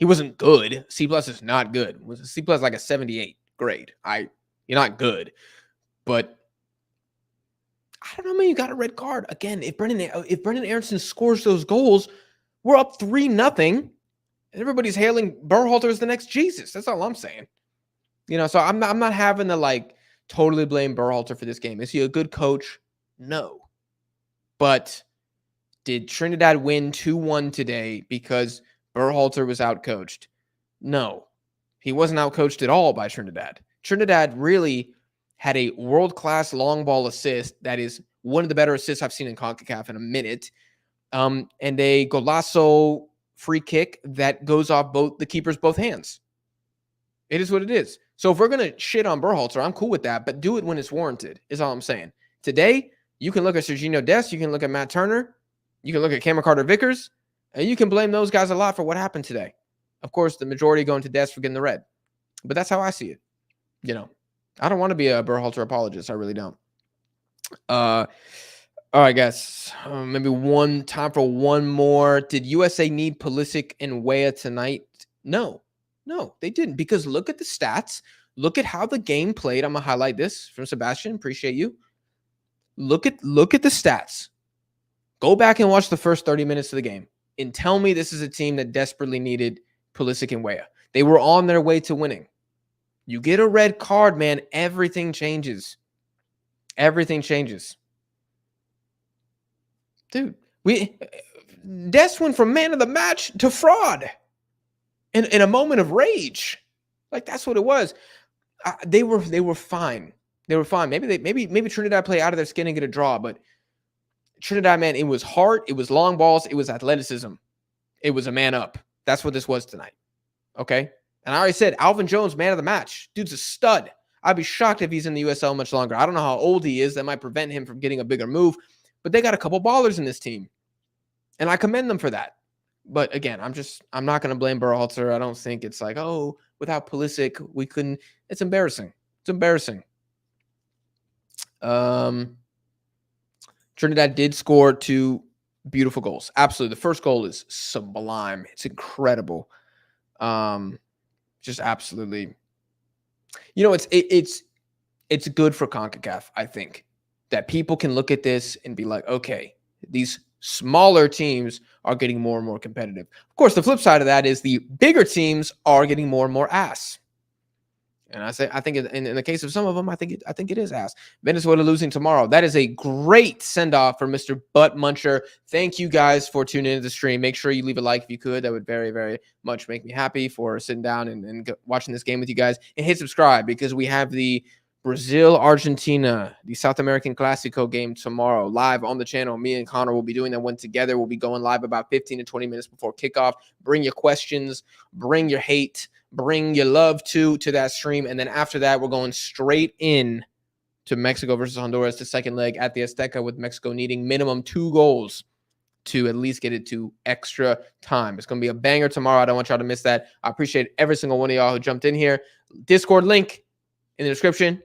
He wasn't good. C+ is not good. Was a C+ like a 78 grade? You're not good, but I don't know, man. You got a red card again. If Brendan Aronson scores those goals, we're up 3-0. Everybody's hailing Berhalter as the next Jesus. That's all I'm saying. So I'm not having to like totally blame Berhalter for this game. Is he a good coach? No. But did Trinidad win 2-1 today because Berhalter was outcoached? No. He wasn't outcoached at all by Trinidad. Trinidad really had a world-class long ball assist that is one of the better assists I've seen in CONCACAF in a minute. And a golazo free kick that goes off the keeper's both hands. It is what it is. So if we're going to shit on Berhalter, I'm cool with that, but do it when it's warranted, is all I'm saying. Today, you can look at Serginho Dest, you can look at Matt Turner, you can look at Cameron Carter-Vickers, and you can blame those guys a lot for what happened today. Of course, the majority going to Dest for getting the red. But that's how I see it. I don't want to be a Berhalter apologist. I really don't. All right, guys. Maybe time for one more. Did USA need Pulisic and Weah tonight? No, they didn't. Because look at the stats. Look at how the game played. I'm gonna highlight this from Sebastian. Appreciate you. Look at the stats. Go back and watch the first 30 minutes of the game and tell me this is a team that desperately needed Pulisic and Weah. They were on their way to winning. You get a red card, man. Everything changes. Everything changes. Dude, Dest went from man of the match to fraud in a moment of rage. Like, that's what it was. They were fine. They were fine. Maybe Trinidad play out of their skin and get a draw, but Trinidad, man, it was heart, it was long balls, it was athleticism. It was a man up. That's what this was tonight. Okay? And I already said, Alvin Jones, man of the match. Dude's a stud. I'd be shocked if he's in the USL much longer. I don't know how old he is. That might prevent him from getting a bigger move. But they got a couple ballers in this team. And I commend them for that. But again, I'm not going to blame Berhalter. I don't think it's like, oh, without Pulisic, we couldn't. It's embarrassing. It's embarrassing. Trinidad did score 2 beautiful goals. Absolutely. The first goal is sublime. It's incredible. Just absolutely. It's good for CONCACAF, I think, that people can look at this and be like, okay, these smaller teams are getting more and more competitive. Of course, the flip side of that is the bigger teams are getting more and more ass. And I think in the case of some of them, I think it is ass. Venezuela losing tomorrow. That is a great send-off for Mr. Butt Muncher. Thank you guys for tuning into the stream. Make sure you leave a like if you could. That would very, very much make me happy for sitting down and watching this game with you guys. And hit subscribe because we have the Brazil-Argentina, the South American Classico game tomorrow, live on the channel. Me and Connor will be doing that one together. We'll be going live about 15 to 20 minutes before kickoff. Bring your questions. Bring your hate. Bring your love to that stream. And then after that, we're going straight in to Mexico versus Honduras, the second leg at the Azteca, with Mexico needing minimum 2 goals to at least get it to extra time. It's going to be a banger tomorrow. I don't want y'all to miss that. I appreciate every single one of y'all who jumped in here. Discord link in the description.